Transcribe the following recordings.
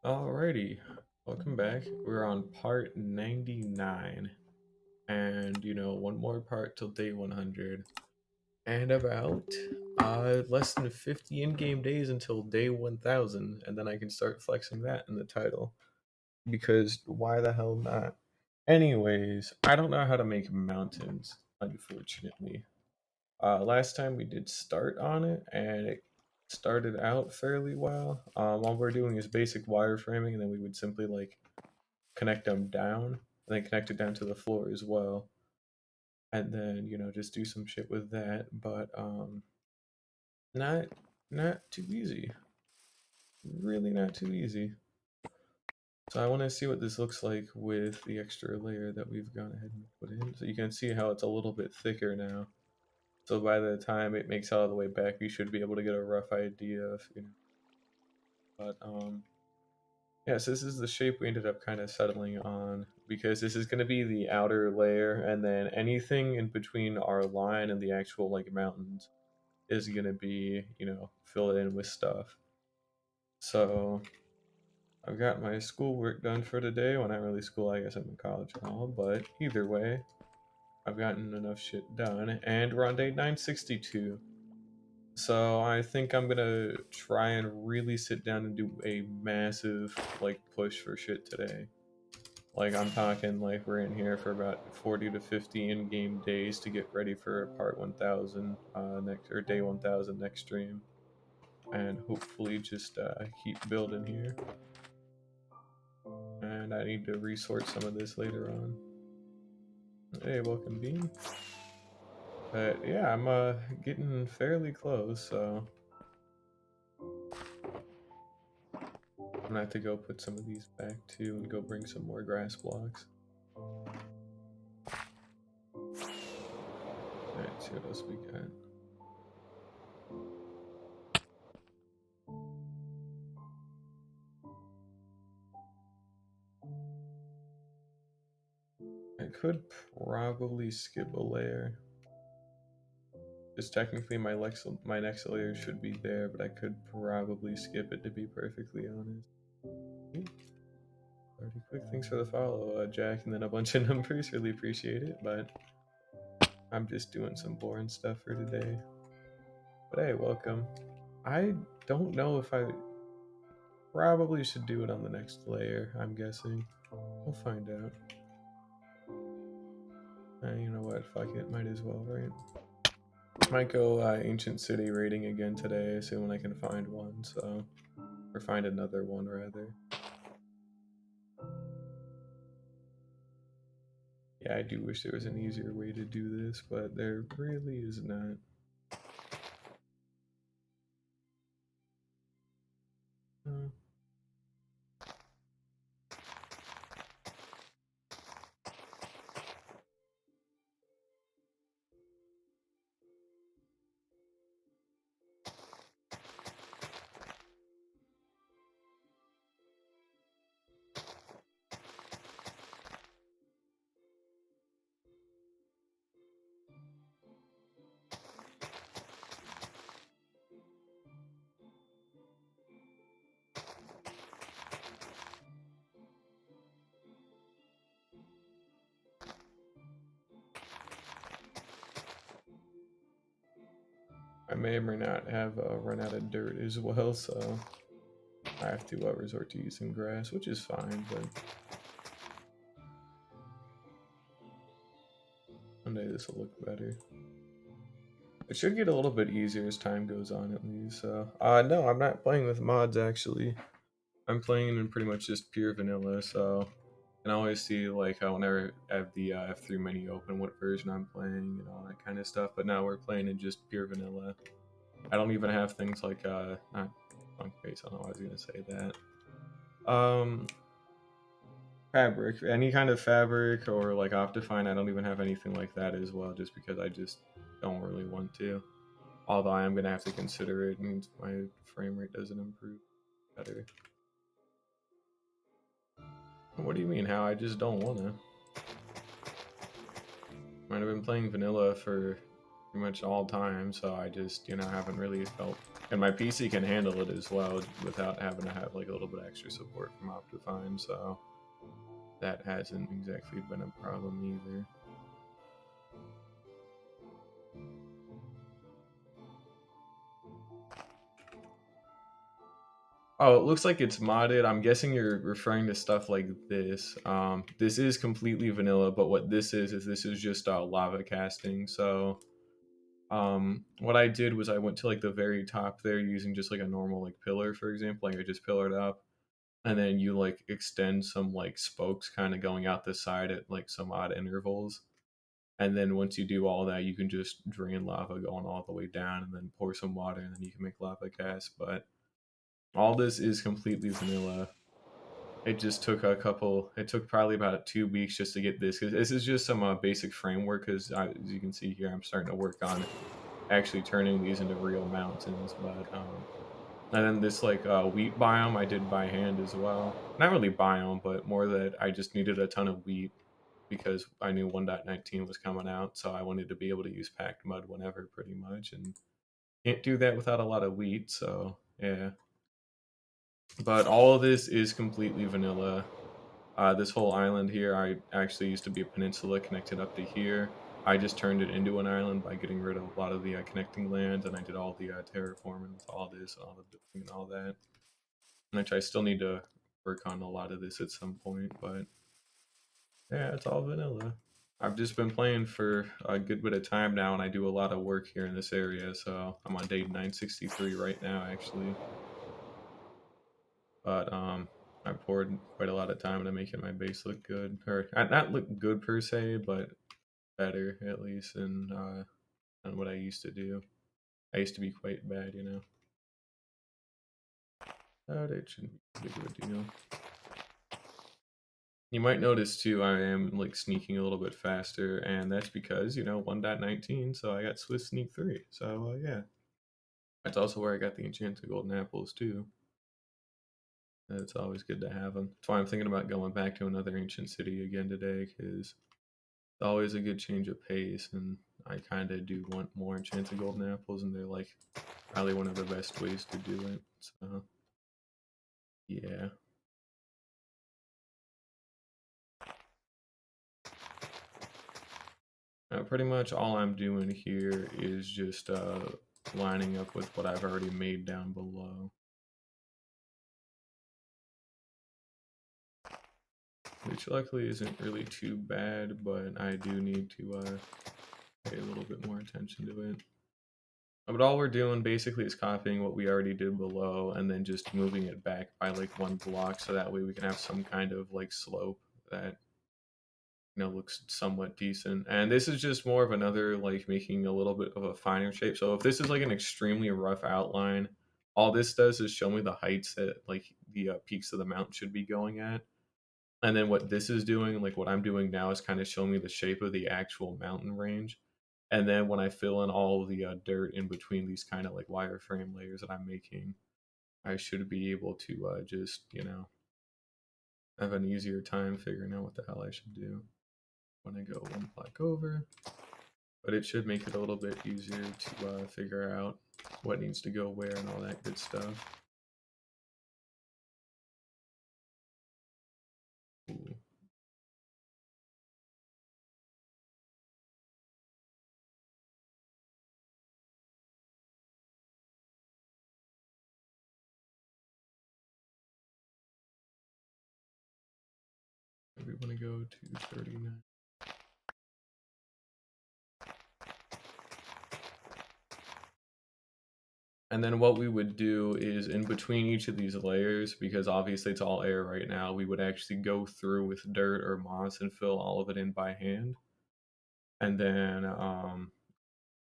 Alrighty, welcome back. We're on part 99, and one more part till day 100, and about less than 50 in-game days until day 1000, and then I can start flexing that in the title. Because why the hell not? Anyways, I don't know how to make mountains, unfortunately. Last time we did start on it, and it started out fairly well. All we're doing is basic wireframing, and then we would simply like connect them down, and then connect it down to the floor as well, and then just do some shit with that. But not not too easy, really not too easy. So I want to see what this looks like with the extra layer that we've gone ahead and put in. So you can see how it's a little bit thicker now. So by the time it makes all the way back, we should be able to get a rough idea of, But yeah, so this is the shape we ended up kind of settling on because this is going to be the outer layer, and then anything in between our line and the actual like mountains is going to be, filled in with stuff. So I've got my schoolwork done for today. Well, not really school, I guess I'm in college and all, but either way, I've gotten enough shit done, and we're on day 962. So I think I'm gonna try and really sit down and do a massive like push for shit today. Like I'm talking like we're in here for about 40 to 50 in-game days to get ready for part 1000 next or day 1000 next stream, and hopefully just keep building here. And I need to resort some of this later on. Hey, welcome Bean. But yeah, I'm getting fairly close, so I'm gonna have to go put some of these back too and go bring some more grass blocks. Alright, see what else we got. I could probably skip a layer. Because technically my next layer should be there, but I could probably skip it to be perfectly honest. Ooh, pretty quick. Thanks for the follow, Jack, and then a bunch of numbers. Really appreciate it, but I'm just doing some boring stuff for today. But hey, welcome. I don't know if I probably should do it on the next layer, I'm guessing. We'll find out. You know what? Fuck it. Might as well, right? Might go Ancient City raiding again today, assuming I can find one, so. Or find another one, rather. Yeah, I do wish there was an easier way to do this, but there really is not. Uh, I may or may not have run out of dirt as well, so I have to resort to using grass, which is fine, but one day this will look better. It should get a little bit easier as time goes on, at least. So, no, I'm not playing with mods actually. I'm playing in pretty much just pure vanilla, so I can always see like how whenever I have the F3 menu open, what version I'm playing and all that kind of stuff. But now we're playing in just pure vanilla. I don't even have things like not funk base. I don't know why I was gonna say that. Fabric, any kind of fabric or like Optifine. I don't even have anything like that as well, just because I just don't really want to. Although I am gonna have to consider it, and my frame rate doesn't improve better. What do you mean? How? I just don't wanna. I've been playing vanilla for pretty much all time, so I just haven't really felt And my PC can handle it as well without having to have like a little bit extra support from Optifine, so that hasn't exactly been a problem either. Oh, it looks like it's modded. I'm guessing you're referring to stuff like this. This is completely vanilla, but what this is this is just lava casting. So what I did was I went to like the very top there using just like a normal like pillar, for example. Like I just pillared up, and then you like extend some like spokes kind of going out the side at like some odd intervals. And then once you do all that, you can just drain lava going all the way down, and then pour some water, and then you can make lava gas. But all this is completely vanilla. It just took it took probably about 2 weeks just to get this, because this is just some basic framework, because as you can see here, I'm starting to work on actually turning these into real mountains. But and then this like wheat biome I did by hand as well. Not really biome, but more that I just needed a ton of wheat because I knew 1.19 was coming out, so I wanted to be able to use packed mud whenever, pretty much, and can't do that without a lot of wheat. So yeah, but all of this is completely vanilla. This whole island here, I actually used to be a peninsula connected up to here. I just turned it into an island by getting rid of a lot of the connecting lands, and I did all the terraforming with all this, all the building and all that. Which I still need to work on a lot of this at some point, but yeah, it's all vanilla. I've just been playing for a good bit of time now, and I do a lot of work here in this area, so I'm on day 963 right now, actually. But I poured quite a lot of time into making my base look good, or not look good per se, but better at least than what I used to do. I used to be quite bad, you know. But it shouldn't be big of a deal. You might notice too, I am like sneaking a little bit faster, and that's because 1.19, so I got Swiss Sneak 3. So yeah, that's also where I got the enchanted golden apples too. It's always good to have them. That's why I'm thinking about going back to another ancient city again today, because it's always a good change of pace, and I kind of do want more enchanted golden apples, and they're like probably one of the best ways to do it. So yeah. Pretty much all I'm doing here is just lining up with what I've already made down below. Which luckily isn't really too bad, but I do need to pay a little bit more attention to it. But all we're doing basically is copying what we already did below and then just moving it back by like 1 block, so that way we can have some kind of like slope that looks somewhat decent. And this is just more of another like making a little bit of a finer shape. So if this is like an extremely rough outline, all this does is show me the heights that like the peaks of the mountain should be going at. And then what this is doing, like what I'm doing now, is kind of showing me the shape of the actual mountain range. And then when I fill in all the dirt in between these kind of like wireframe layers that I'm making, I should be able to just, have an easier time figuring out what the hell I should do when I go 1 block over. But it should make it a little bit easier to figure out what needs to go where and all that good stuff. Ooh. We want to go to 39. And then what we would do is in between each of these layers, because obviously it's all air right now, we would actually go through with dirt or moss and fill all of it in by hand. And then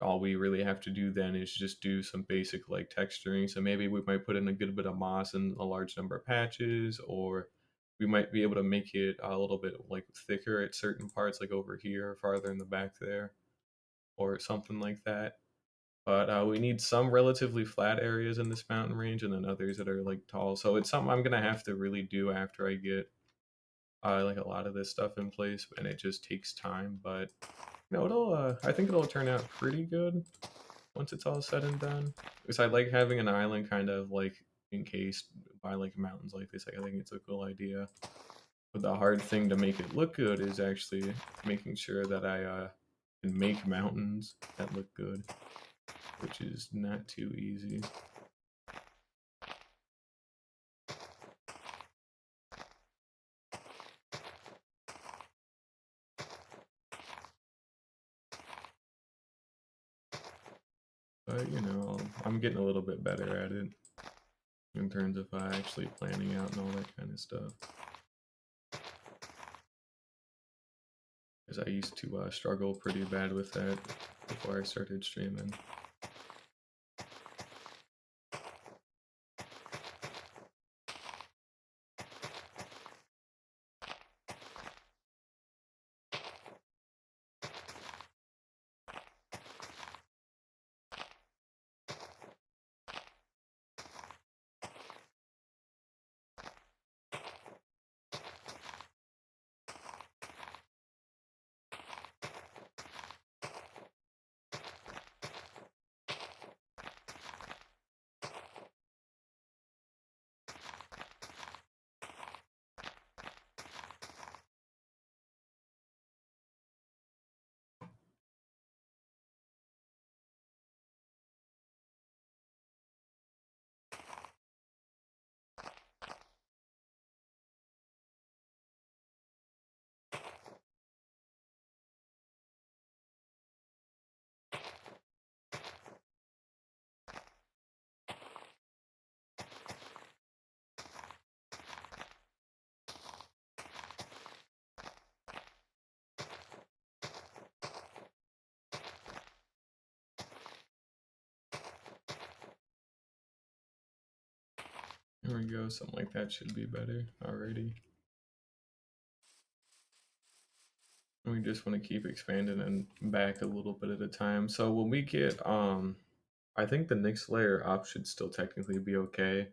all we really have to do then is just do some basic like texturing. So maybe we might put in a good bit of moss in a large number of patches, or we might be able to make it a little bit like thicker at certain parts, like over here, farther in the back there, or something like that. But we need some relatively flat areas in this mountain range, and then others that are like tall. So it's something I'm gonna have to really do after I get like a lot of this stuff in place, and it just takes time. But it'll I think it'll turn out pretty good. once it's all said and done. Because I like having an island kind of like encased by like mountains like this. Like, I think it's a cool idea. But the hard thing to make it look good is actually making sure that I can make mountains that look good, which is not too easy. But, you know, I'm getting a little bit better at it in terms of actually planning out and all that kind of stuff. Because I used to struggle pretty bad with that before I started streaming. There we go, something like that should be better already. And we just want to keep expanding and back a little bit at a time. So when we get, I think the next layer up should still technically be okay.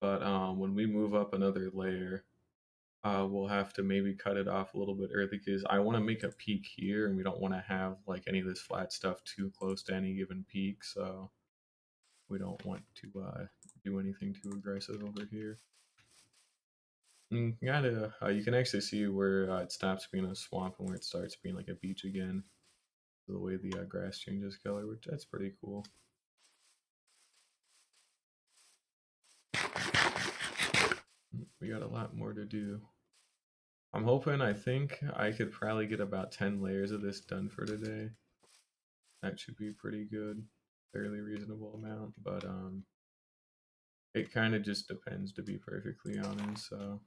But when we move up another layer, we'll have to maybe cut it off a little bit early because I want to make a peak here and we don't want to have like any of this flat stuff too close to any given peak. So we don't want to do anything too aggressive over here. You can actually see where it stops being a swamp and where it starts being like a beach again. The way the grass changes color, which that's pretty cool. We got a lot more to do. I'm hoping, I think I could probably get about 10 layers of this done for today. That should be pretty good. Fairly reasonable amount, but it kind of just depends, to be perfectly honest. So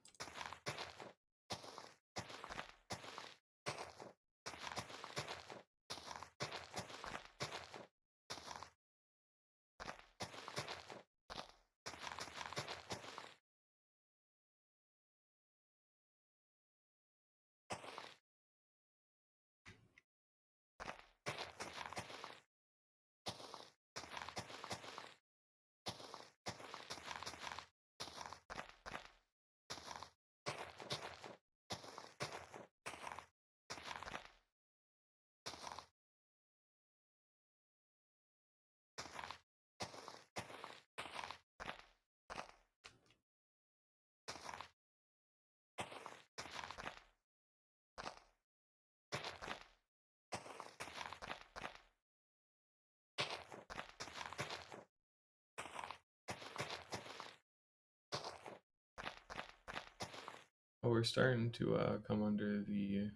we're starting to come under the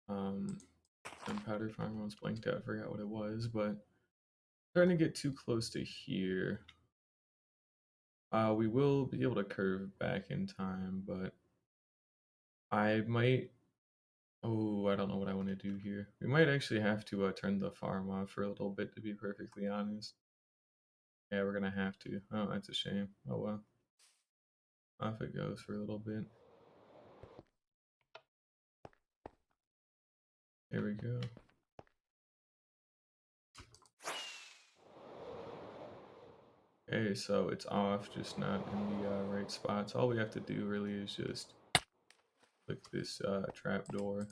gunpowder farm. I was blanked out, I forgot what it was, but starting to get too close to here. We will be able to curve back in time, but I might. Oh, I don't know what I want to do here. We might actually have to turn the farm off for a little bit, to be perfectly honest. Yeah, we're gonna have to. Oh, that's a shame. Oh well. Off it goes for a little bit. There we go. Okay, so it's off, just not in the right spots. All we have to do really is just click this trap door,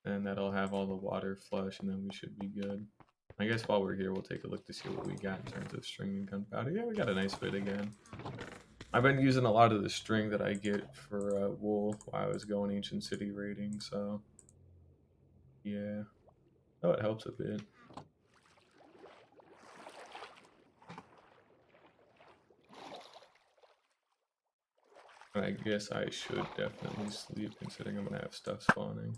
and that'll have all the water flush, and then we should be good. I guess while we're here, we'll take a look to see what we got in terms of string and gunpowder. Yeah, we got a nice bit again. I've been using a lot of the string that I get for wool while I was going Ancient City raiding, so yeah. Oh, it helps a bit. I guess I should definitely sleep considering I'm gonna have stuff spawning.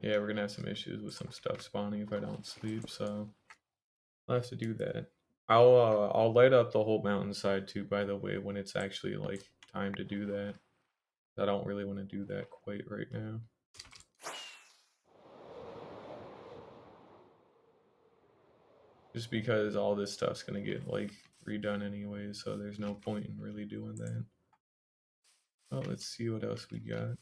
Yeah, we're gonna have some issues with some stuff spawning if I don't sleep, so I'll have to do that. I'll light up the whole mountainside too, by the way, when it's actually like time to do that. I don't really want to do that quite right now. Just because all this stuff's gonna get like redone anyway, so there's no point in really doing that. Well, let's see what else we got.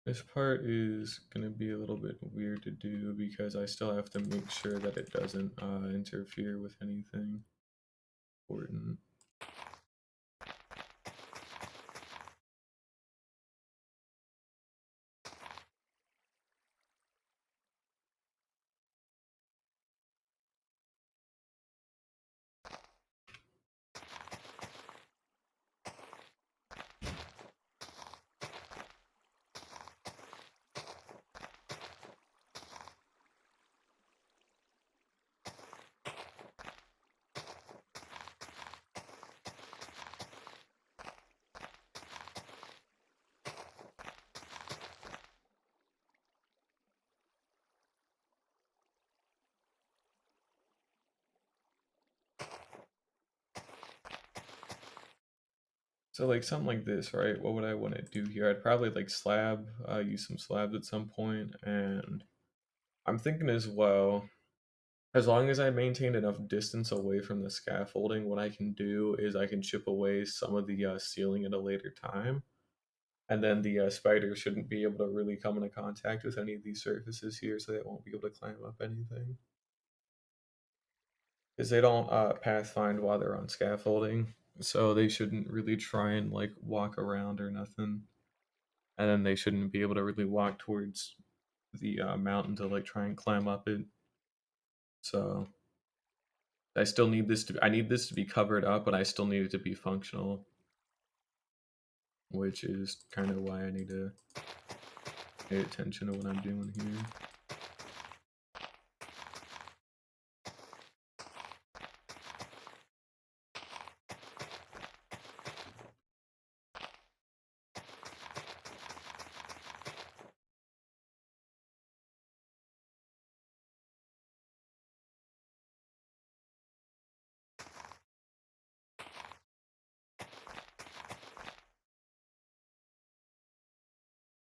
This part is gonna be a little bit weird to do because I still have to make sure that it doesn't interfere with anything important. So like something like this, right? What would I want to do here? I'd probably like use some slabs at some point, and I'm thinking as well, as long as I maintain enough distance away from the scaffolding, what I can do is I can chip away some of the ceiling at a later time, and then the spider shouldn't be able to really come into contact with any of these surfaces here, so they won't be able to climb up anything. Because they don't pathfind while they're on scaffolding, so they shouldn't really try and like walk around or nothing. And then they shouldn't be able to really walk towards the mountain to like try and climb up it. So I still need this to. I need this to be covered up, but I still need it to be functional, which is kind of why I need to pay attention to what I'm doing here.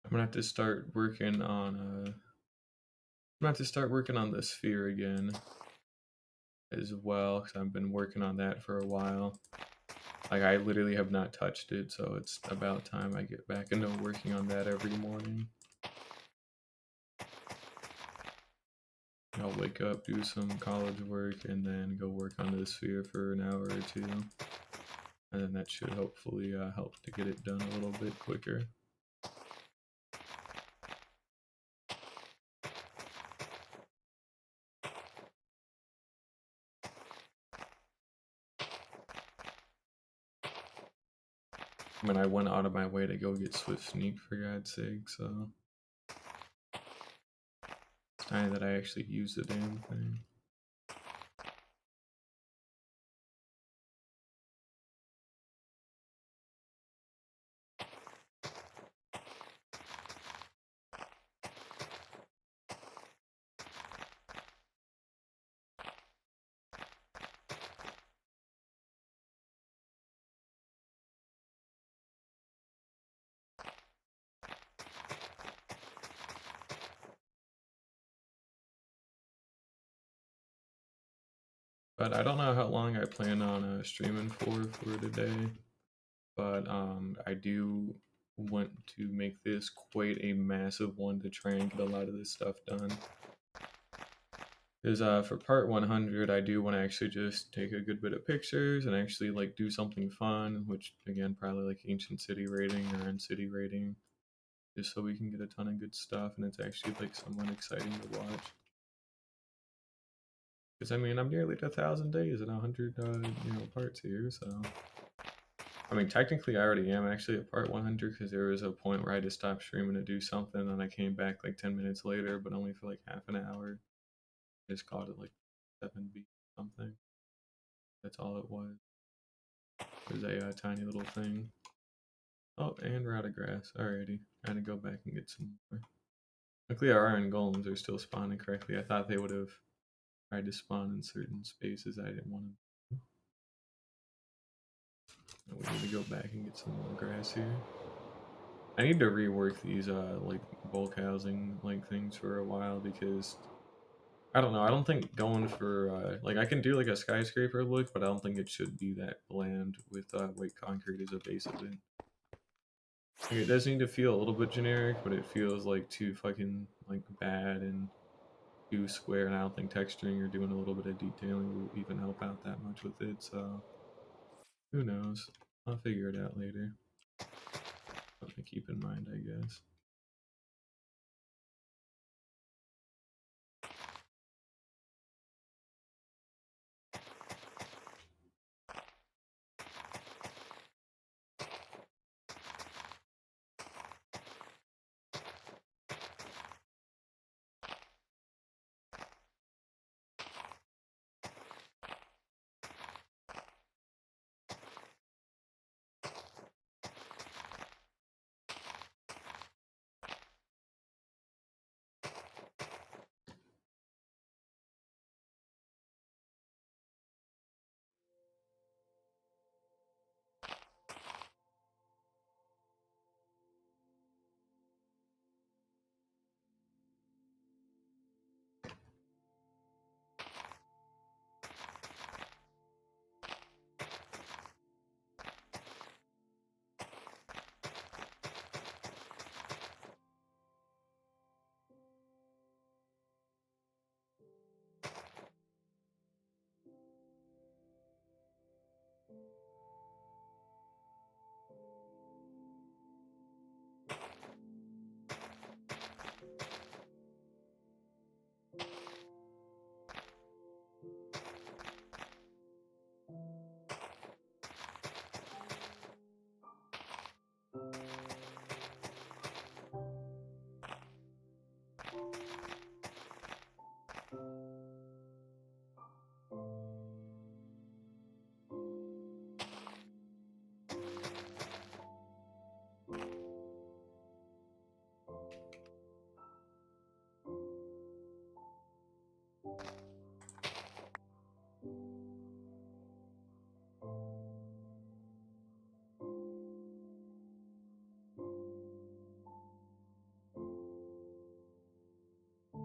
I'm gonna have to start working on. I'm gonna have to start working on the sphere again, as well, because I've been working on that for a while. Like I literally have not touched it, so it's about time I get back into working on that every morning. I'll wake up, do some college work, and then go work on the sphere for an hour or two. And then that should hopefully help to get it done a little bit quicker. I mean, I went out of my way to go get Swift Sneak for God's sake, so it's time that I actually use the damn thing. But I don't know how long I plan on streaming for today. But I do want to make this quite a massive one to try and get a lot of this stuff done. Because for part 100, I do want to actually just take a good bit of pictures and actually like do something fun, which again, probably like Ancient City rating or End City rating, just so we can get a ton of good stuff and it's actually like somewhat exciting to watch. Because I mean, I'm nearly at 1,000 days and 100, parts here, so. I mean, technically, I already am actually at part 100 because there was a point where I just stopped streaming to do something and I came back like 10 minutes later, but only for like half an hour. Just called it like 7B something. That's all it was. It was a tiny little thing. Oh, and we're out of grass. Alrighty. I had to go back and get some more. Luckily, our iron golems are still spawning correctly. I thought they would have tried to spawn in certain spaces I didn't want to. We need to go back and get some more grass here. I need to rework these like bulk housing like things for a while because I don't know. I don't think going for like I can do like a skyscraper look, but I don't think it should be that bland with white concrete as a base of it. Like, it does need to feel a little bit generic, but it feels like too fucking like bad and too square, and I don't think texturing or doing a little bit of detailing will even help out that much with it. So who knows? I'll figure it out later. Something to keep in mind, I guess.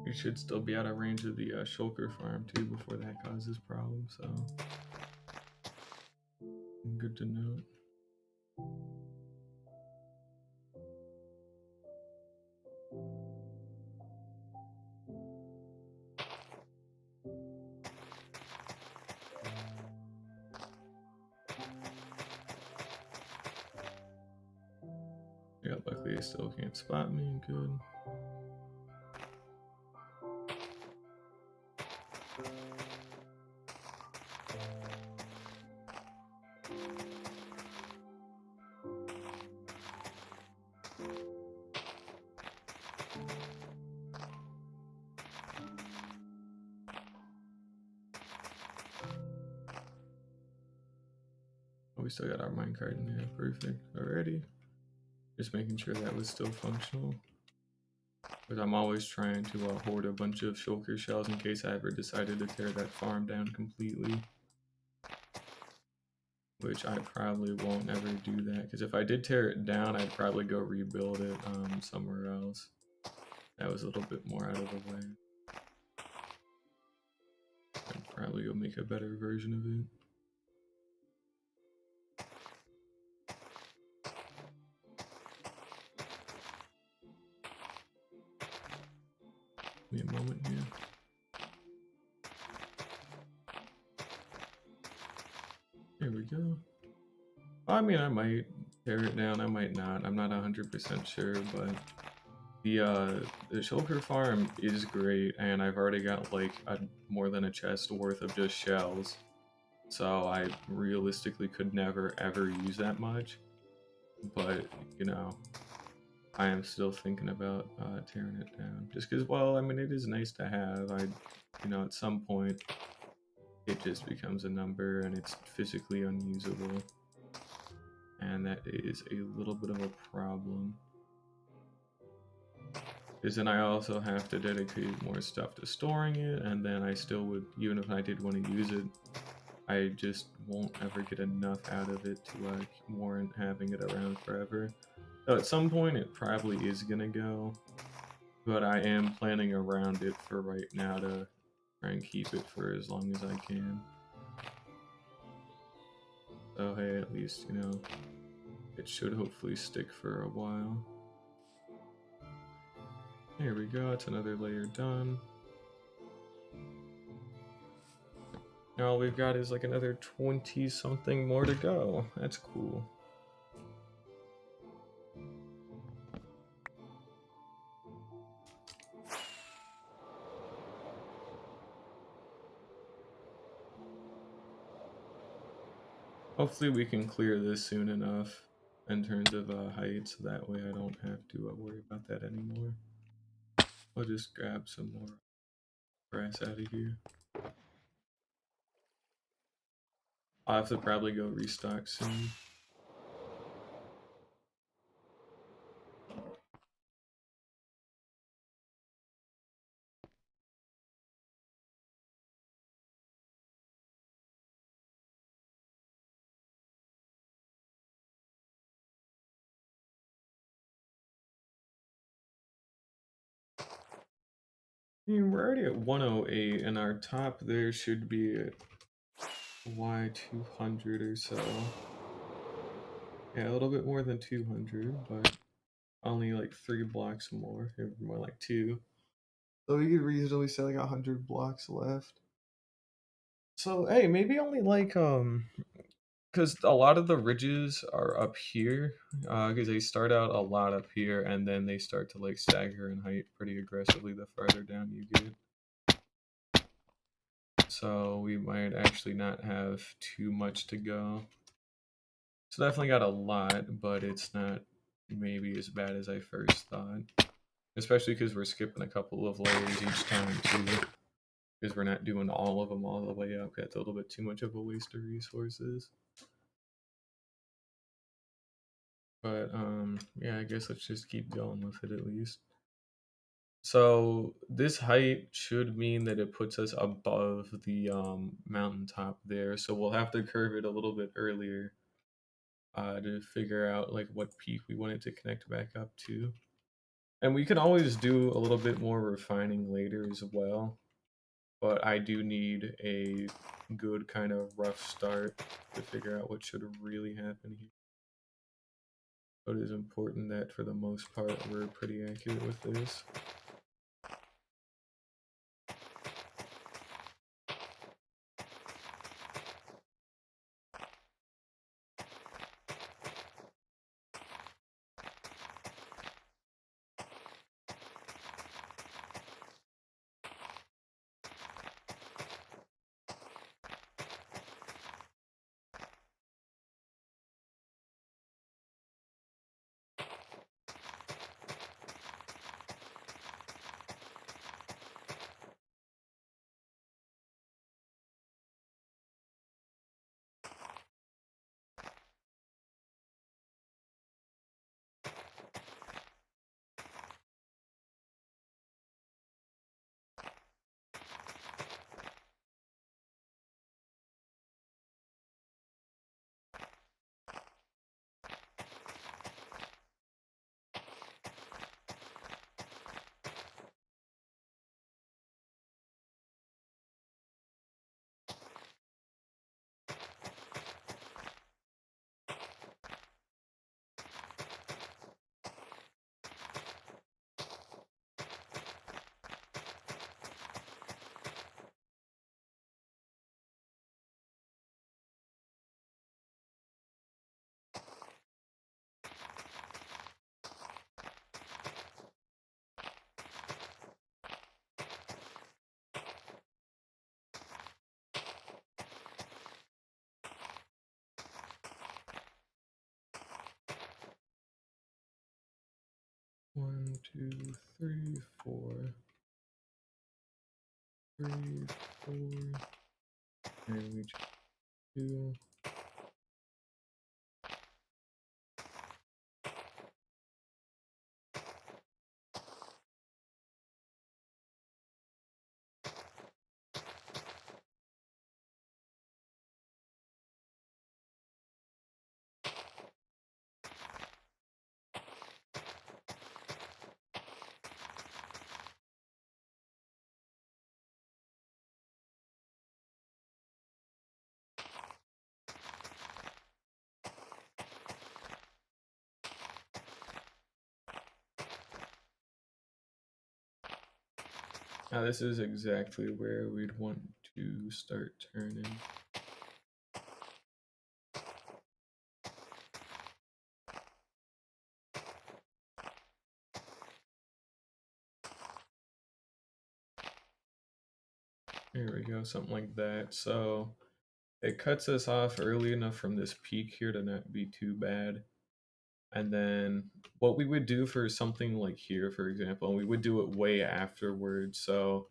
You should still be out of range of the shulker farm too before that causes problems, so good to note. Yeah, luckily they still can't spot me. Good. Oh, we still got our minecart in there. Perfect. Already. Just making sure that was still functional. Because I'm always trying to hoard a bunch of shulker shells in case I ever decided to tear that farm down completely. Which I probably won't ever do that. Because if I did tear it down, I'd probably go rebuild it somewhere else. That was a little bit more out of the way. I'd probably go make a better version of it. Give me a moment here. I mean, I might tear it down, I might not. I'm not 100% sure, but the shulker farm is great, and I've already got like more than a chest worth of just shells. So I realistically could never ever use that much. But, you know, I am still thinking about tearing it down. Just because, well, I mean, it is nice to have. You know, at some point, it just becomes a number and it's physically unusable. And that is a little bit of a problem. Because then I also have to dedicate more stuff to storing it, and then I still would, even if I did want to use it, I just won't ever get enough out of it to like warrant having it around forever. So at some point it probably is gonna go, but I am planning around it for right now to try and keep it for as long as I can. So hey, at least, you know, it should hopefully stick for a while. There we go, it's another layer done. Now all we've got is like another 20 something more to go. That's cool. Hopefully we can clear this soon enough in terms of height, so that way I don't have to worry about that anymore. I'll just grab some more grass out of here. I'll have to probably go restock soon. I mean, we're already at 108, and our top there should be at Y200 or so. Yeah, a little bit more than 200, but only like 3 blocks more, more like 2. So we could reasonably say like 100 blocks left. So hey, maybe only like because a lot of the ridges are up here, because they start out a lot up here and then they start to like stagger in height pretty aggressively the farther down you get. So we might actually not have too much to go. So definitely got a lot, but it's not maybe as bad as I first thought. Especially because we're skipping a couple of layers each time too. Because we're not doing all of them all the way up. That's a little bit too much of a waste of resources. But yeah, I guess let's just keep going with it at least. So this height should mean that it puts us above the mountaintop there. So we'll have to curve it a little bit earlier to figure out like what peak we want it to connect back up to. And we can always do a little bit more refining later as well. But I do need a good kind of rough start to figure out what should really happen here. But it is important that for the most part we're pretty accurate with this. 1, 2, 3, 4, 3, 4, and we just do. Now this is exactly where we'd want to start turning. There we go, something like that. So it cuts us off early enough from this peak here to not be too bad. And then what we would do for something like here, for example, and we would do it way afterwards. So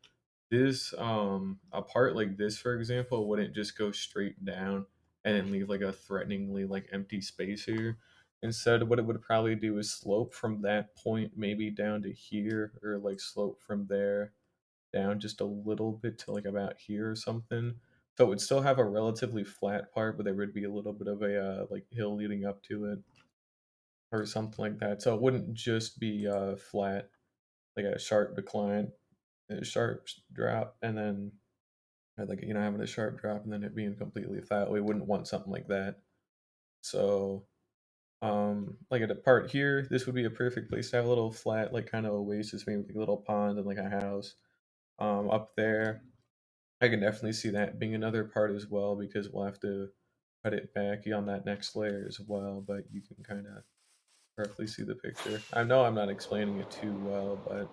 this a part like this, for example, wouldn't just go straight down and then leave like a threateningly like empty space here. Instead, what it would probably do is slope from that point maybe down to here, or like slope from there down just a little bit to like about here or something. So it would still have a relatively flat part, but there would be a little bit of a like hill leading up to it or something like that. So it wouldn't just be flat, like a sharp decline, a sharp drop, and then like having a sharp drop and then it being completely flat. We wouldn't want something like that. So like at a part here, this would be a perfect place to have a little flat, like kind of oasis, maybe like a little pond and like a house. Up there, I can definitely see that being another part as well because we'll have to cut it back on that next layer as well. But you can kind of perfectly see the picture. I know I'm not explaining it too well, but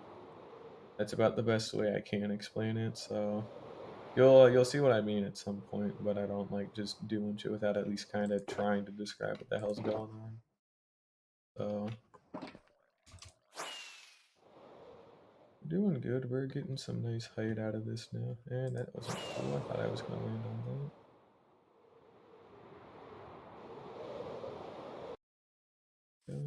that's about the best way I can explain it. So you'll see what I mean at some point, but I don't like just doing shit without at least kind of trying to describe what the hell's going on. So doing good. We're getting some nice height out of this now, and that wasn't cool. I thought I was gonna land on that. Yeah.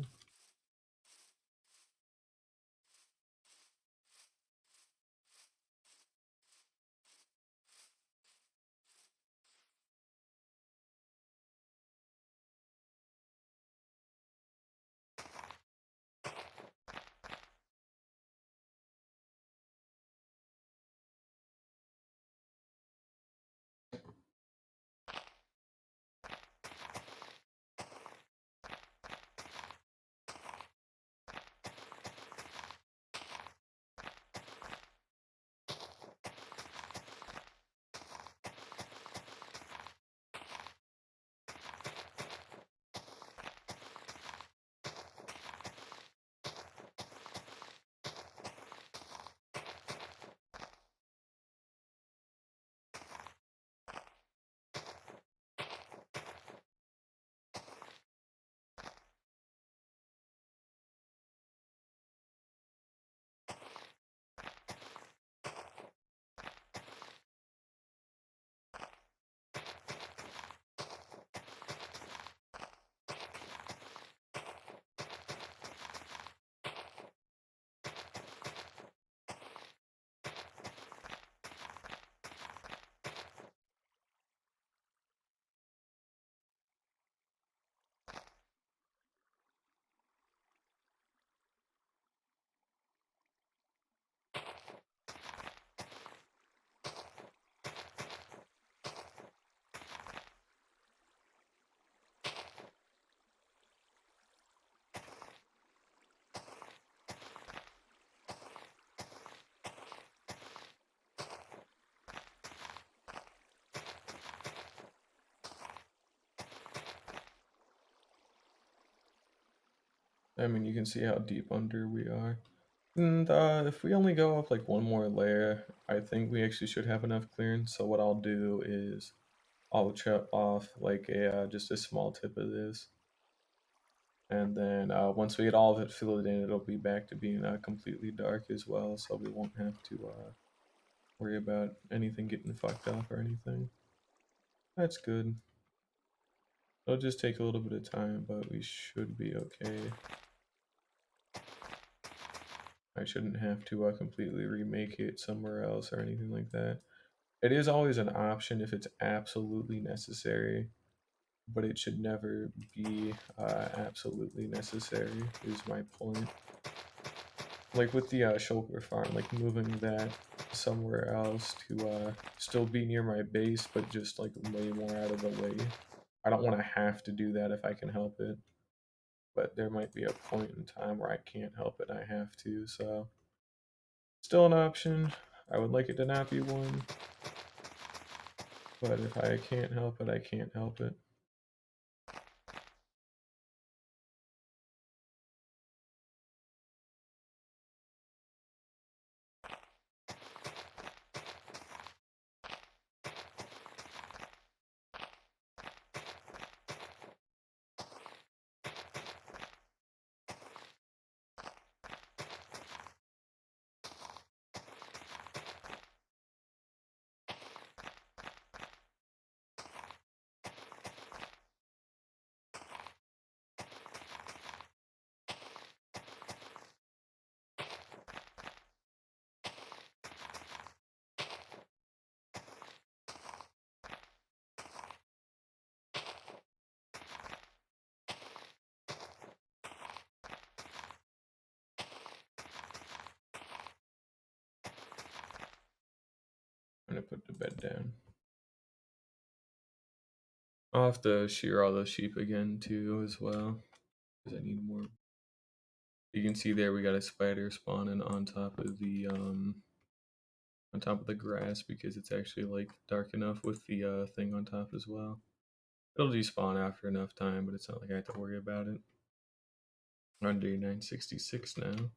I mean, you can see how deep under we are. And if we only go up like one more layer, I think we actually should have enough clearance. So what I'll do is I'll chop off like a just a small tip of this. And then once we get all of it filled in, it'll be back to being completely dark as well, so we won't have to worry about anything getting fucked up or anything. That's good. It'll just take a little bit of time, but we should be okay. I shouldn't have to completely remake it somewhere else or anything like that. It is always an option if it's absolutely necessary, but it should never be absolutely necessary, is my point. Like with the Shulker farm, like moving that somewhere else to still be near my base, but just like way more out of the way. I don't want to have to do that if I can help it, but there might be a point in time where I can't help it, I have to, so still an option. I would like it to not be one, but if I can't help it, I can't help it. I'm gonna put the bed down. I'll have to shear all those sheep again too as well, because I need more. You can see there we got a spider spawning on top of the grass because it's actually like dark enough with the thing on top as well. It'll despawn after enough time, but it's not like I have to worry about it. We're on day 966 now.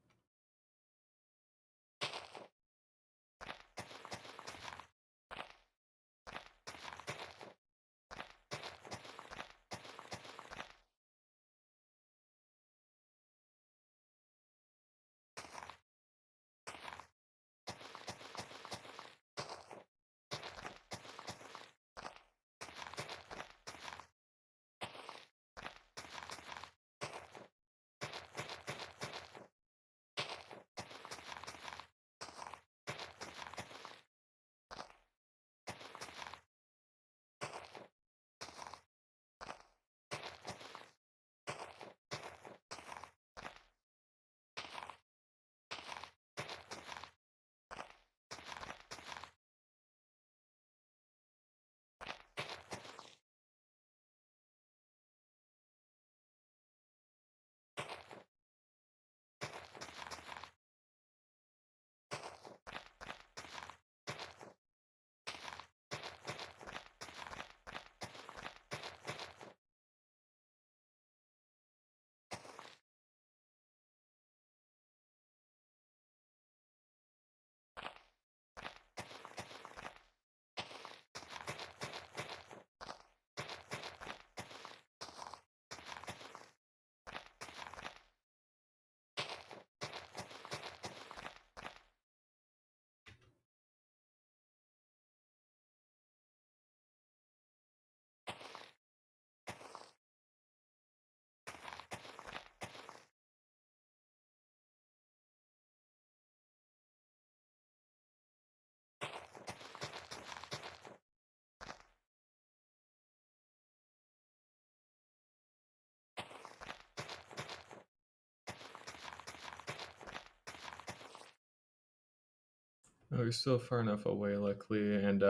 Oh, we're still far enough away, luckily, and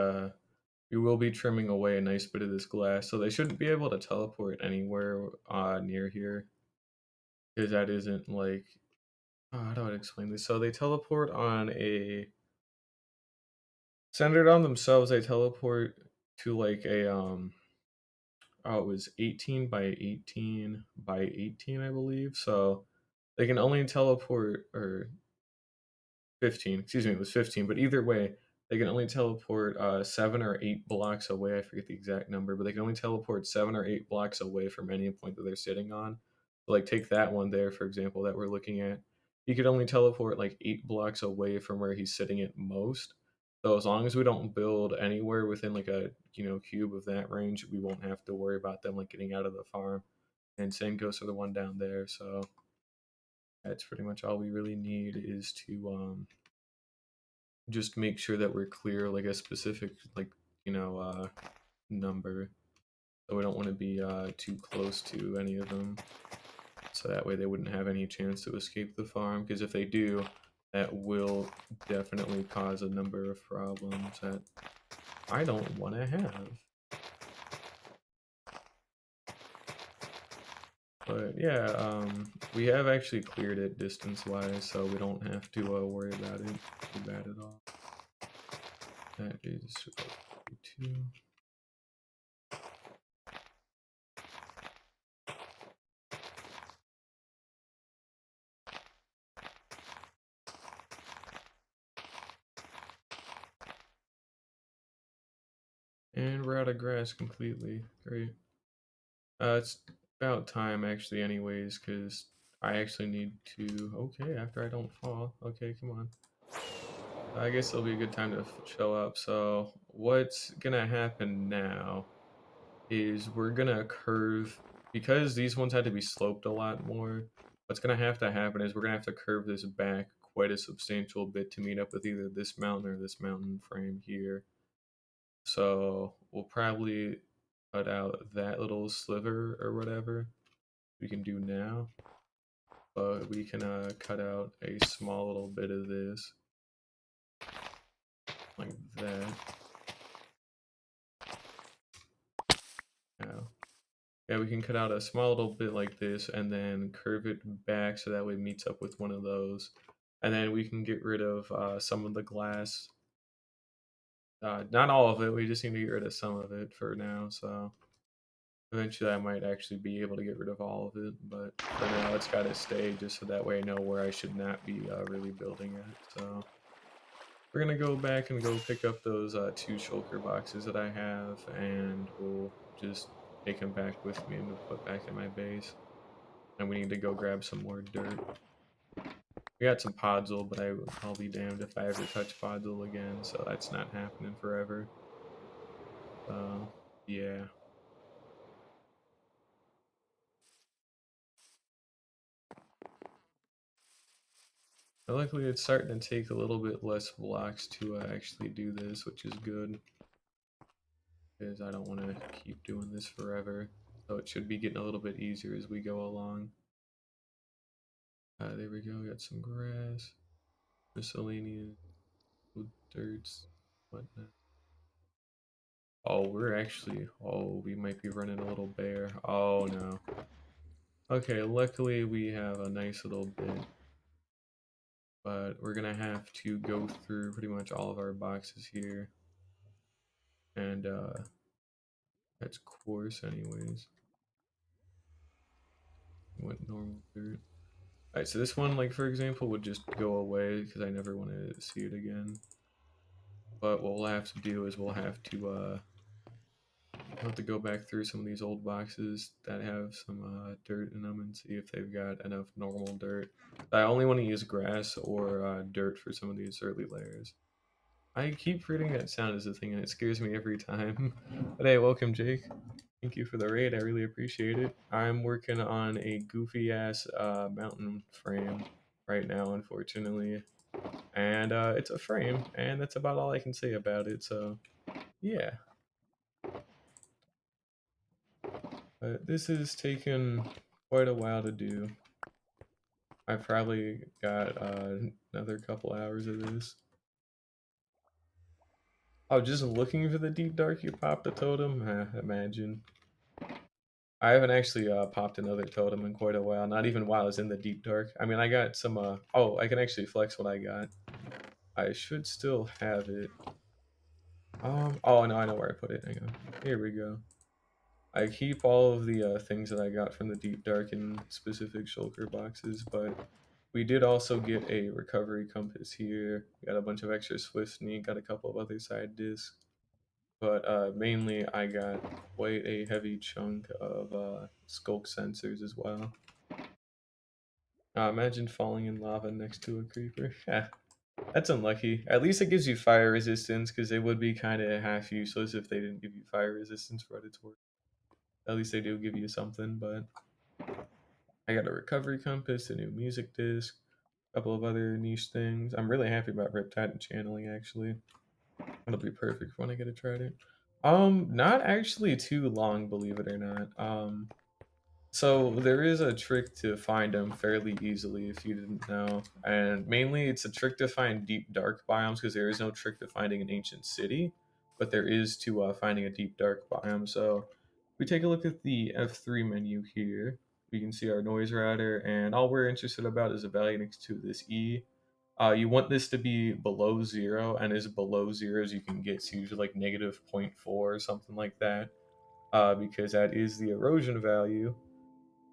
we will be trimming away a nice bit of this glass, so they shouldn't be able to teleport anywhere near here, because that isn't like, how do I explain this? So they teleport on a centered on themselves. They teleport to like a oh, it was 18 by 18 by 18, I believe. So they can only teleport, or 15, excuse me, it was 15, but either way, they can only teleport 7 or 8 blocks away. I forget the exact number, but they can only teleport 7 or 8 blocks away from any point that they're sitting on. Like take that one there, for example, that we're looking at. He could only teleport like 8 blocks away from where he's sitting at most. So as long as we don't build anywhere within like a cube of that range, we won't have to worry about them like getting out of the farm. And same goes for the one down there. So that's pretty much all we really need is to just make sure that we're clear like a specific like number. So we don't want to be too close to any of them. So that way they wouldn't have any chance to escape the farm, because if they do, that will definitely cause a number of problems that I don't want to have. But yeah, we have actually cleared it distance-wise, so we don't have to worry about it too bad at all. That is 2. And we're out of grass completely. Great. It's about time actually anyways, because I actually need to... Okay, after I don't fall. Okay, come on. I guess it'll be a good time to show up. So what's gonna happen now is we're gonna curve, because these ones had to be sloped a lot more. What's gonna have to happen is we're gonna have to curve this back quite a substantial bit to meet up with either this mountain or this mountain frame here. So we'll probably cut out that little sliver or whatever we can do now, but we can cut out a small little bit of this like that. Now, yeah, we can cut out a small little bit like this and then curve it back so that way it meets up with one of those. And then we can get rid of some of the glass. Not all of it, we just need to get rid of some of it for now, so eventually I might actually be able to get rid of all of it, but for now it's got to stay just so that way I know where I should not be really building at. So we're going to go back and go pick up those 2 shulker boxes that I have, and we'll just take them back with me and put back in my base. And we need to go grab some more dirt. We got some podzol, but I'll be damned if I ever touch podzol again, so that's not happening forever. Yeah. Luckily, it's starting to take a little bit less blocks to actually do this, which is good. Because I don't want to keep doing this forever. So it should be getting a little bit easier as we go along. There we go, we got some grass, miscellaneous dirts, whatnot. Oh, we might be running a little bare. Oh no. Okay, luckily we have a nice little bit. But we're gonna have to go through pretty much all of our boxes here. And that's coarse anyways. What normal dirt. Alright, so this one, like for example, would just go away because I never want to see it again. But what we'll have to do is we'll have to go back through some of these old boxes that have some dirt in them and see if they've got enough normal dirt. I only want to use grass or dirt for some of these early layers. I keep forgetting that sound is a thing and it scares me every time. But hey, welcome Jake. Thank you for the raid, I really appreciate it. I'm working on a goofy ass mountain frame right now, unfortunately. And it's a frame, and that's about all I can say about it, so yeah. But this has taken quite a while to do. I probably got another couple hours of this. Oh, just looking for the deep dark, you popped a totem? Imagine. I haven't actually popped another totem in quite a while, not even while I was in the deep dark. I mean, I got some, oh, I can actually flex what I got. I should still have it. Oh, no, I know where I put it. Hang on. Here we go. I keep all of the things that I got from the deep dark in specific shulker boxes, but we did also get a recovery compass here. We got a bunch of extra swift sneak, got a couple of other side discs. But mainly I got quite a heavy chunk of skulk sensors as well. Imagine falling in lava next to a creeper. Yeah, that's unlucky. At least it gives you fire resistance, because it would be kind of half useless if they didn't give you fire resistance for what it's worth. At least they do give you something, but I got a recovery compass, a new music disc, a couple of other niche things. I'm really happy about Riptide and channeling, actually. It'll be perfect for when I get a trident. Not actually too long, believe it or not. So there is a trick to find them fairly easily if you didn't know. And mainly it's a trick to find deep dark biomes, because there is no trick to finding an ancient city, but there is to finding a deep dark biome. So if we take a look at the F3 menu here, we can see our noise router, and all we're interested about is a value next to this E. You want this to be below 0, and as below 0 as you can get, so usually like negative 0.4 or something like that, because that is the erosion value.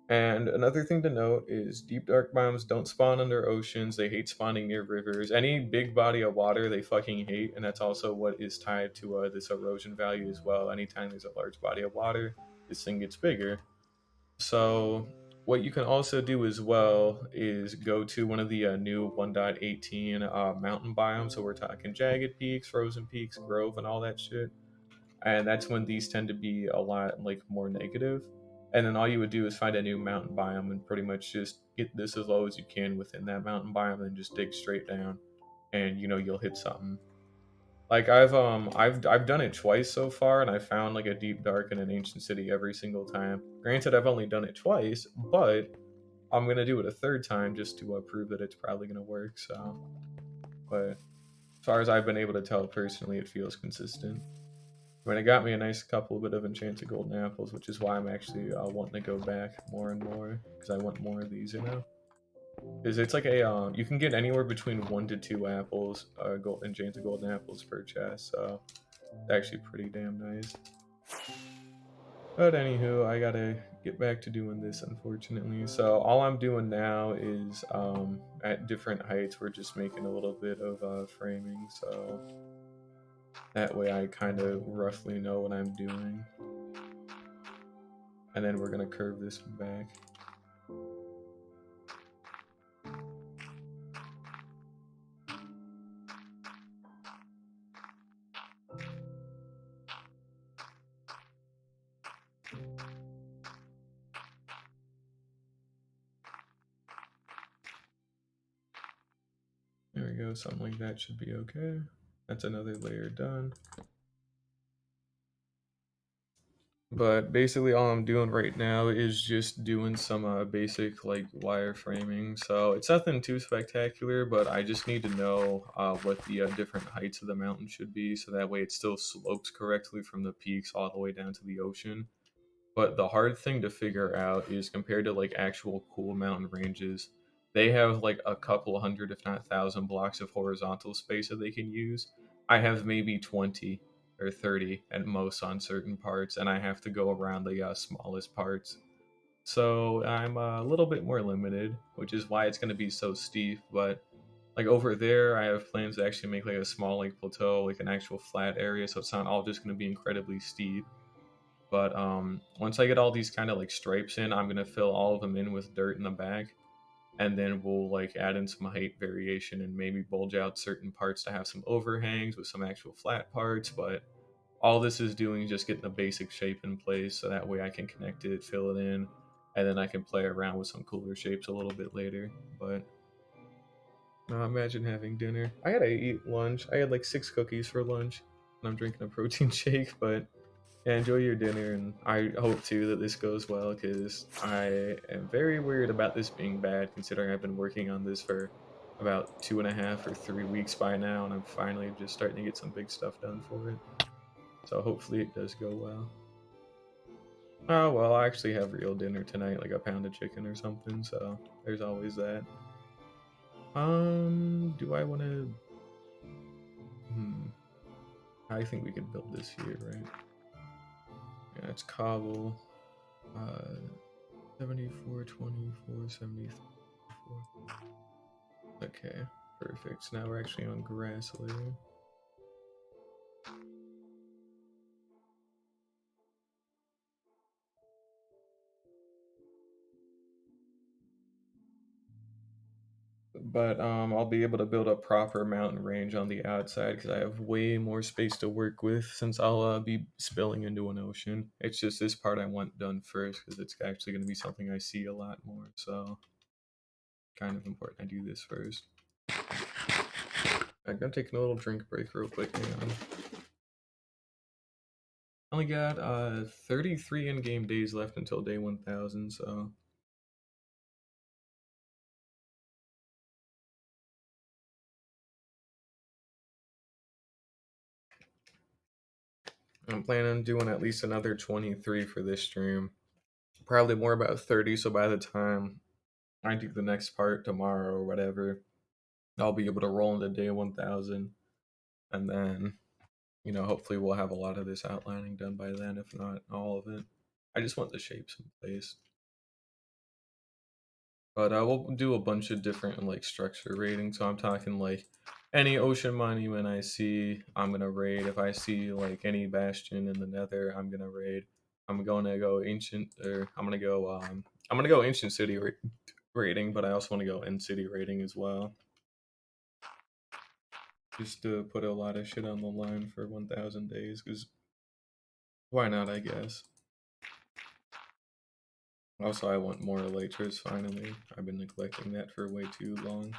And another thing to note is deep dark biomes don't spawn under oceans. They hate spawning near rivers. Any big body of water they fucking hate, and that's also what is tied to this erosion value as well. Anytime there's a large body of water, this thing gets bigger. So what you can also do as well is go to one of the new 1.18 mountain biomes. So we're talking jagged peaks, frozen peaks, grove, and all that shit. And that's when these tend to be a lot like more negative. And then all you would do is find a new mountain biome and pretty much just get this as low as you can within that mountain biome and just dig straight down, and you'll hit something. Like I've done it twice so far, and I found like a deep dark in an ancient city every single time. Granted, I've only done it twice, but I'm gonna do it a third time just to prove that it's probably gonna work. So, but as far as I've been able to tell personally, it feels consistent. I mean, it got me a nice couple bit of enchanted golden apples, which is why I'm actually wanting to go back more and more, because I want more of these, Because it's like you can get anywhere between 1 to 2 apples, enchanted golden apples per chest, so it's actually pretty damn nice. But anywho, I gotta get back to doing this, unfortunately. So all I'm doing now is at different heights, we're just making a little bit of framing, so that way I kind of roughly know what I'm doing. And then we're gonna curve this back. There we go, something like that should be okay. That's another layer done. But basically all I'm doing right now is just doing some basic like wireframing. So it's nothing too spectacular, but I just need to know what the different heights of the mountain should be, so that way it still slopes correctly from the peaks all the way down to the ocean. But the hard thing to figure out is, compared to like actual cool mountain ranges, they have like a couple hundred, if not thousand, blocks of horizontal space that they can use. I have maybe 20 or 30 at most on certain parts, and I have to go around the smallest parts. So I'm a little bit more limited, which is why it's going to be so steep. But like over there, I have plans to actually make like a small like plateau, like an actual flat area, so it's not all just going to be incredibly steep. But once I get all these kind of like stripes in, I'm gonna fill all of them in with dirt in the back, and then we'll like add in some height variation and maybe bulge out certain parts to have some overhangs with some actual flat parts. But all this is doing is just getting a basic shape in place, so that way I can connect it, fill it in, and then I can play around with some cooler shapes a little bit later. But imagine having dinner. I gotta eat lunch. I had like 6 cookies for lunch, and I'm drinking a protein shake, but yeah, enjoy your dinner, and I hope too that this goes well, because I am very worried about this being bad, considering I've been working on this for about 2.5 or 3 weeks by now, and I'm finally just starting to get some big stuff done for it. So hopefully it does go well. Oh well, I actually have real dinner tonight, like a pound of chicken or something, so there's always that. Do I want to? I think we can build this here, right? Yeah, it's cobble. 74, 24, 74. Okay, perfect. So now we're actually on grass layer. But I'll be able to build a proper mountain range on the outside because I have way more space to work with since I'll be spilling into an ocean. It's just this part I want done first because it's actually going to be something I see a lot more. So kind of important I do this first. I'm gonna take a little drink break real quick. Hang on. Only got 33 in-game days left until day 1000, so I'm planning on doing at least another 23 for this stream. Probably more about 30, so by the time I do the next part tomorrow or whatever, I'll be able to roll into day 1000, and then, hopefully we'll have a lot of this outlining done by then, if not all of it. I just want the shapes in place. But we'll do a bunch of different like structure rating. So I'm talking like any ocean monument I see, I'm gonna raid. If I see like any bastion in the Nether, I'm gonna raid. I'm gonna go ancient, or I'm gonna go ancient city rating, but I also want to go in city rating as well. Just to put a lot of shit on the line for 1000 days, because why not? I guess. Also, I want more elytras finally. I've been neglecting that for way too long.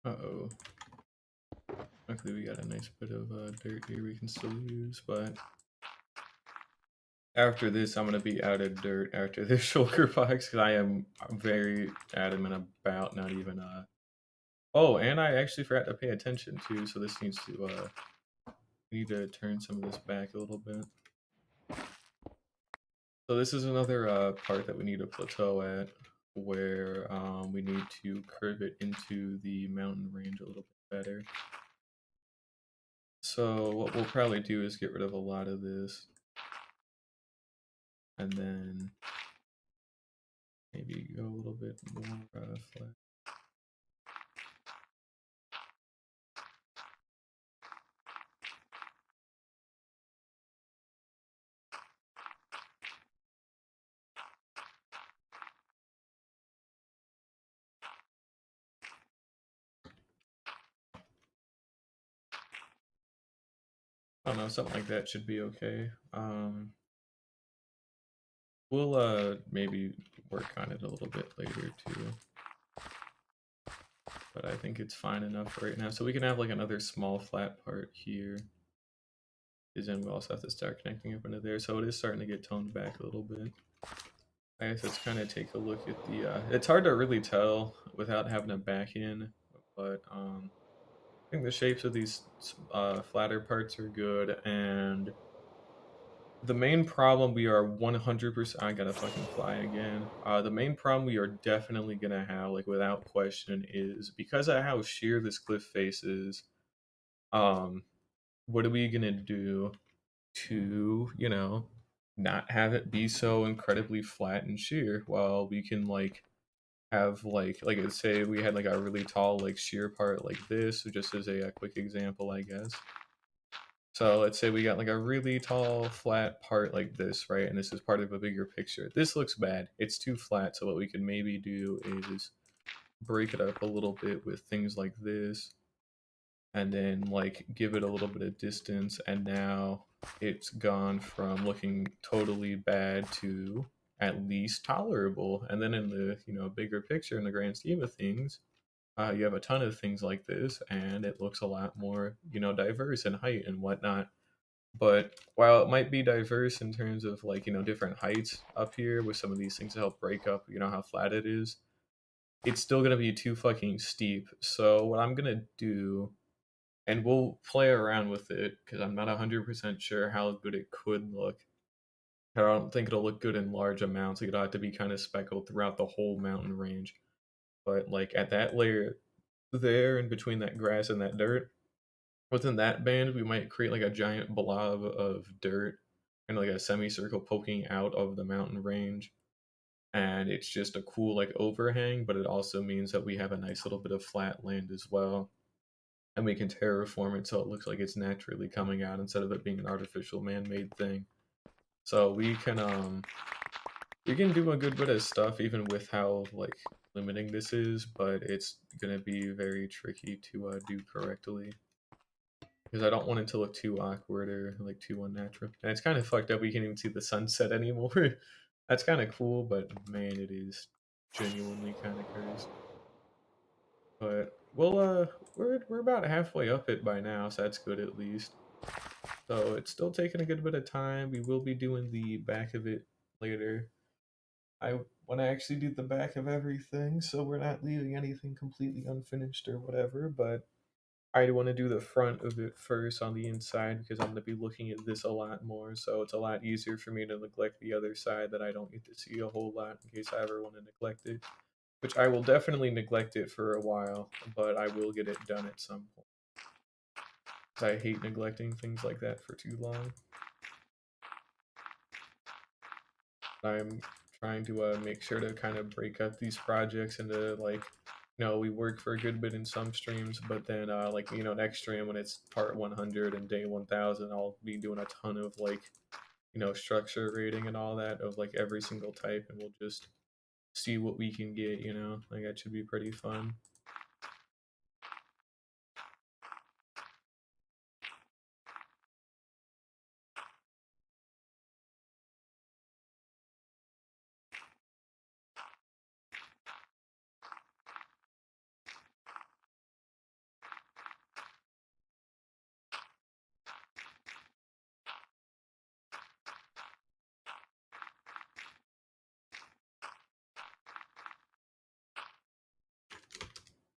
Uh-oh. Luckily we got a nice bit of dirt here we can still use, but after this I'm going to be out of dirt after this shulker box, because I am very adamant about not even... Oh, and I actually forgot to pay attention too, so this needs to... we need to turn some of this back a little bit. So this is another part that we need a plateau at, where we need to curve it into the mountain range a little bit better. So what we'll probably do is get rid of a lot of this, and then maybe go a little bit more flat. I don't know, something like that should be okay. We'll maybe work on it a little bit later too. But I think it's fine enough right now. So we can have like another small flat part here. Because then we also have to start connecting up into there. So it is starting to get toned back a little bit. I guess let's kind of take a look at the... it's hard to really tell without having a back in, but I think the shapes of these flatter parts are good, and the main problem we are 100%. I gotta fucking fly again. The main problem we are definitely gonna have, like without question, is because of how sheer this cliff face is. Um, what are we gonna do to, not have it be so incredibly flat and sheer? Well, we can like have like let's say we had like a really tall like sheer part like this, just as a quick example, I guess. So let's say we got like a really tall flat part like this, right? And this is part of a bigger picture. This looks bad. It's too flat. So what we can maybe do is break it up a little bit with things like this, and then like give it a little bit of distance, and now it's gone from looking totally bad to at least tolerable. And then in the bigger picture, in the grand scheme of things, you have a ton of things like this, and it looks a lot more diverse in height and whatnot. But while it might be diverse in terms of like different heights up here with some of these things to help break up how flat it is, it's still gonna be too fucking steep. So what I'm gonna do, and we'll play around with it because I'm not 100% sure how good it could look. I don't think it'll look good in large amounts. Like, it'll have to be kind of speckled throughout the whole mountain range. But like at that layer there, in between that grass and that dirt, within that band, we might create like a giant blob of dirt and like a semicircle poking out of the mountain range. And it's just a cool like overhang, but it also means that we have a nice little bit of flat land as well. And we can terraform it so it looks like it's naturally coming out instead of it being an artificial man-made thing. So we can do a good bit of stuff even with how like limiting this is, but it's gonna be very tricky to do correctly because I don't want it to look too awkward or like too unnatural. And it's kind of fucked up. We can't even see the sunset anymore. That's kind of cool, but man, it is genuinely kind of cursed. But we're about halfway up it by now, so that's good at least. So it's still taking a good bit of time. We will be doing the back of it later. I want to actually do the back of everything, so we're not leaving anything completely unfinished or whatever, but I want to do the front of it first on the inside because I'm going to be looking at this a lot more, so it's a lot easier for me to neglect the other side that I don't get to see a whole lot in case I ever want to neglect it, which I will definitely neglect it for a while, but I will get it done at some point. 'Cause I hate neglecting things like that for too long. I'm trying to make sure to kind of break up these projects into like, we work for a good bit in some streams, but then like next stream when it's part 100 and day 1000, I'll be doing a ton of like structure rating and all that of like every single type, and we'll just see what we can get. Like that should be pretty fun.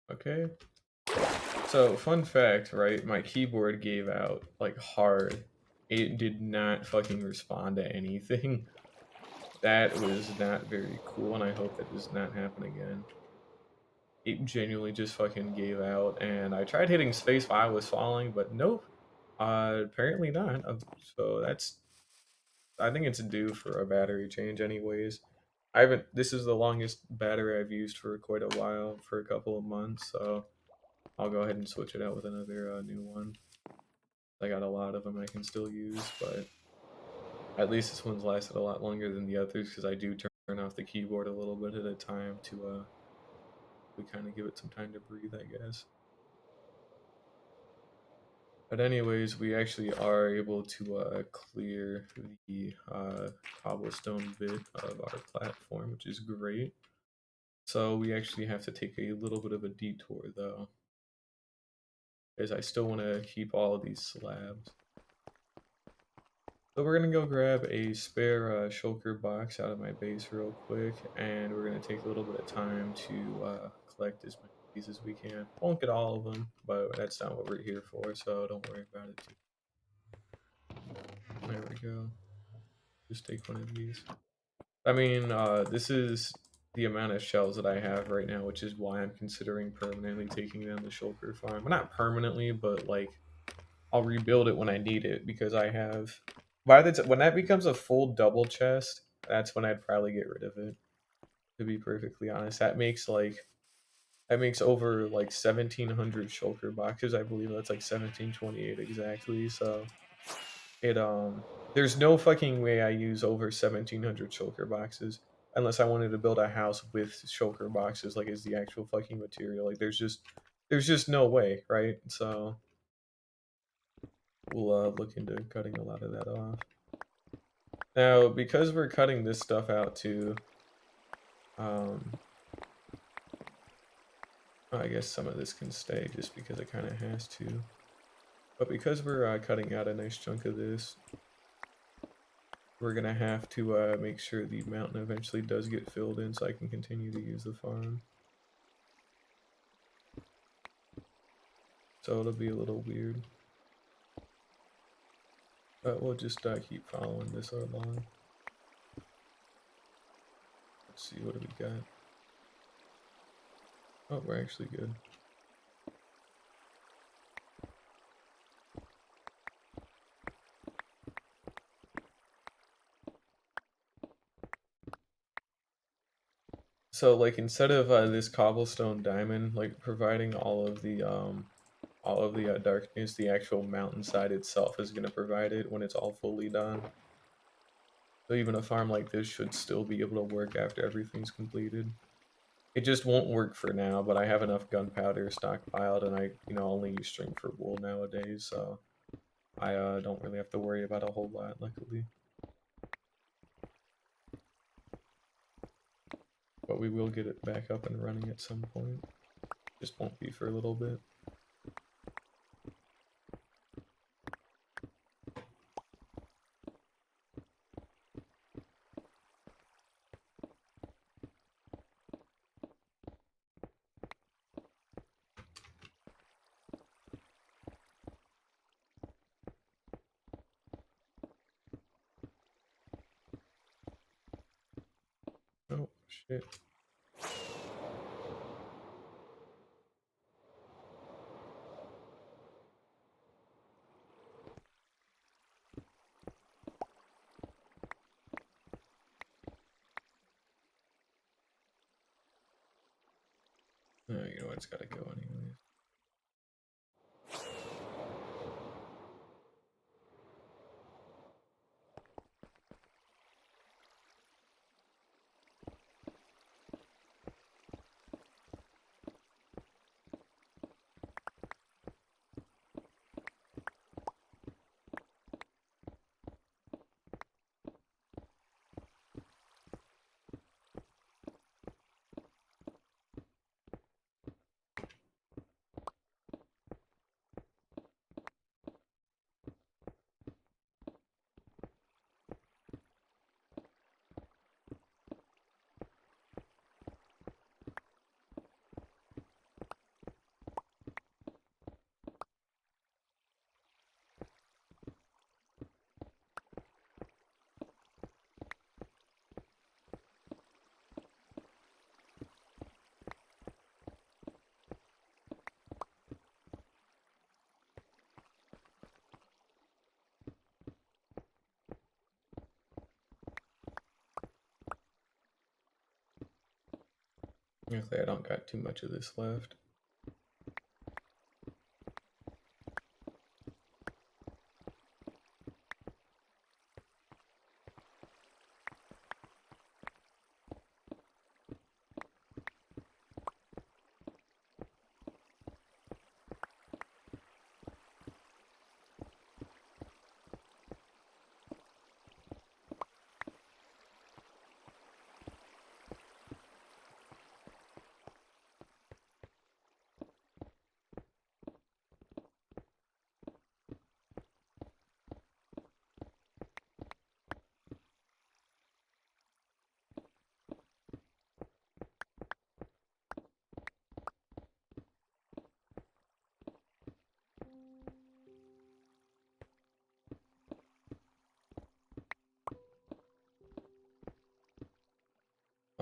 Okay. So, fun fact, right? My keyboard gave out like hard. It did not fucking respond to anything. That was not very cool, and I hope that does not happen again. It genuinely just fucking gave out, and I tried hitting space while I was falling, but nope. Apparently not. So that's. I think it's due for a battery change, anyways. I haven't. This is the longest battery I've used for quite a while, for a couple of months. So I'll go ahead and switch it out with another new one. I got a lot of them I can still use, but at least this one's lasted a lot longer than the others because I do turn off the keyboard a little bit at a time to we kind of give it some time to breathe, I guess. But anyways, we actually are able to clear the cobblestone bit of our platform, which is great. So we actually have to take a little bit of a detour though, because I still want to keep all of these slabs. So we're gonna go grab a spare shulker box out of my base real quick, and we're gonna take a little bit of time to collect as many of these as we can. Won't get all of them, but that's not what we're here for, so don't worry about it. There we go. Just take one of these. I mean, this is the amount of shells that I have right now, which is why I'm considering permanently taking down the shulker farm. Well, not permanently, but like I'll rebuild it when I need it because I have. When that becomes a full double chest, that's when I'd probably get rid of it. To be perfectly honest, that makes over like 1,700 shulker boxes. I believe that's like 1,728 exactly. So it there's no fucking way I use over 1,700 shulker boxes unless I wanted to build a house with shulker boxes like is the actual fucking material. Like there's just no way, right? So we'll look into cutting a lot of that off. Now, because we're cutting this stuff out too, I guess some of this can stay just because it kind of has to. But because we're cutting out a nice chunk of this, we're gonna have to make sure the mountain eventually does get filled in so I can continue to use the farm. So it'll be a little weird. But we'll just keep following this along. Let's see, what do we got? Oh, we're actually good. So like instead of this cobblestone diamond like providing all of the darkness, the actual mountainside itself is gonna provide it when it's all fully done. So even a farm like this should still be able to work after everything's completed. It just won't work for now, but I have enough gunpowder stockpiled and I, only use string for wool nowadays, so I don't really have to worry about a whole lot, luckily. But we will get it back up and running at some point. Just won't be for a little bit. Oh, shit. Oh, you know what, it's gotta go anyways. Luckily, I don't got too much of this left.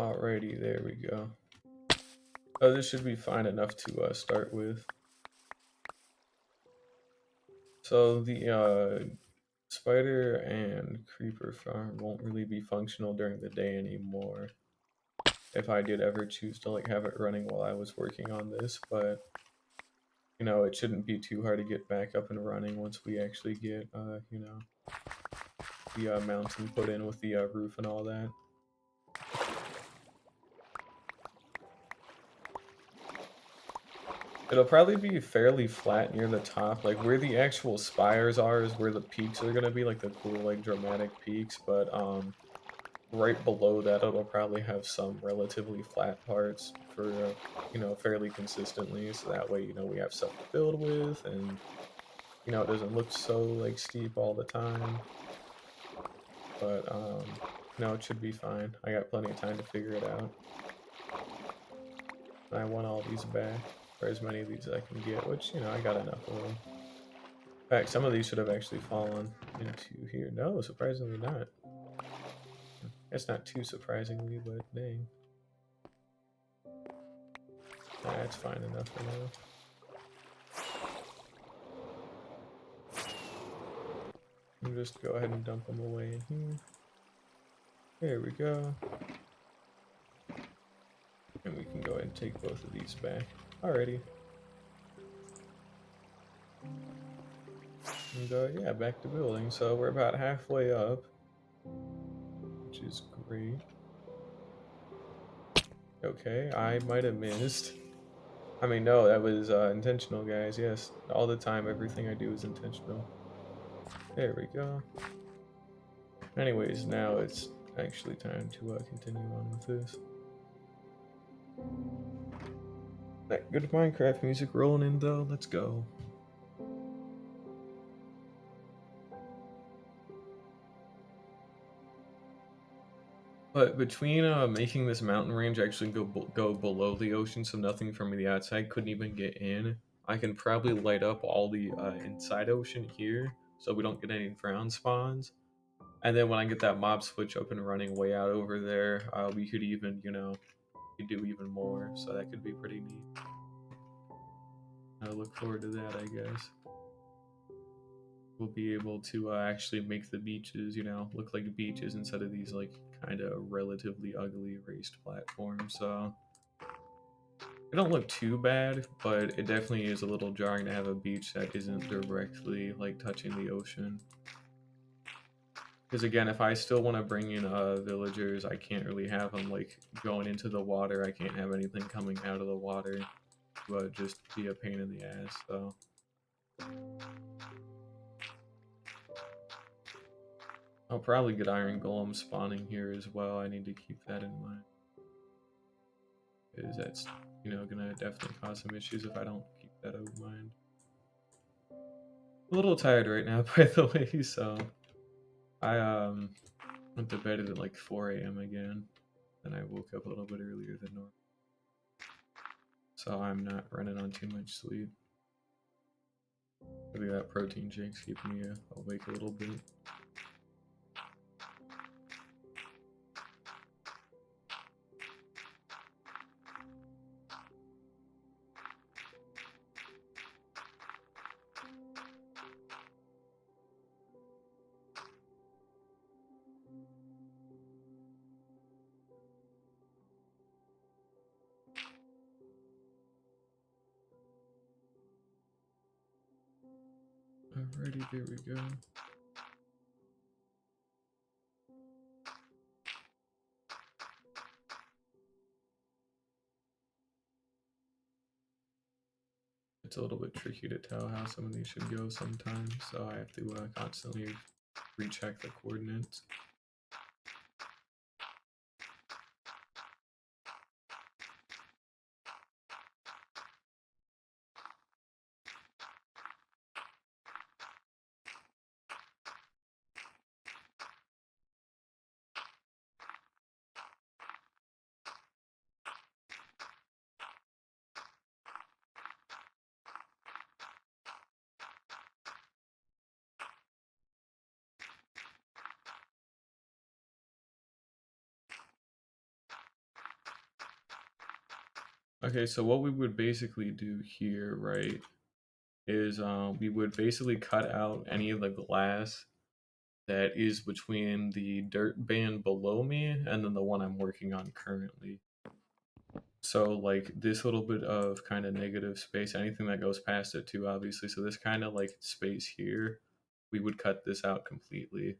Alrighty, there we go. Oh, this should be fine enough to start with. So the spider and creeper farm won't really be functional during the day anymore. If I did ever choose to like have it running while I was working on this, but you know, it shouldn't be too hard to get back up and running once we actually get you know, the mountain put in with the roof and all that. It'll probably be fairly flat near the top. Like where the actual spires are is where the peaks are gonna be, like the cool, like dramatic peaks. But right below that, it'll probably have some relatively flat parts for you know, fairly consistently. So that way, you know, we have stuff to build with, and you know, it doesn't look so like steep all the time. But no, it should be fine. I got plenty of time to figure it out. I want all these back, or as many of these as I can get, which, you know, I got enough of them. In fact, some of these should have actually fallen into here. No, surprisingly not. It's not too surprisingly, but dang. That's fine enough for now. I'll just go ahead and dump them away in here. There we go. And we can go ahead and take both of these back. Alrighty. And yeah, back to building. So we're about halfway up, which is great. Okay, I might have missed. I mean, no, that was intentional, guys. Yes, all the time, everything I do is intentional. There we go. Anyways, now it's actually time to continue on with this. That good Minecraft music rolling in, though. Let's go. But between making this mountain range actually go below the ocean, so nothing from the outside couldn't even get in, I can probably light up all the inside ocean here, so we don't get any drown spawns. And then when I get that mob switch up and running way out over there, we could even, you know, do even more. So that could be pretty neat. I look forward to that, I guess. We'll be able to actually make the beaches, you know, look like beaches instead of these like kind of relatively ugly raised platforms. So it don't look too bad, but it definitely is a little jarring to have a beach that isn't directly like touching the ocean. Because again, if I still want to bring in villagers, I can't really have them like going into the water. I can't have anything coming out of the water, but just be a pain in the ass. So I'll probably get iron golem spawning here as well. I need to keep that in mind, because that's, you know, gonna definitely cause some issues if I don't keep that in mind. A little tired right now, by the way. So I went to bed at like 4 a.m. again, and I woke up a little bit earlier than normal. So I'm not running on too much sleep. Maybe that protein shake's keeping me awake a little bit. Alrighty, there we go. It's a little bit tricky to tell how some of these should go sometimes, so I have to constantly recheck the coordinates. Okay, so what we would basically do here, right, is we would basically cut out any of the glass that is between the dirt band below me and then the one I'm working on currently. So like this little bit of kind of negative space, anything that goes past it too, obviously. So this kind of like space here, we would cut this out completely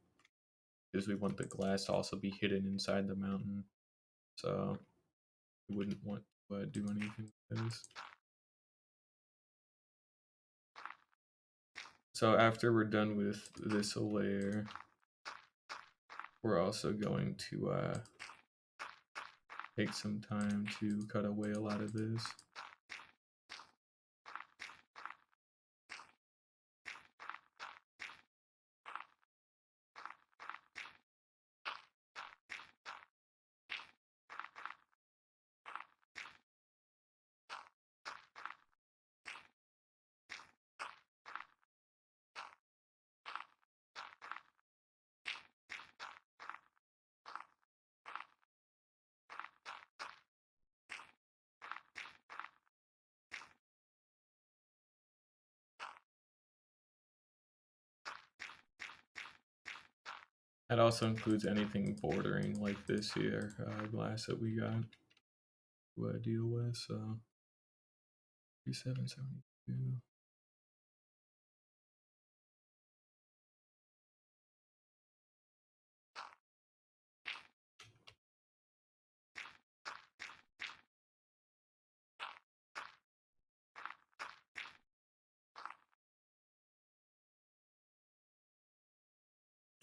because we want the glass to also be hidden inside the mountain. So we wouldn't want to do anything with this. So after we're done with this layer, we're also going to take some time to cut away a lot of this. That also includes anything bordering like this here glass that we got to deal with. So 3772.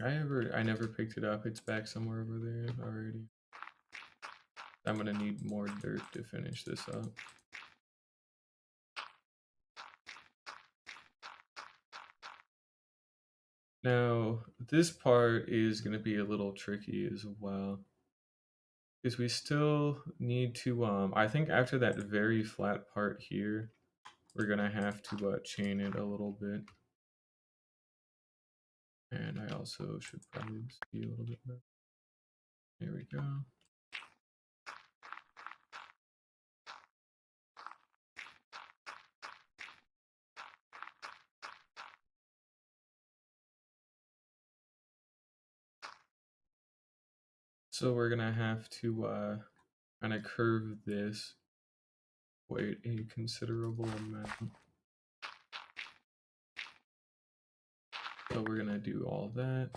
I never picked it up. It's back somewhere over there already. I'm gonna need more dirt to finish this up. Now, this part is gonna be a little tricky as well. Because we still need to, I think after that very flat part here, we're gonna have to chain it a little bit. And I also should probably see a little bit better. There we go. So we're gonna have to kind of curve this quite a considerable amount. So we're gonna do all that.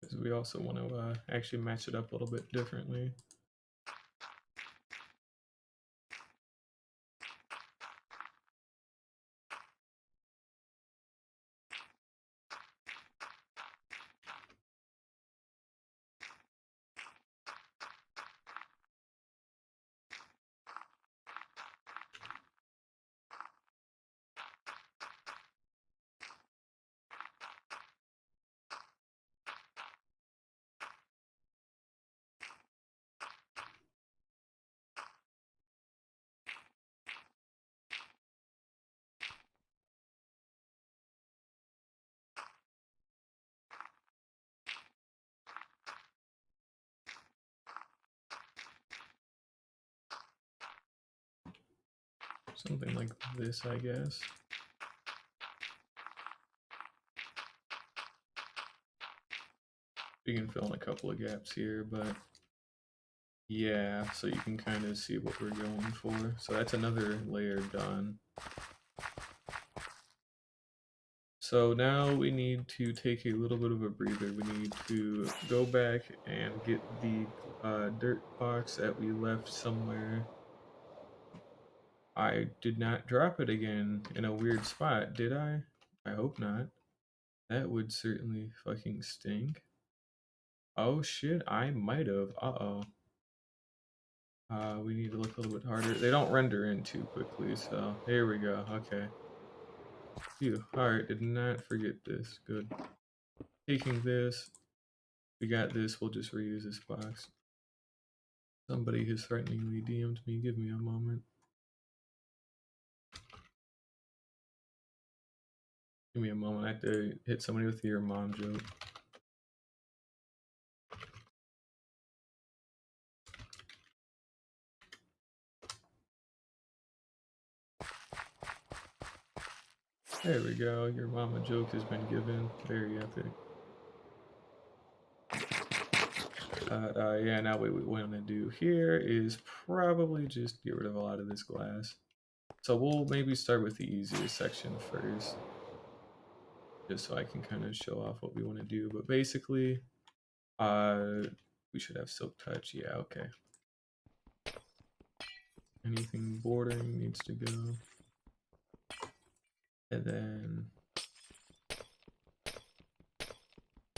Because we also want to actually match it up a little bit differently. Something like this, I guess. We can fill in a couple of gaps here, but yeah, so you can kind of see what we're going for. So that's another layer done. So now we need to take a little bit of a breather. We need to go back and get the dirt box that we left somewhere. I did not drop it again in a weird spot, did I? I hope not. That would certainly fucking stink. Oh shit, I might have. Uh-oh. We need to look a little bit harder. They don't render in too quickly, so here we go. Okay. Phew. Alright, did not forget this. Good. Taking this. We got this. We'll just reuse this box. Somebody has threateningly DM'd me. Give me a moment. Give me a moment. I have to hit somebody with your mom joke. There we go. Your mama joke has been given. Very epic. Yeah, now what we want to do here is probably just get rid of a lot of this glass. So we'll maybe start with the easiest section first, just so I can kind of show off what we want to do. But basically, we should have silk touch. Yeah, okay. Anything bordering needs to go. And then,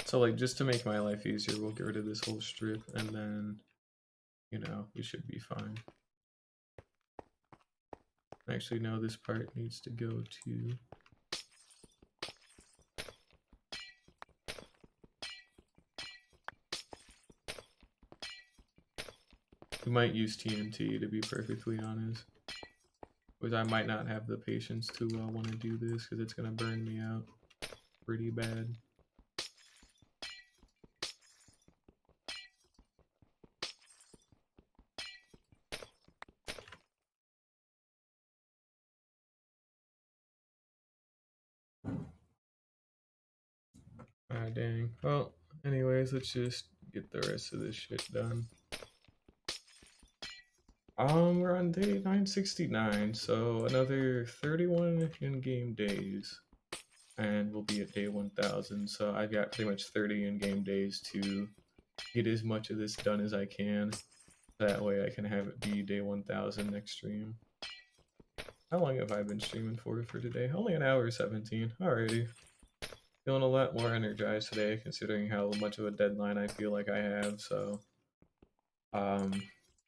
so like just to make my life easier, we'll get rid of this whole strip, and then, you know, we should be fine. Actually, no, this part needs to go to. We might use TNT, to be perfectly honest. Because I might not have the patience to want to do this, because it's going to burn me out pretty bad. Ah, dang. Well, anyways, let's just get the rest of this shit done. We're on day 969, so another 31 in-game days. And we'll be at day 1000, so I got pretty much 30 in-game days to get as much of this done as I can. That way I can have it be day 1000 next stream. How long have I been streaming for today? Only an hour 17. Alrighty. Feeling a lot more energized today, considering how much of a deadline I feel like I have, so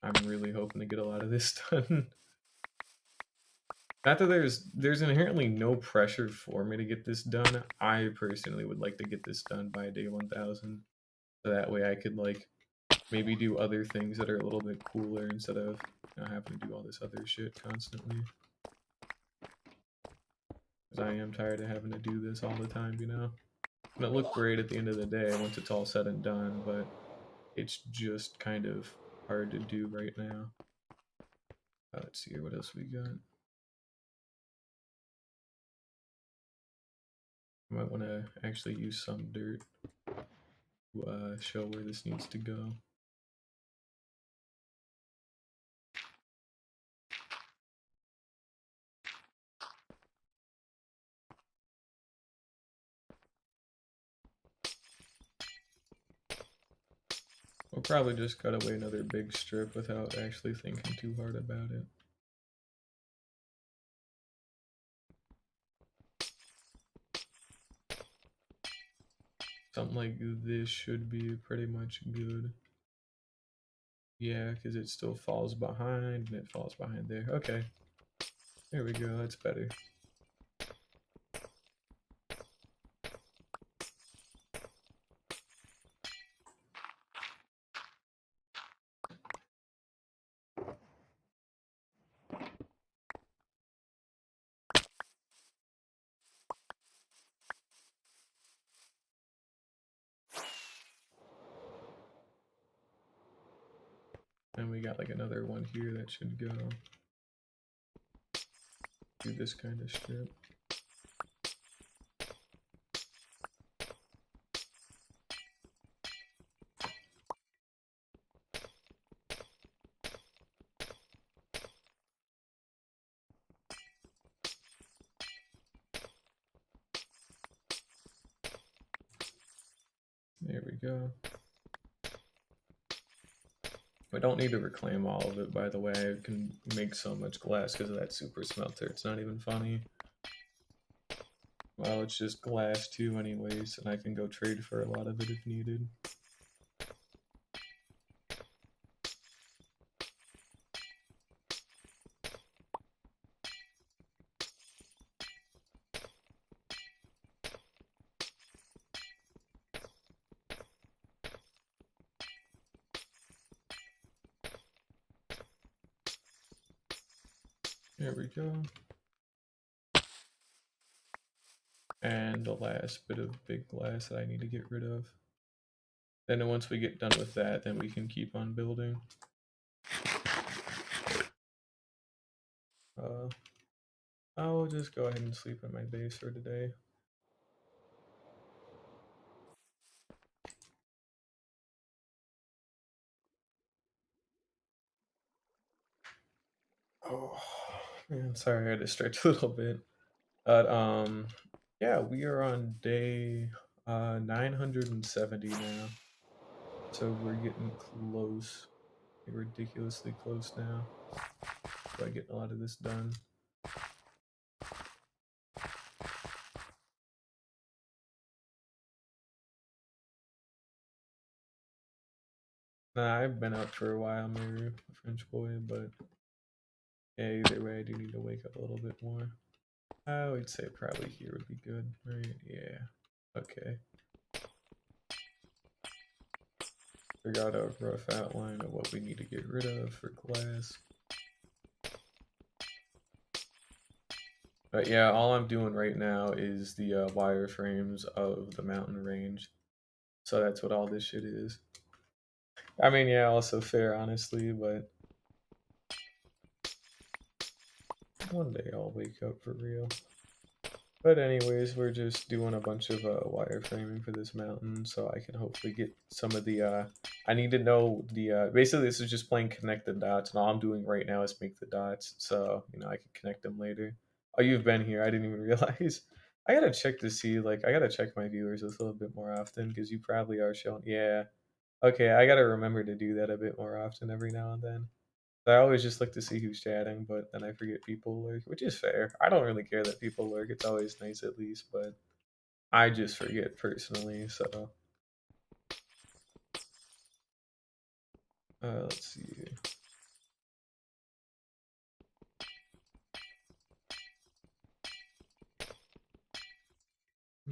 I'm really hoping to get a lot of this done. Not that there's inherently no pressure for me to get this done. I personally would like to get this done by day 1000. So that way I could like maybe do other things that are a little bit cooler instead of, you know, having to do all this other shit constantly. Because I am tired of having to do this all the time, you know? And it looked great at the end of the day once it's all said and done, but it's just kind of hard to do right now. Let's see here, what else we got? I might want to actually use some dirt to show where this needs to go. We'll probably just cut away another big strip without actually thinking too hard about it. Something like this should be pretty much good. Yeah, because it still falls behind and it falls behind there. Okay. There we go, that's better. And we got like another one here that should go. Do this kind of strip. There we go. I don't need to reclaim all of it, by the way. I can make so much glass because of that super smelter. It's not even funny. Well, it's just glass too anyways, and I can go trade for a lot of it if needed. There we go. And the last bit of big glass that I need to get rid of. Then once we get done with that, then we can keep on building. I'll just go ahead and sleep at my base for today. Oh man, sorry I had to stretch a little bit. But yeah, we are on day 970 now. So we're getting close. Ridiculously close now. By getting a lot of this done. Nah, I've been up for a while, maybe French boy, but yeah, either way, I do need to wake up a little bit more. I would say probably here would be good, right? Yeah. Okay. Figure out a rough outline of what we need to get rid of for glass. But yeah, all I'm doing right now is the wireframes of the mountain range. So that's what all this shit is. I mean, yeah, also fair, honestly, but one day I'll wake up for real. But anyways, we're just doing a bunch of wireframing for this mountain, so I can hopefully get some of the. I need to know the. Basically, this is just playing connect the dots, and all I'm doing right now is make the dots, so you know I can connect them later. Oh, you've been here. I didn't even realize. I gotta check to see, like, I gotta check my viewers a little bit more often because you probably are showing. Yeah. Okay, I gotta remember to do that a bit more often every now and then. I always just look to see who's chatting, but then I forget people lurk, which is fair. I don't really care that people lurk. It's always nice at least, but I just forget personally. So let's see.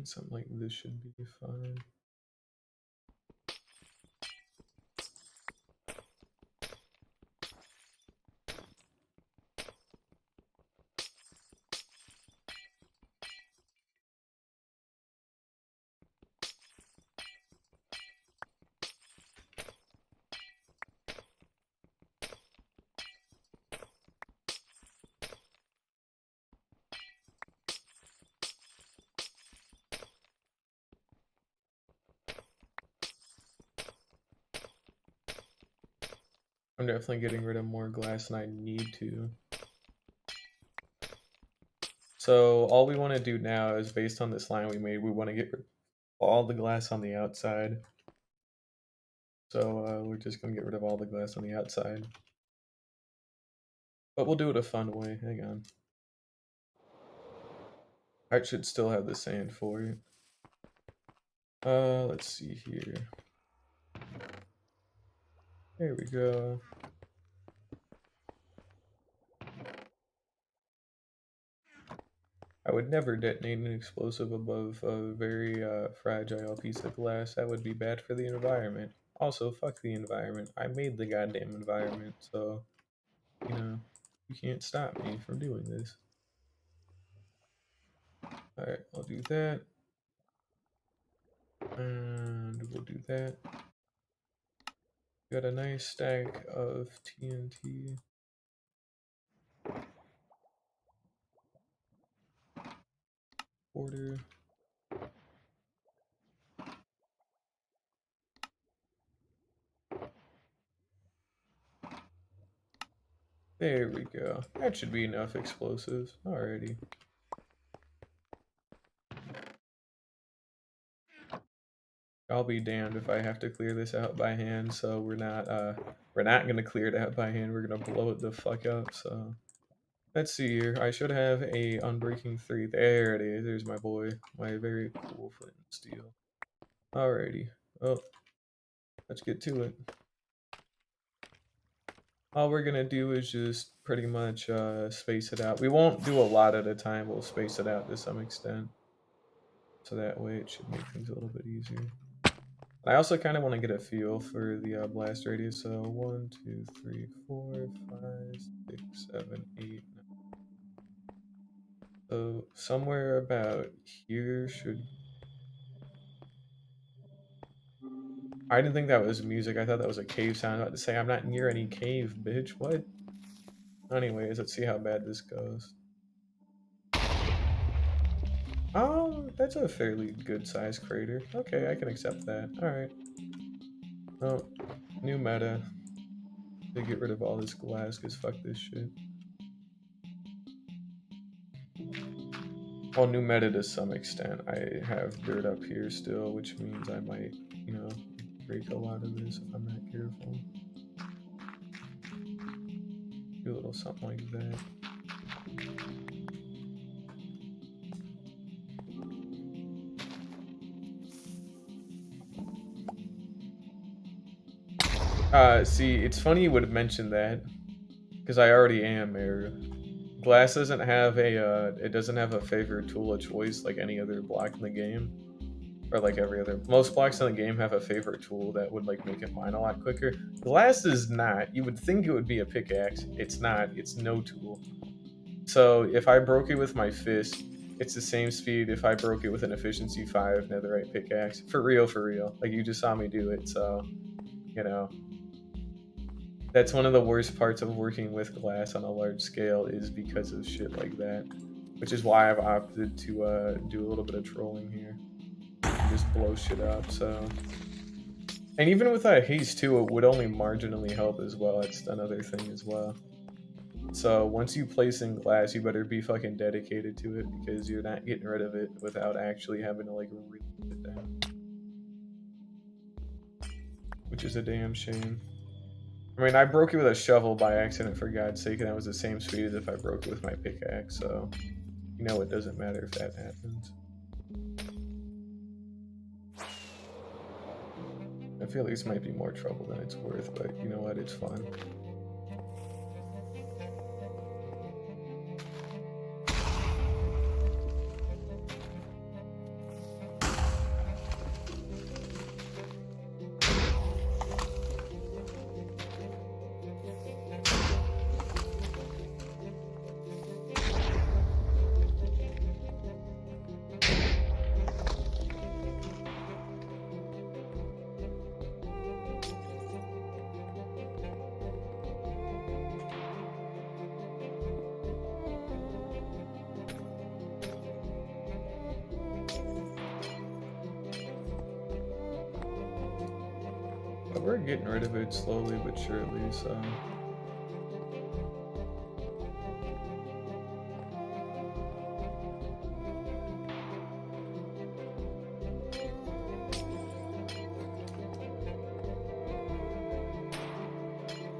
Something like this should be fine. I'm definitely getting rid of more glass than I need to. So all we want to do now is based on this line we made, we want to get rid of all the glass on the outside. So we're just going to get rid of all the glass on the outside. But we'll do it a fun way. Hang on. I should still have the sand for it. Let's see here. There we go. I would never detonate an explosive above a very fragile piece of glass. That would be bad for the environment. Also, fuck the environment. I made the goddamn environment, so, you know, you can't stop me from doing this. Alright, I'll do that. And we'll do that. Got a nice stack of TNT. Order. There we go. That should be enough explosives. Alrighty. I'll be damned if I have to clear this out by hand, so we're not gonna clear it out by hand, we're gonna blow it the fuck up, so Let's see here. I should have a Unbreaking 3. There it is. There's my boy. My very cool flint and steel. Alrighty. Oh, let's get to it. All we're gonna do is just pretty much space it out. We won't do a lot at a time. We'll space it out to some extent. So that way it should make things a little bit easier. I also kind of want to get a feel for the blast radius. So 1, 2, 3, 4, 5, 6, 7, 8, 9. So somewhere about here should... I didn't think that was music. I thought that was a cave sound. I was about to say, I'm not near any cave, bitch. What? Anyways, let's see how bad this goes. Oh, that's a fairly good sized crater. Okay, I can accept that. Alright. Oh, new meta. To get rid of all this glass, because fuck this shit. Well, new meta to some extent. I have dirt up here still, which means I might, you know, break a lot of this if I'm not careful. Do a little something like that. See, it's funny you would have mentioned that, because I already am there. Glass doesn't have a, it doesn't have a favorite tool of choice like any other block in the game. Or like every other, most blocks in the game have a favorite tool that would like make it mine a lot quicker. Glass is not. You would think it would be a pickaxe. It's not. It's no tool. So if I broke it with my fist, it's the same speed if I broke it with an efficiency 5 netherite pickaxe. For real, for real. Like you just saw me do it, so you know. That's one of the worst parts of working with glass on a large scale is because of shit like that. Which is why I've opted to do a little bit of trolling here. Just blow shit up, so... And even with that haste too, it would only marginally help as well. It's another thing as well. So once you place in glass, you better be fucking dedicated to it because you're not getting rid of it without actually having to like rip it down. Which is a damn shame. I mean, I broke it with a shovel by accident, for God's sake, and that was the same speed as if I broke it with my pickaxe, so... You know it doesn't matter if that happens. I feel like this might be more trouble than it's worth, but you know what, it's fun. But we're getting rid of it slowly but surely, so...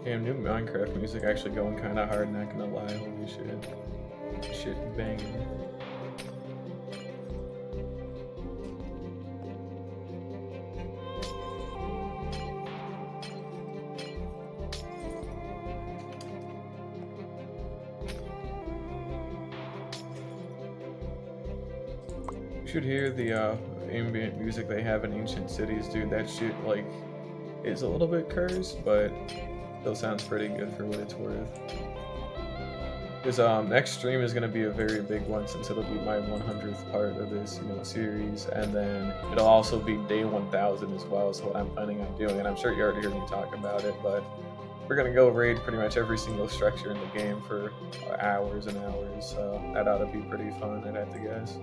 Damn, new Minecraft music actually going kind of hard, not gonna lie, holy shit. Shit banging. You should hear the ambient music they have in Ancient Cities, dude. That shit, like, is a little bit cursed, but still sounds pretty good for what it's worth. Because next stream is going to be a very big one since it'll be my 100th part of this, you know, series, and then it'll also be day 1000 as well, so what I'm planning on doing, and I'm sure you already heard me talk about it, but we're going to go raid pretty much every single structure in the game for hours and hours, so that ought to be pretty fun, I'd have to guess.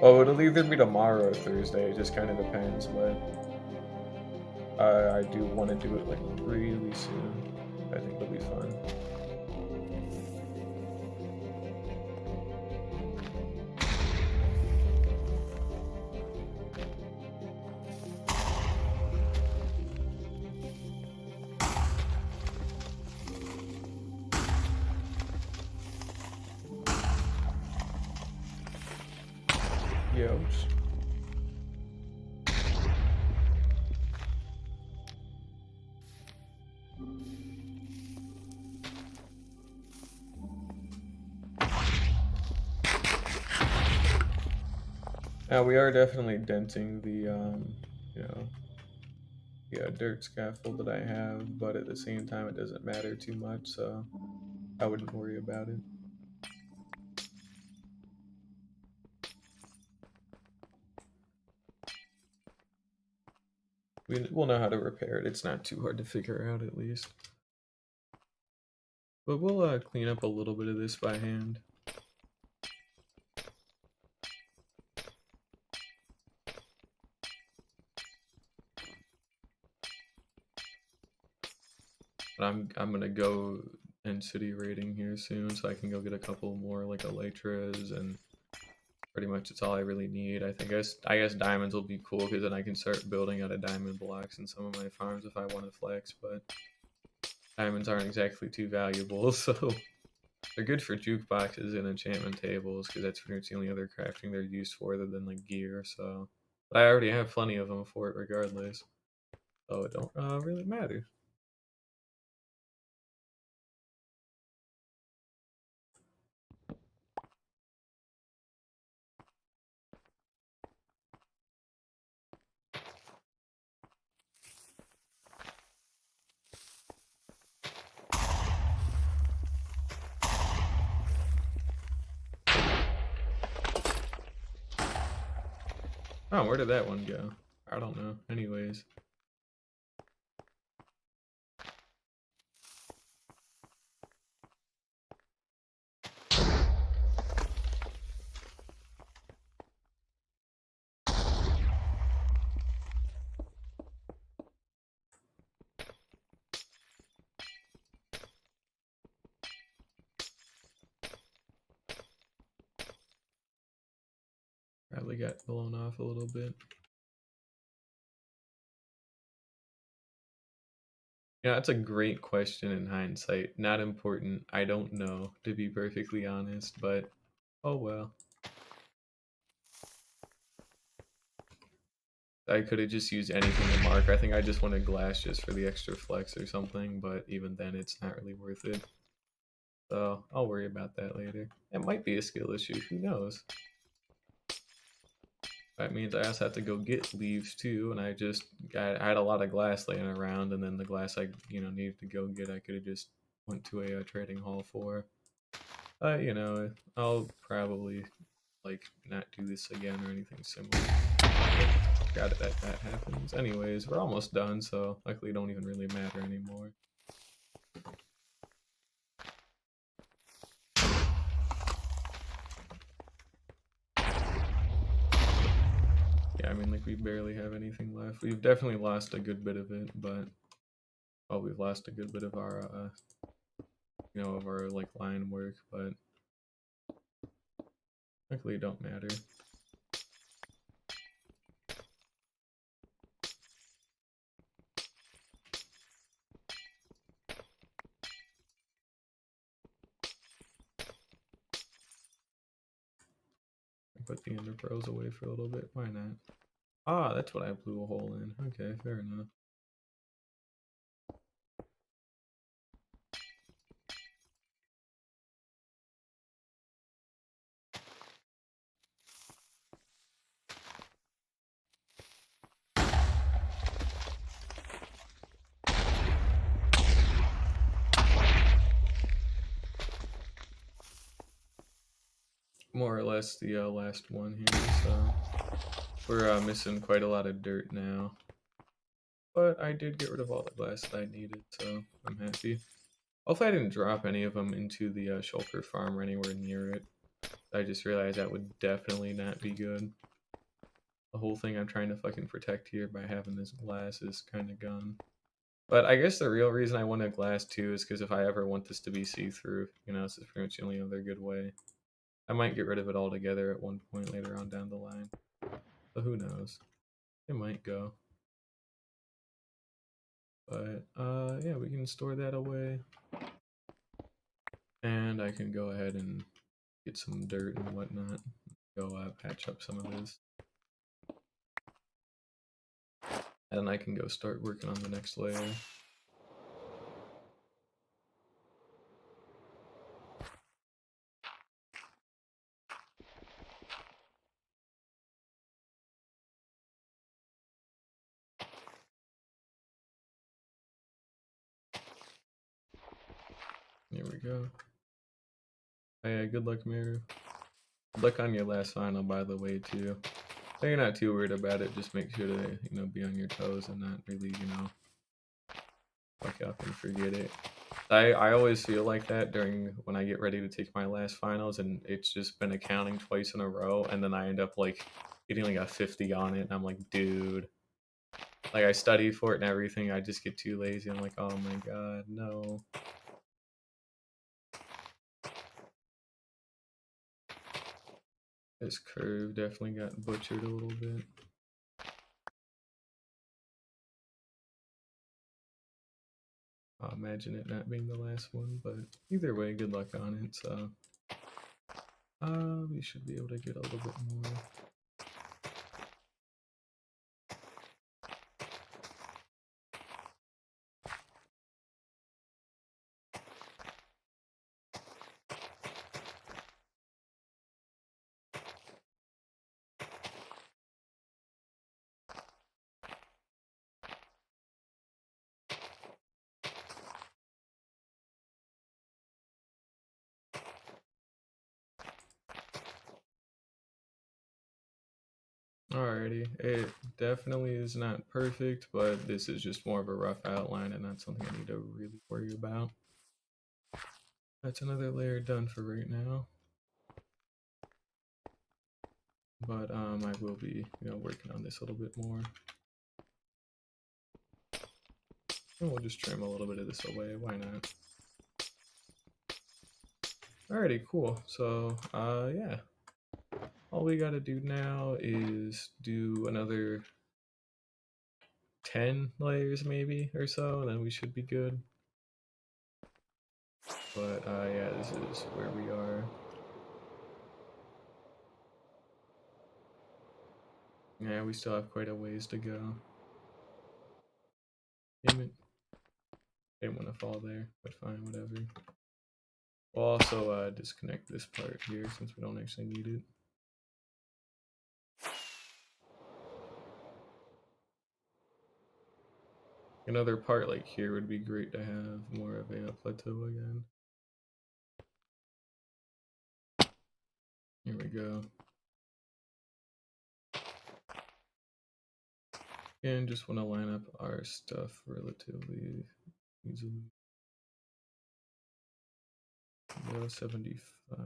Well, it'll either be tomorrow or Thursday, it just kind of depends, but I do want to do it like really soon. I think it'll be fun. Ouch. Now we are definitely denting the, you know, dirt scaffold that I have, but at the same time it doesn't matter too much, so I wouldn't worry about it. We'll know how to repair it. It's not too hard to figure out, at least. But we'll clean up a little bit of this by hand. But I'm gonna go end city raiding here soon, so I can go get a couple more like elytras, and pretty much it's all I really need. I guess diamonds will be cool because then I can start building out of diamond blocks in some of my farms if I want to flex. But diamonds aren't exactly too valuable, so they're good for jukeboxes and enchantment tables because that's pretty much the only other crafting they're used for other than like gear. So, but I already have plenty of them for it regardless, so it don't really matter. Oh, where did that one go? I don't know. Anyways. Probably got blown off a little bit. Yeah, that's a great question in hindsight. Not important. I don't know, to be perfectly honest, but oh well. I could have just used anything to mark. I think I just wanted glass just for the extra flex or something, but even then it's not really worth it. So I'll worry about that later. It might be a skill issue, who knows? That means I also have to go get leaves too, and I had a lot of glass laying around, and then the glass I needed to go get I could have just went to a trading hall for. I'll probably like not do this again or anything similar. Got it that happens. Anyways, we're almost done, so luckily it don't even really matter anymore. Yeah, I mean, like, we barely have anything left. We've definitely lost a good bit of it, but we've lost a good bit of our like line work, but luckily it don't matter. Put the ender pearls away for a little bit. Why not? Ah, that's what I blew a hole in. Okay, fair enough. More or less the last one here, so we're missing quite a lot of dirt now. But I did get rid of all the glass that I needed, so I'm happy. Hopefully I didn't drop any of them into the shulker farm or anywhere near it. I just realized that would definitely not be good. The whole thing I'm trying to fucking protect here by having this glass is kind of gone. But I guess the real reason I wanted glass too is because if I ever want this to be see-through, this is pretty much the only other good way. I might get rid of it altogether at one point later on down the line. But who knows? It might go. But yeah, we can store that away. And I can go ahead and get some dirt and whatnot. go patch up some of this. And then I can go start working on the next layer. Here we go. Hey, good luck, Miru. Good luck on your last final, by the way, too. So you're not too worried about it. Just make sure to, be on your toes and not really, fuck up and forget it. I always feel like that when I get ready to take my last finals, and it's just been accounting twice in a row, and then I end up like getting like a 50 on it, and I'm like, dude. Like I study for it and everything, I just get too lazy. I'm like, oh my god, no. This curve definitely got butchered a little bit. I'll imagine it not being the last one, but either way, good luck on it. So, we should be able to get a little bit more. Alrighty, it definitely is not perfect, but this is just more of a rough outline and not something I need to really worry about. That's another layer done for right now. But I will be, working on this a little bit more. And we'll just trim a little bit of this away, why not? Alrighty, cool. So, yeah. All we gotta do now is do another 10 layers maybe or so, and then we should be good. But yeah, this is where we are. Yeah, we still have quite a ways to go. Damn it. Didn't want to fall there, but fine, whatever. We'll also disconnect this part here since we don't actually need it. Another part like here would be great to have more of a plateau again. Here we go. And just want to line up our stuff relatively easily. 75.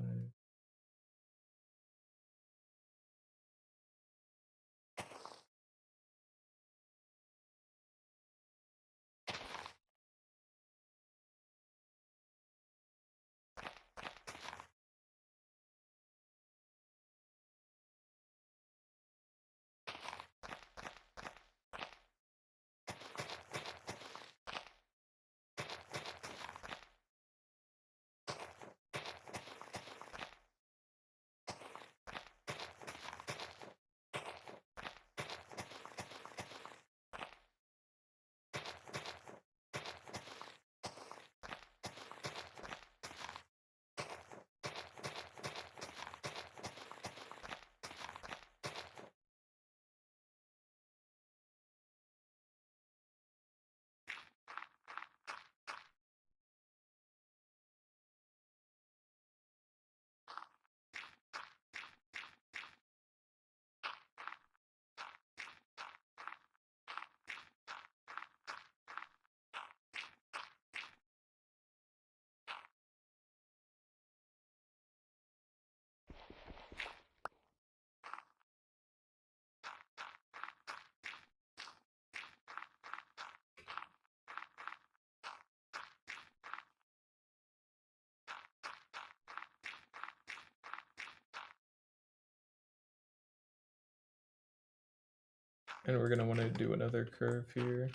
And we're going to want to do another curve here.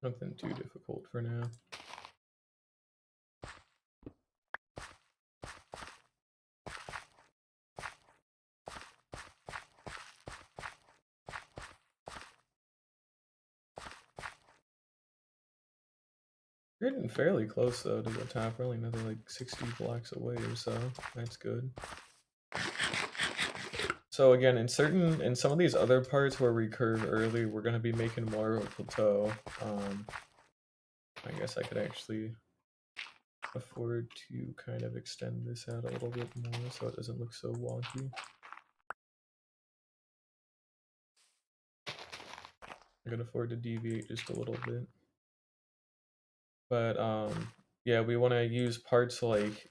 Nothing too difficult for now. We're getting fairly close though to the top. We're only another like 60 blocks away or so. That's good. So again, in some of these other parts where we curve early, we're gonna be making more of a plateau. I guess I could actually afford to kind of extend this out a little bit more so it doesn't look so wonky. I can afford to deviate just a little bit. But yeah, we want to use parts like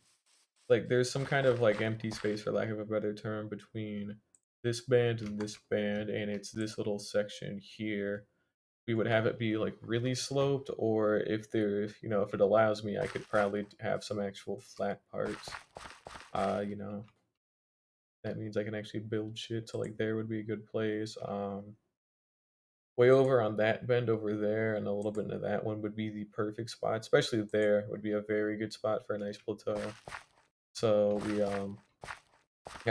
there's some kind of like empty space, for lack of a better term, between this band and this band, and it's this little section here. We would have it be like really sloped, or if there, if it allows me, I could probably have some actual flat parts. You know, that means I can actually build shit. So like there would be a good place. Way over on that bend over there and a little bit into that one would be the perfect spot. Especially there would be a very good spot for a nice plateau. So we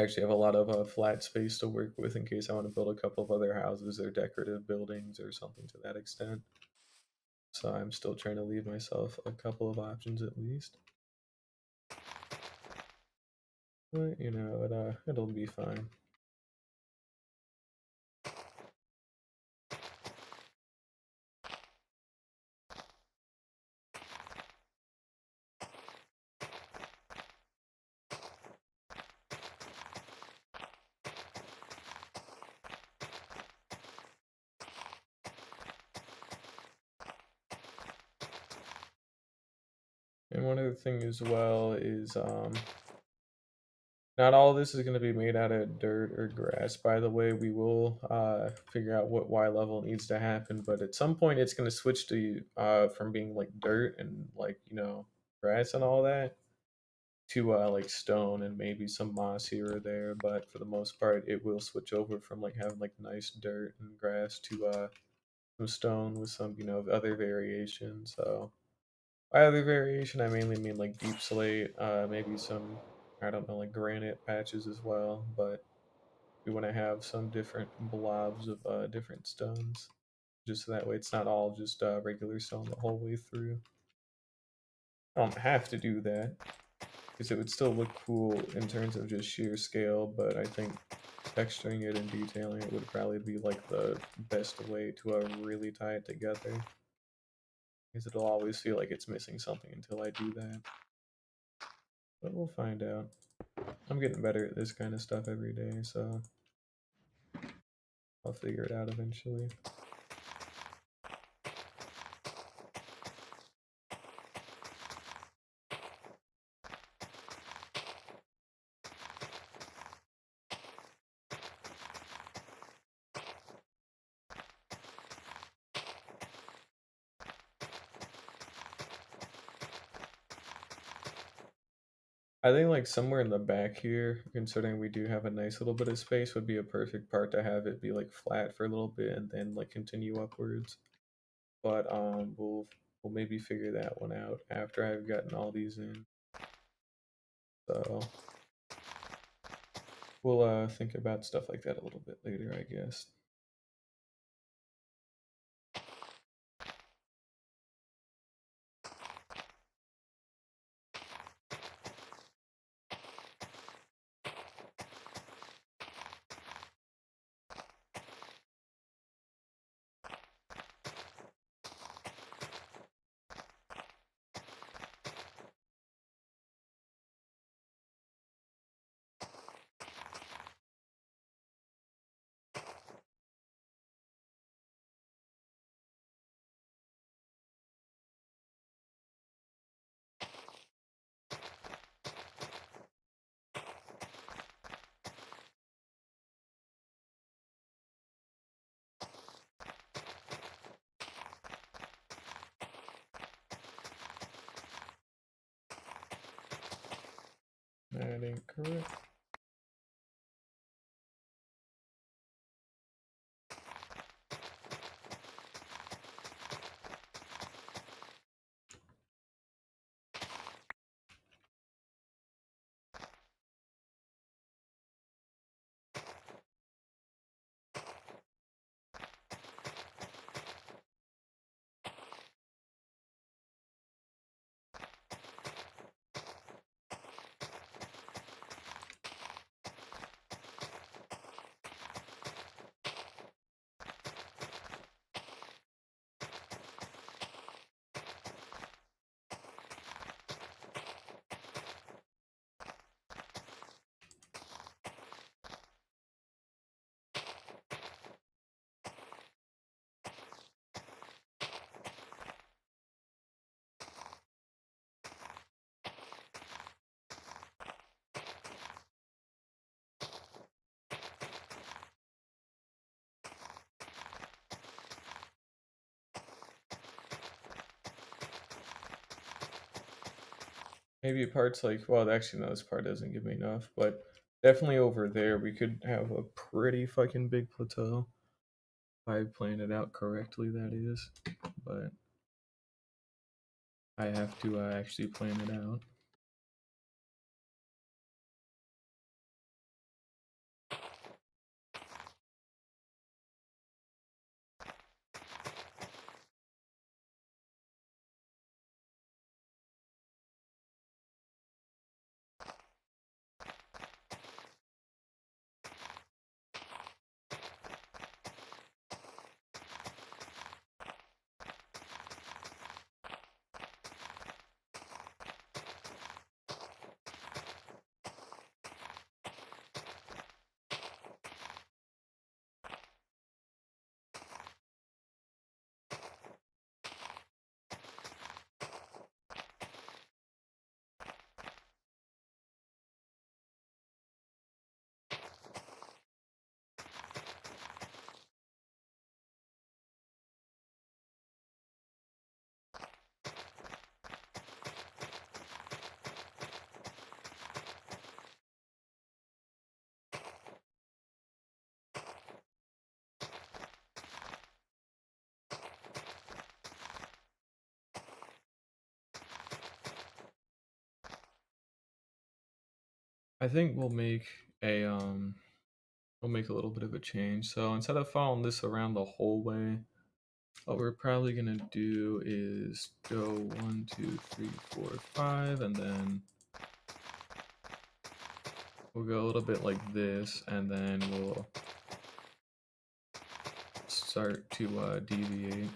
actually have a lot of flat space to work with in case I want to build a couple of other houses or decorative buildings or something to that extent. So I'm still trying to leave myself a couple of options at least. But you know, it'll be fine. And one other thing as well is not all of this is going to be made out of dirt or grass, by the way. We will figure out what Y level needs to happen, but at some point it's going to switch to from being like dirt and like, grass and all that to like stone and maybe some moss here or there. But for the most part, it will switch over from like having like nice dirt and grass to some stone with some, other variations. So by other variation, I mainly mean like deep slate, maybe some, I don't know, like granite patches as well, but we want to have some different blobs of different stones, just so that way it's not all just regular stone the whole way through. I don't have to do that, because it would still look cool in terms of just sheer scale, but I think texturing it and detailing it would probably be like the best way to really tie it together, because it'll always feel like it's missing something until I do that. But we'll find out. I'm getting better at this kind of stuff every day, so I'll figure it out eventually. I think like somewhere in the back here, considering we do have a nice little bit of space, would be a perfect part to have it be like flat for a little bit and then like continue upwards. But we'll maybe figure that one out after I've gotten all these in. So we'll think about stuff like that a little bit later, I guess. That ain't correct. maybe parts like, well, actually, no, this part doesn't give me enough, but definitely over there we could have a pretty fucking big plateau. If I planned it out correctly, that is. But I have to actually plan it out. I think we'll make a little bit of a change. So instead of following this around the whole way, what we're probably gonna do is go 1, 2, 3, 4, 5, and then we'll go a little bit like this, and then we'll start to deviate.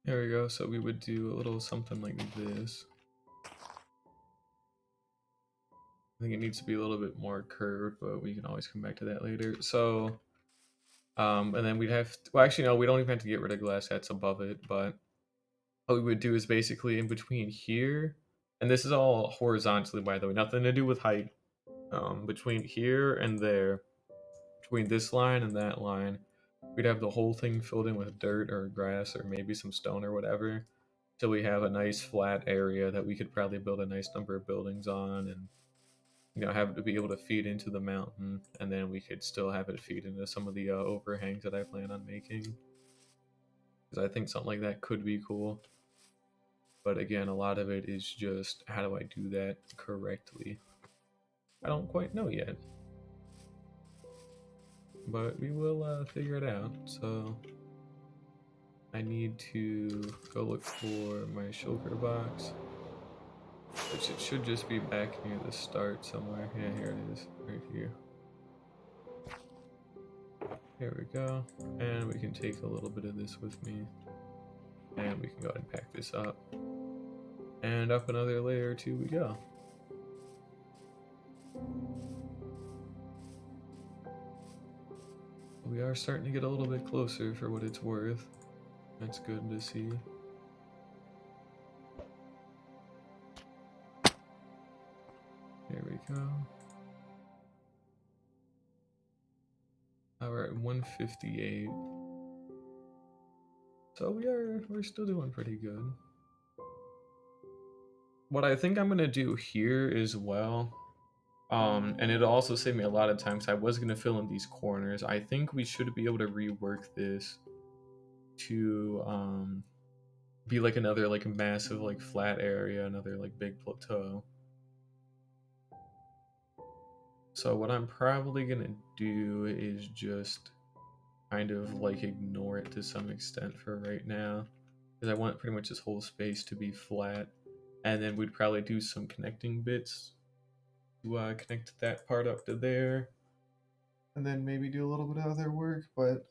There we go. So we would do a little something like this. I think it needs to be a little bit more curved, but we can always come back to that later. So, and then we'd have, well, actually, no, we don't even have to get rid of glass that's above it, but what we would do is basically in between here, and this is all horizontally, by the way, nothing to do with height, between here and there, between this line and that line, we'd have the whole thing filled in with dirt or grass or maybe some stone or whatever, till we have a nice flat area that we could probably build a nice number of buildings on, and have it to be able to feed into the mountain, and then we could still have it feed into some of the overhangs that I plan on making, because I think something like that could be cool. But again, a lot of it is just, how do I do that correctly? I don't quite know yet, but we will figure it out. So I need to go look for my shulker box, which it should just be back near the start somewhere. Yeah, here it is, right here. Here we go, and we can take a little bit of this with me, and we can go ahead and pack this up, and up another layer or two we go. We are starting to get a little bit closer for what it's worth. That's good to see. There we go. Now we're at 158. So we're still doing pretty good. What I think I'm gonna do here as well, and it'll also save me a lot of time, because I was gonna fill in these corners. I think we should be able to rework this to be like another like massive like flat area, another like big plateau. So what I'm probably gonna do is just kind of like ignore it to some extent for right now, because I want pretty much this whole space to be flat, and then we'd probably do some connecting bits to connect that part up to there, and then maybe do a little bit of other work. But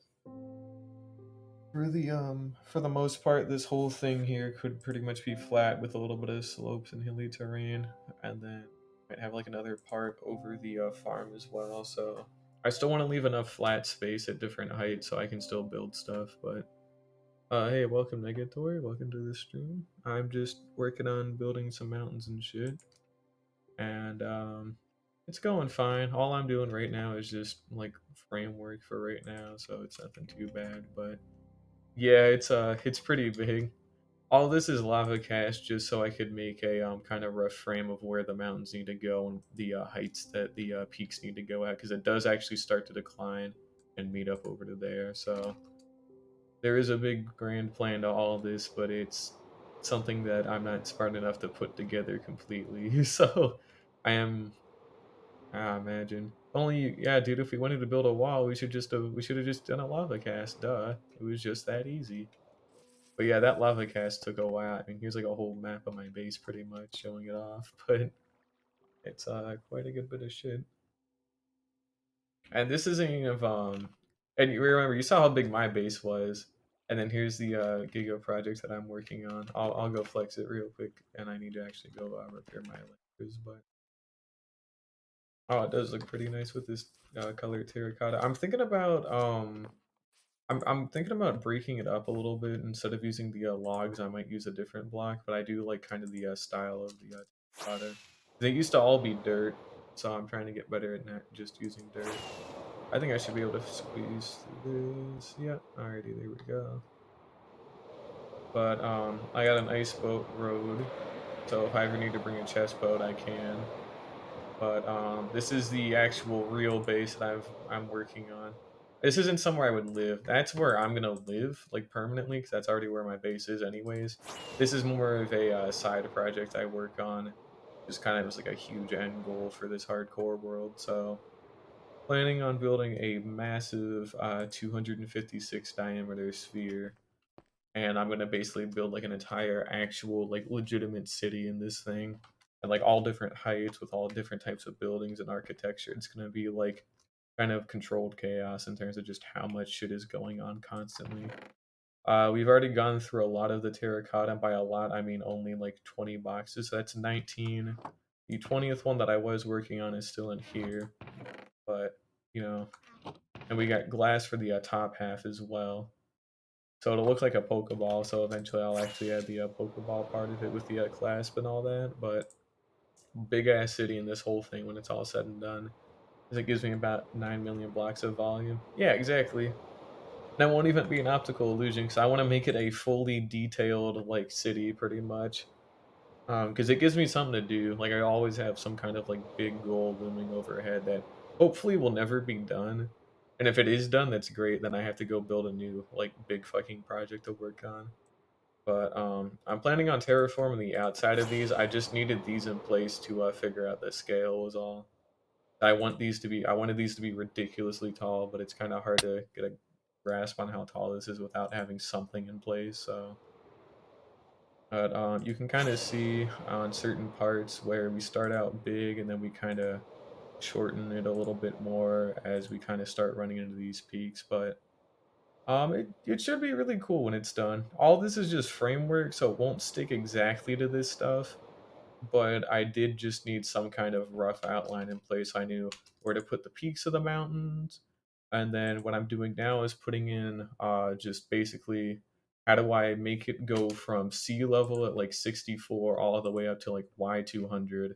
for the most part, this whole thing here could pretty much be flat with a little bit of slopes and hilly terrain, and then might have like another part over the farm as well. So I still want to leave enough flat space at different heights so I can still build stuff. But hey, welcome Negatory, welcome to the stream. I'm just working on building some mountains and shit, and it's going fine. All I'm doing right now is just like framework for right now, so it's nothing too bad. But yeah, it's pretty big. All this is lava cast just so I could make a kind of rough frame of where the mountains need to go and the heights that the peaks need to go at, because it does actually start to decline and meet up over to there. So there is a big grand plan to all this, but it's something that I'm not smart enough to put together completely. So I am, imagine. Only, yeah, dude. If we wanted to build a wall, we should have just done a lava cast. Duh, it was just that easy. But yeah, that lava cast took a while. I mean, here's like a whole map of my base pretty much showing it off, but it's quite a good bit of shit. And this isn't even and you remember you saw how big my base was, and then here's the Giga project that I'm working on. I'll go flex it real quick, and I need to actually go repair my electors, but oh, it does look pretty nice with this colored terracotta. I'm thinking about I'm thinking about breaking it up a little bit. Instead of using the logs, I might use a different block, but I do like kind of the style of the terracotta. They used to all be dirt, so I'm trying to get better at not just using dirt. I think I should be able to squeeze through this. Yeah, alrighty, there we go. But I got an ice boat road, so if I ever need to bring a chest boat, I can. But this is the actual real base that I'm working on. This isn't somewhere I would live. That's where I'm gonna live, like permanently, because that's already where my base is, anyways. This is more of a side project I work on, just kind of as like a huge end goal for this hardcore world. So, planning on building a massive 256 diameter sphere, and I'm gonna basically build like an entire actual like legitimate city in this thing, and like all different heights with all different types of buildings and architecture. It's gonna be like kind of controlled chaos in terms of just how much shit is going on constantly. We've already gone through a lot of the terracotta. By a lot, I mean only like 20 boxes. So that's 19. The 20th one that I was working on is still in here, but you know, and we got glass for the top half as well. So it'll look like a Pokeball, so eventually I'll actually add the Pokeball part of it with the clasp and all that, but big ass city in this whole thing when it's all said and done. Because it gives me about 9 million blocks of volume. Yeah, exactly. That won't even be an optical illusion, because I want to make it a fully detailed, like, city, pretty much. Because it gives me something to do. Like, I always have some kind of, like, big goal looming overhead that hopefully will never be done. And if it is done, that's great. Then I have to go build a new, like, big fucking project to work on. But I'm planning on terraforming the outside of these. I just needed these in place to figure out the scale was all. I wanted these to be ridiculously tall, but it's kind of hard to get a grasp on how tall this is without having something in place. So, but you can kind of see on certain parts where we start out big and then we kind of shorten it a little bit more as we kind of start running into these peaks. But it should be really cool when it's done. All this is just framework, so it won't stick exactly to this stuff, but I did just need some kind of rough outline in place. I knew where to put the peaks of the mountains, and then what I'm doing now is putting in just basically how do I make it go from sea level at like 64 all the way up to like Y200,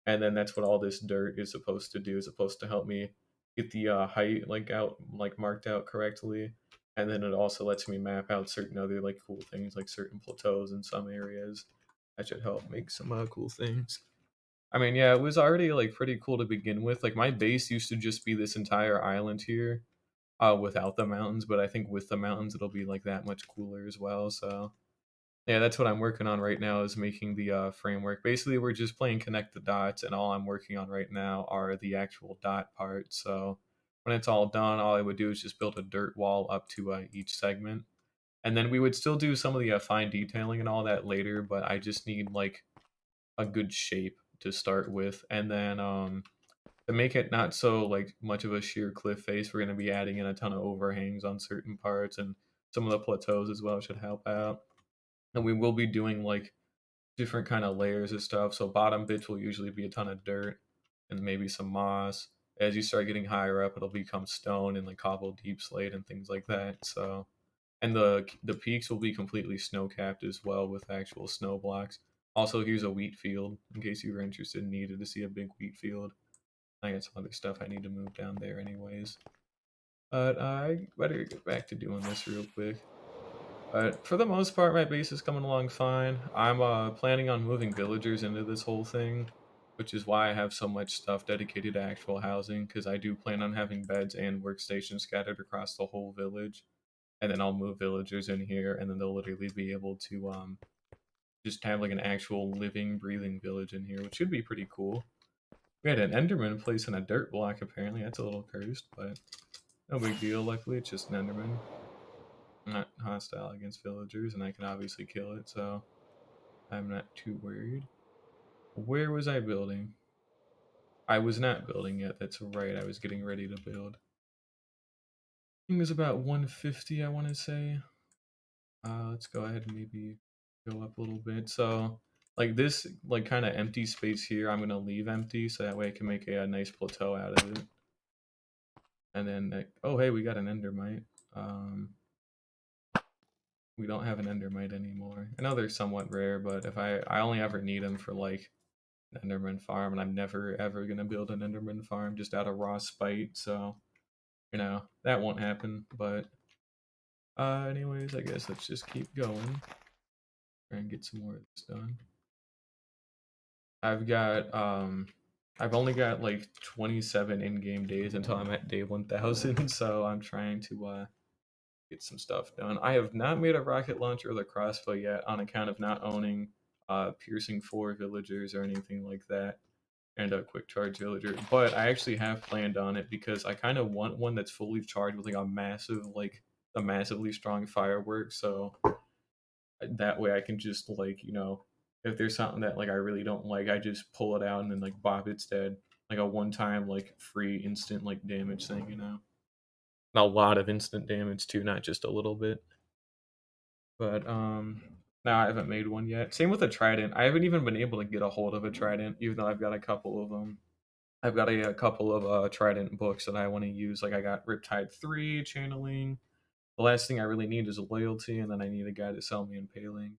and then that's what all this dirt is supposed to do. Is supposed to help me get the height like out like marked out correctly, and then it also lets me map out certain other like cool things like certain plateaus in some areas. That should help make some cool things. I mean, yeah, it was already like pretty cool to begin with. Like my base used to just be this entire island here, without the mountains. But I think with the mountains, it'll be like that much cooler as well. So Yeah, that's what I'm working on right now is making the framework. Basically, we're just playing connect the dots, and all I'm working on right now are the actual dot parts. So when it's all done, all I would do is just build a dirt wall up to each segment, and then we would still do some of the fine detailing and all that later. But I just need like a good shape to start with, and then to make it not so like much of a sheer cliff face, we're going to be adding in a ton of overhangs on certain parts, and some of the plateaus as well should help out. And we will be doing like different kind of layers of stuff. So bottom bits will usually be a ton of dirt and maybe some moss. As you start getting higher up, it'll become stone and like cobble deep slate and things like that. So and the peaks will be completely snow capped as well with actual snow blocks. Also, here's a wheat field in case you were interested and needed to see a big wheat field. I got some other stuff I need to move down there anyways. But I better get back to doing this real quick. But for the most part, my base is coming along fine. I'm planning on moving villagers into this whole thing, which is why I have so much stuff dedicated to actual housing, because I do plan on having beds and workstations scattered across the whole village. And then I'll move villagers in here, and then they'll literally be able to just have like an actual living, breathing village in here, which should be pretty cool. We had an Enderman place in a dirt block, apparently. That's a little cursed, but no big deal. Luckily, it's just an Enderman. I'm not hostile against villagers, and I can obviously kill it, so I'm not too worried. Where was I building? I was not building yet, that's right. I was getting ready to build. I think it was about 150, I want to say. Let's go ahead and maybe go up a little bit. So, like this, like kind of empty space here, I'm gonna leave empty so that way I can make a nice plateau out of it. And then, like, oh hey, we got an endermite. We don't have an endermite anymore. I know they're somewhat rare, but if I only ever need them for like an enderman farm, and I'm never ever gonna build an enderman farm just out of raw spite. So you know that won't happen. But anyways, I guess let's just keep going. Try and get some more of this done. I've got I've only got like 27 in-game days until I'm at day 1000, so I'm trying to get some stuff done. I have not made a rocket launcher or the crossbow yet on account of not owning piercing 4 villagers or anything like that, and a quick charge villager. But I actually have planned on it because I kind of want one that's fully charged with like a massive like a massively strong firework, so that way I can just like, you know, if there's something that like I really don't like, I just pull it out and then like bop it's dead. Like a one time like free instant like damage thing, you know. And a lot of instant damage too, not just a little bit. But no, I haven't made one yet. Same with a trident. I haven't even been able to get a hold of a trident, even though I've got a couple of them. I've got a couple of trident books that I want to use. Like I got Riptide 3, channeling. The last thing I really need is loyalty, and then I need a guy to sell me impaling.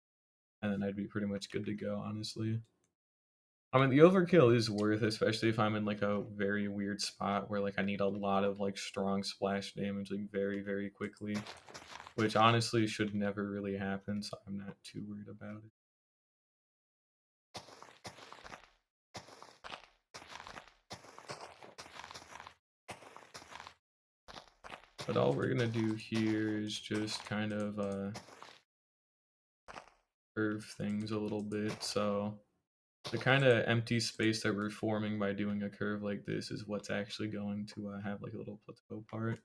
And then I'd be pretty much good to go, honestly. I mean, the overkill is worth, especially if I'm in like a very weird spot where like I need a lot of like strong splash damage like very, very quickly, which honestly should never really happen, so I'm not too worried about it. But all we're gonna do here is just kind of curve things a little bit. So the kind of empty space that we're forming by doing a curve like this is what's actually going to have like a little plateau part.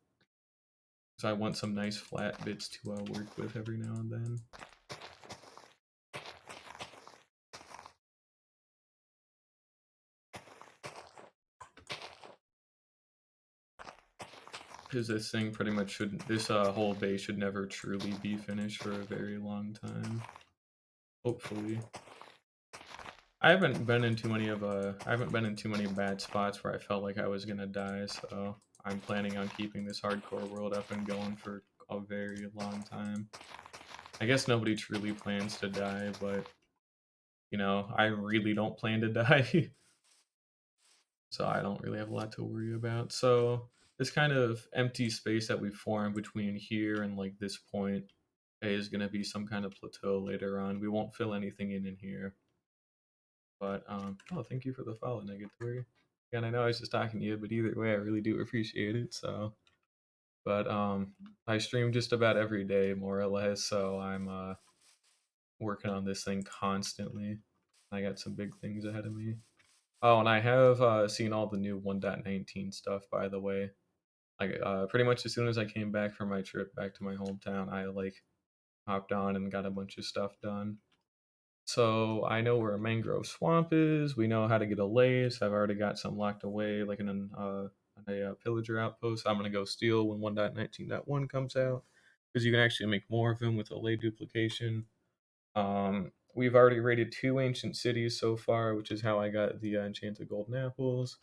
So I want some nice flat bits to work with every now and then. Because this thing pretty much shouldn't, this whole base should never truly be finished for a very long time. Hopefully. I haven't been in too many bad spots where I felt like I was gonna die, so I'm planning on keeping this hardcore world up and going for a very long time. I guess nobody truly plans to die, but you know, I really don't plan to die. So I don't really have a lot to worry about. So this kind of empty space that we formed between here and like this point is going to be some kind of plateau later on. We won't fill anything in here. But oh, thank you for the follow, Negatory. And I know I was just talking to you, but either way, I really do appreciate it. So, but I stream just about every day, more or less. So I'm working on this thing constantly. I got some big things ahead of me. Oh, and I have seen all the new 1.19 stuff, by the way. Like, pretty much as soon as I came back from my trip back to my hometown, I like hopped on and got a bunch of stuff done. So I know where a mangrove swamp is. We know how to get a lace. I've already got some locked away, like in a pillager outpost. I'm gonna go steal when 1.19.1 comes out, because you can actually make more of them with a lay duplication. We've already raided 2 ancient cities so far, which is how I got the enchanted golden apples.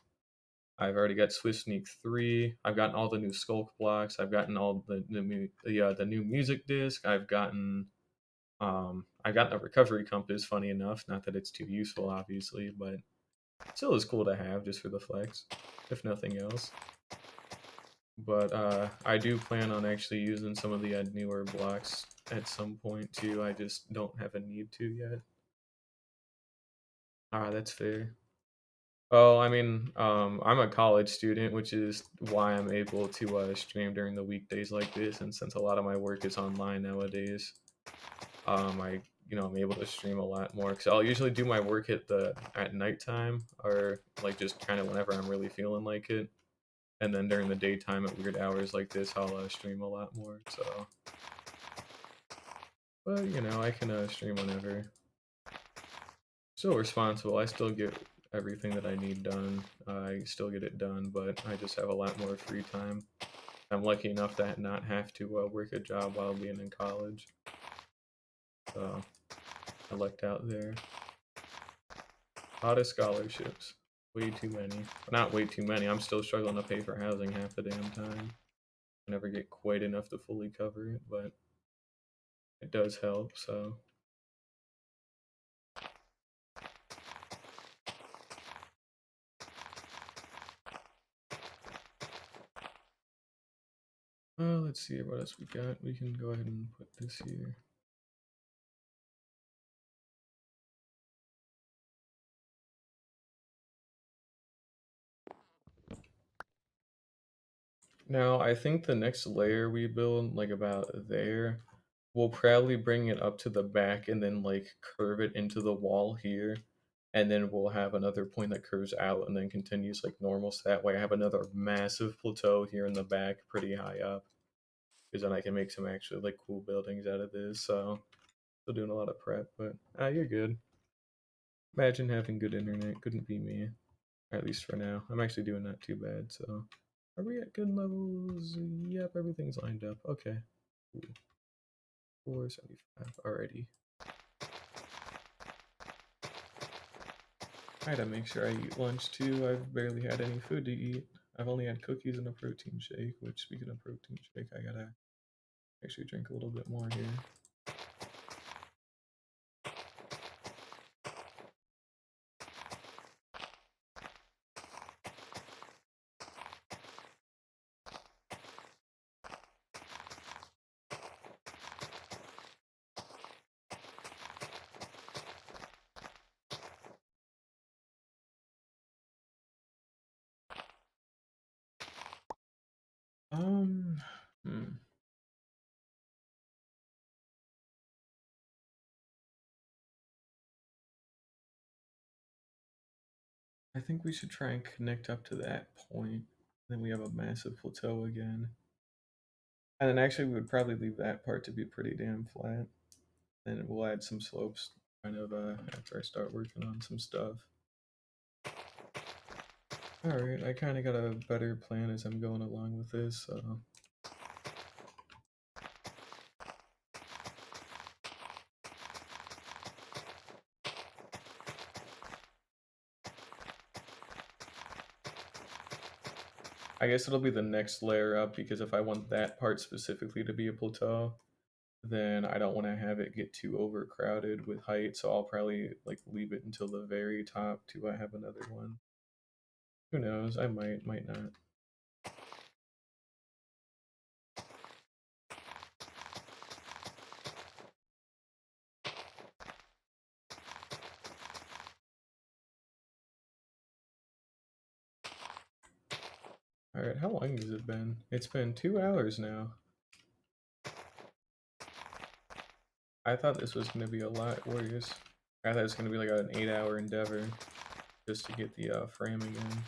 I've already got Swift Sneak 3. I've gotten all the new Skulk blocks. I've gotten all the new music disc. I've gotten a recovery compass. Funny enough, not that it's too useful, obviously, but still is cool to have just for the flex, if nothing else. But I do plan on actually using some of the newer blocks at some point too. I just don't have a need to yet. That's fair. Oh, I mean, I'm a college student, which is why I'm able to stream during the weekdays like this. And since a lot of my work is online nowadays, I'm able to stream a lot more. Because I'll usually do my work at nighttime, or like just kind of whenever I'm really feeling like it. And then during the daytime at weird hours like this, I'll stream a lot more. So, but I can stream whenever. Still responsible. I still get everything that I need done. I still get it done, but I just have a lot more free time. I'm lucky enough to not have to work a job while being in college. So I lucked out there. A lot of scholarships. Way too many. Not way too many. I'm still struggling to pay for housing half the damn time. I never get quite enough to fully cover it, but it does help, so. Let's see what else we got. We can go ahead and put this here. Now, I think the next layer we build, like about there, we'll probably bring it up to the back and then like curve it into the wall here. And then we'll have another point that curves out and then continues like normal. So that way I have another massive plateau here in the back, pretty high up. Because then I can make some actually like cool buildings out of this. So still doing a lot of prep, but you're good. Imagine having good internet. Couldn't be me. At least for now. I'm actually doing not too bad, so. Are we at good levels? Yep, everything's lined up. Okay. Cool. 475 already. I gotta make sure I eat lunch too. I've barely had any food to eat. I've only had cookies and a protein shake, which, speaking of protein shake, I gotta actually drink a little bit more here. Hmm. I think we should try and connect up to that point. Then we have a massive plateau again. And then actually we would probably leave that part to be pretty damn flat. Then we'll add some slopes kind of after I start working on some stuff. Alright, I kind of got a better plan as I'm going along with this, so. I guess it'll be the next layer up, because if I want that part specifically to be a plateau, then I don't want to have it get too overcrowded with height, so I'll probably like leave it until the very top to have another one. Who knows? I might not. Alright, how long has it been? It's been 2 hours now. I thought this was going to be a lot worse. I thought it was going to be like an 8-hour endeavor just to get the framing in.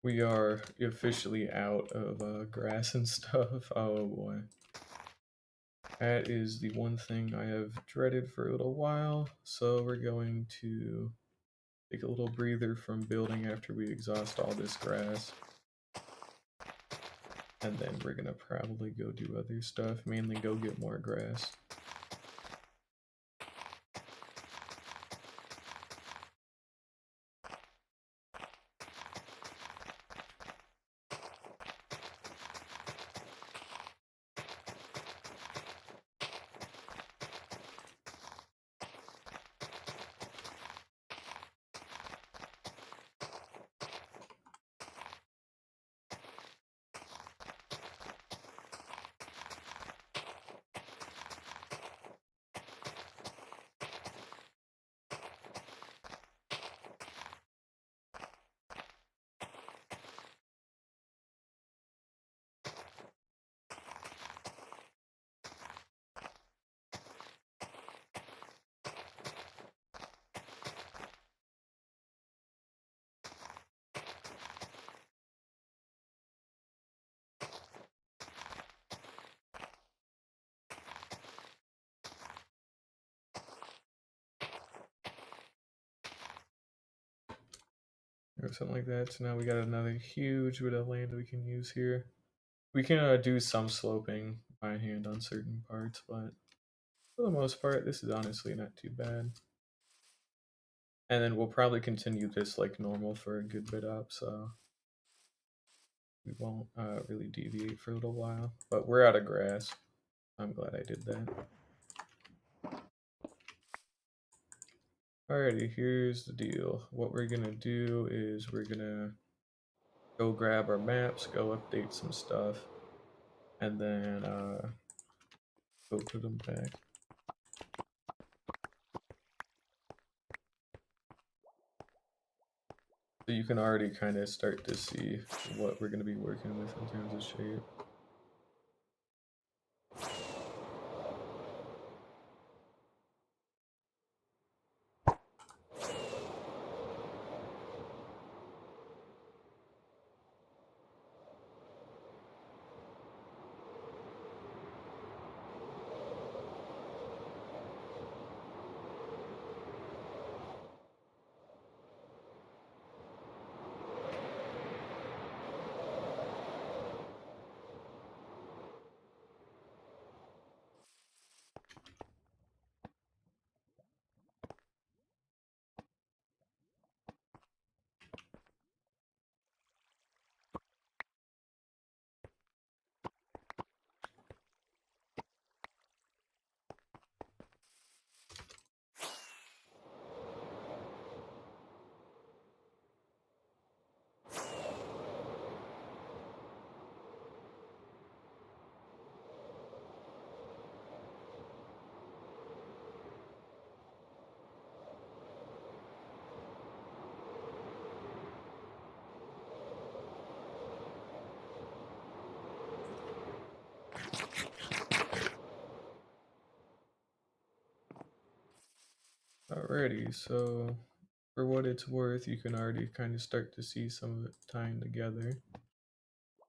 We are officially out of grass and stuff. Oh boy. That is the one thing I have dreaded for a little while. So we're going to take a little breather from building after we exhaust all this grass. And then we're gonna probably go do other stuff, mainly go get more grass. Or something like that. So now we got another huge bit of land we can use here. We can do some sloping by hand on certain parts, but for the most part, this is honestly not too bad. And then we'll probably continue this like normal for a good bit up, so we won't really deviate for a little while. But we're out of grass. I'm glad I did that. Alrighty, here's the deal. What we're gonna do is we're gonna go grab our maps, go update some stuff, and then go put them back. So you can already kind of start to see what we're going to be working with in terms of shape. Alrighty, so for what it's worth, you can already kind of start to see some of it tying together.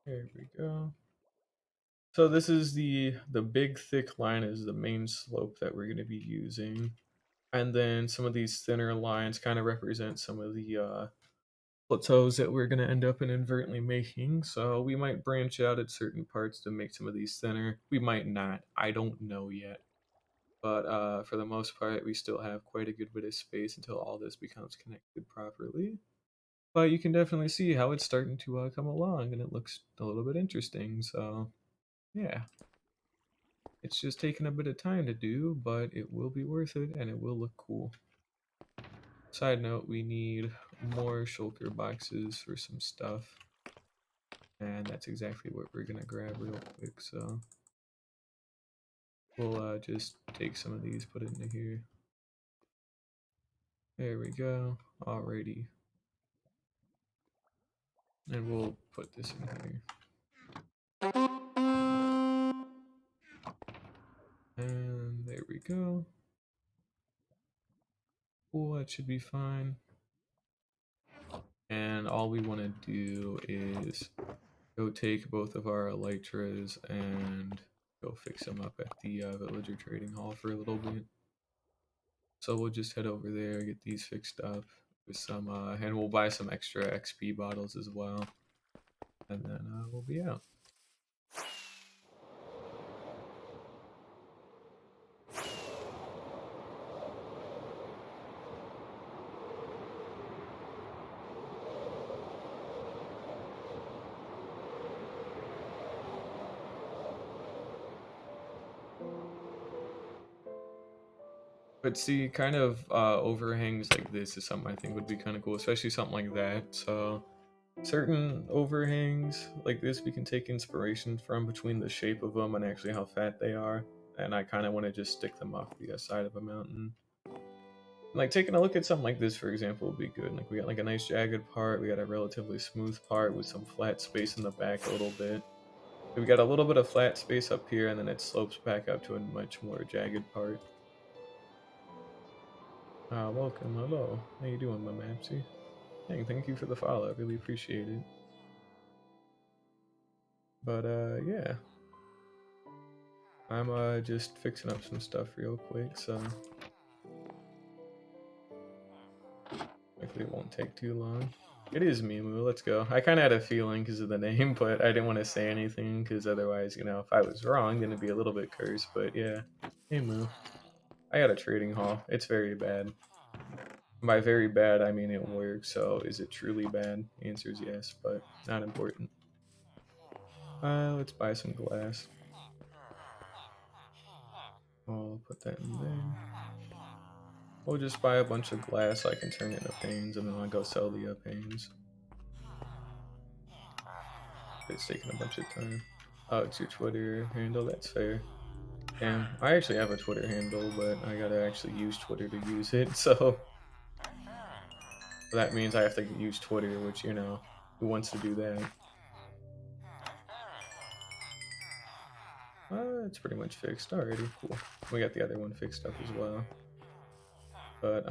There we go. So this is the big thick line is the main slope that we're going to be using. And then some of these thinner lines kind of represent some of the plateaus that we're going to end up inadvertently making. So we might branch out at certain parts to make some of these thinner. We might not. I don't know yet. But for the most part, we still have quite a good bit of space until all this becomes connected properly. But you can definitely see how it's starting to come along, and it looks a little bit interesting. So yeah, it's just taking a bit of time to do, but it will be worth it, and it will look cool. Side note, we need more shulker boxes for some stuff, and that's exactly what we're gonna grab real quick. So we'll just take some of these, put it into here. There we go. Alrighty. And we'll put this in here. And there we go. Cool, that should be fine. And all we want to do is go take both of our elytras and go fix them up at the villager trading hall for a little bit. So we'll just head over there, get these fixed up with some, and we'll buy some extra XP bottles as well. And then we'll be out. But see, kind of overhangs like this is something I think would be kind of cool, especially something like that. So certain overhangs like this we can take inspiration from between the shape of them and actually how fat they are. And I kind of want to just stick them off the side of a mountain. Like taking a look at something like this, for example, would be good. Like we got like a nice jagged part, we got a relatively smooth part with some flat space in the back a little bit. We got a little bit of flat space up here, and then it slopes back up to a much more jagged part. Welcome, hello. How you doing, my Mapsy? Hey, thank you for the follow, I really appreciate it. But yeah. I'm just fixing up some stuff real quick, so hopefully it won't take too long. It is Mimu, let's go. I kind of had a feeling because of the name, but I didn't want to say anything because otherwise, you know, if I was wrong, then it'd be a little bit cursed, but yeah. Hey, Moo. I got a trading hall. It's very bad. By very bad, I mean it works, so is it truly bad? The answer is yes, but not important. Let's buy some glass. I'll put that in there. We'll just buy a bunch of glass so I can turn it into panes, and then I'll go sell the panes. It's taking a bunch of time. Oh, it's your Twitter handle, that's fair. Damn, I actually have a Twitter handle, but I gotta actually use Twitter to use it, so that means I have to use Twitter, which, you know, who wants to do that? It's pretty much fixed already. Cool. We got the other one fixed up as well. But,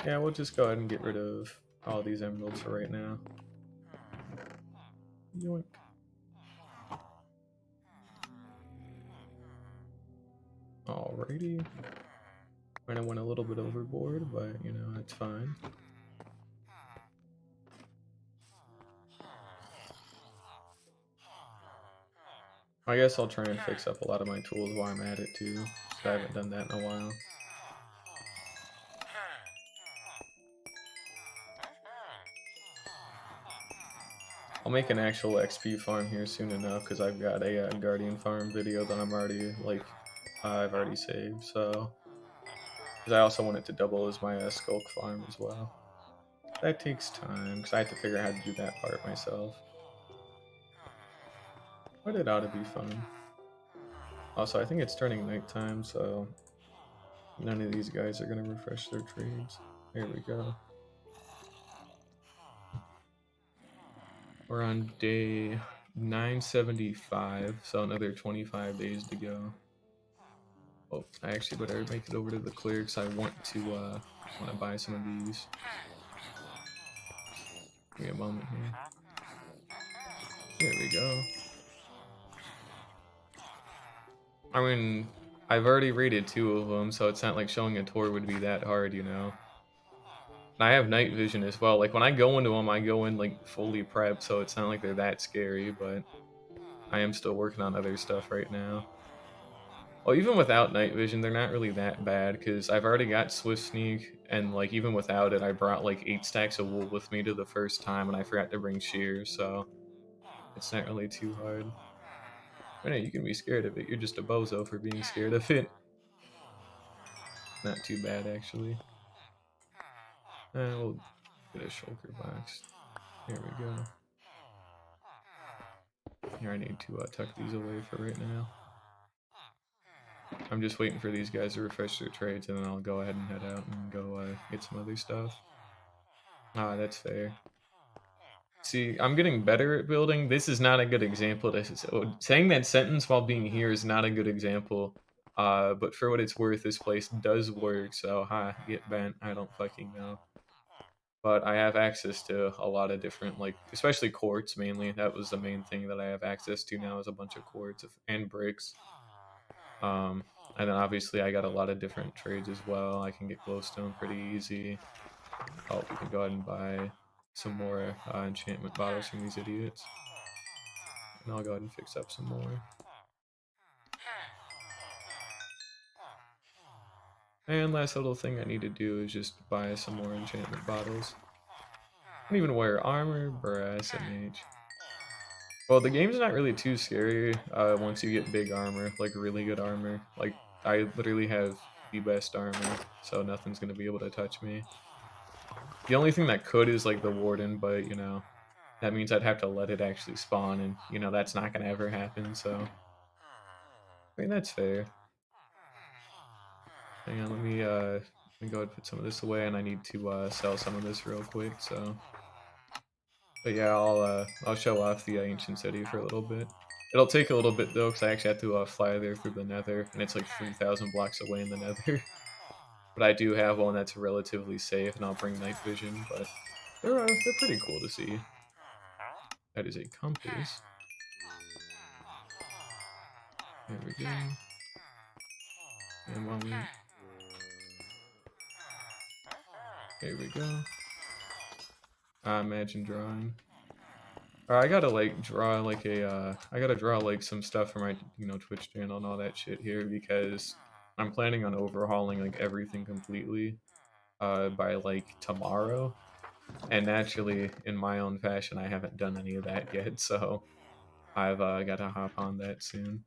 yeah, we'll just go ahead and get rid of all these emeralds for right now. Yoink. Alrighty. Kinda went a little bit overboard, but, you know, it's fine. I guess I'll try and fix up a lot of my tools while I'm at it, too. I haven't done that in a while. I'll make an actual XP farm here soon enough because I've got a Guardian farm video that I'm already, like, I've already saved, so... Because I also want it to double as my Skulk farm as well. That takes time, because I have to figure out how to do that part myself. But it ought to be fun. Also, I think it's turning nighttime, so... None of these guys are going to refresh their trades. There we go. We're on day 975, so another 25 days to go. Oh, I actually better make it over to the clear because I want to buy some of these. Give me a moment here. There we go. I mean, I've already rated 2 of them, so it's not like showing a tour would be that hard, you know? And I have night vision as well. Like, when I go into them, I go in, like, fully prepped, so it's not like they're that scary, but I am still working on other stuff right now. Well, even without night vision, they're not really that bad because I've already got Swift Sneak, and like even without it, I brought like 8 stacks of wool with me to the first time, and I forgot to bring shears, so it's not really too hard. But hey, you can be scared of it. You're just a bozo for being scared of it. Not too bad actually. We'll get a shulker box. There we go. Here, I need to tuck these away for right now. I'm just waiting for these guys to refresh their trades, and then I'll go ahead and head out and go get some other stuff. Ah, that's fair. See, I'm getting better at building. This is not a good example. Saying that sentence while being here is not a good example. But for what it's worth, this place does work, so get bent. I don't fucking know. But I have access to a lot of different, like, especially quartz mainly. That was the main thing that I have access to now is a bunch of quartz and bricks. And then obviously I got a lot of different trades as well. I can get glowstone pretty easy. Oh, we can go ahead and buy some more enchantment bottles from these idiots. And I'll go ahead and fix up some more. And last little thing I need to do is just buy some more enchantment bottles. I don't even wear armor, brass, and mage. Well, the game's not really too scary once you get big armor, like really good armor. Like, I literally have the best armor, so nothing's going to be able to touch me. The only thing that could is like the warden, but you know, that means I'd have to let it actually spawn, and you know, that's not going to ever happen, so I mean, that's fair. Hang on, let me go ahead and put some of this away, and I need to sell some of this real quick, so. But yeah, I'll show off the ancient city for a little bit. It'll take a little bit though, because I actually have to fly there through the Nether, and it's like 3,000 blocks away in the Nether. But I do have one that's relatively safe, and I'll bring night vision. But they're pretty cool to see. That is a compass. There we go. And one minute. There we go. Imagine drawing. I gotta like draw like I gotta draw like some stuff for my Twitch channel and all that shit here because I'm planning on overhauling like everything completely by like tomorrow, and naturally in my own fashion I haven't done any of that yet, so I've gotta hop on that soon.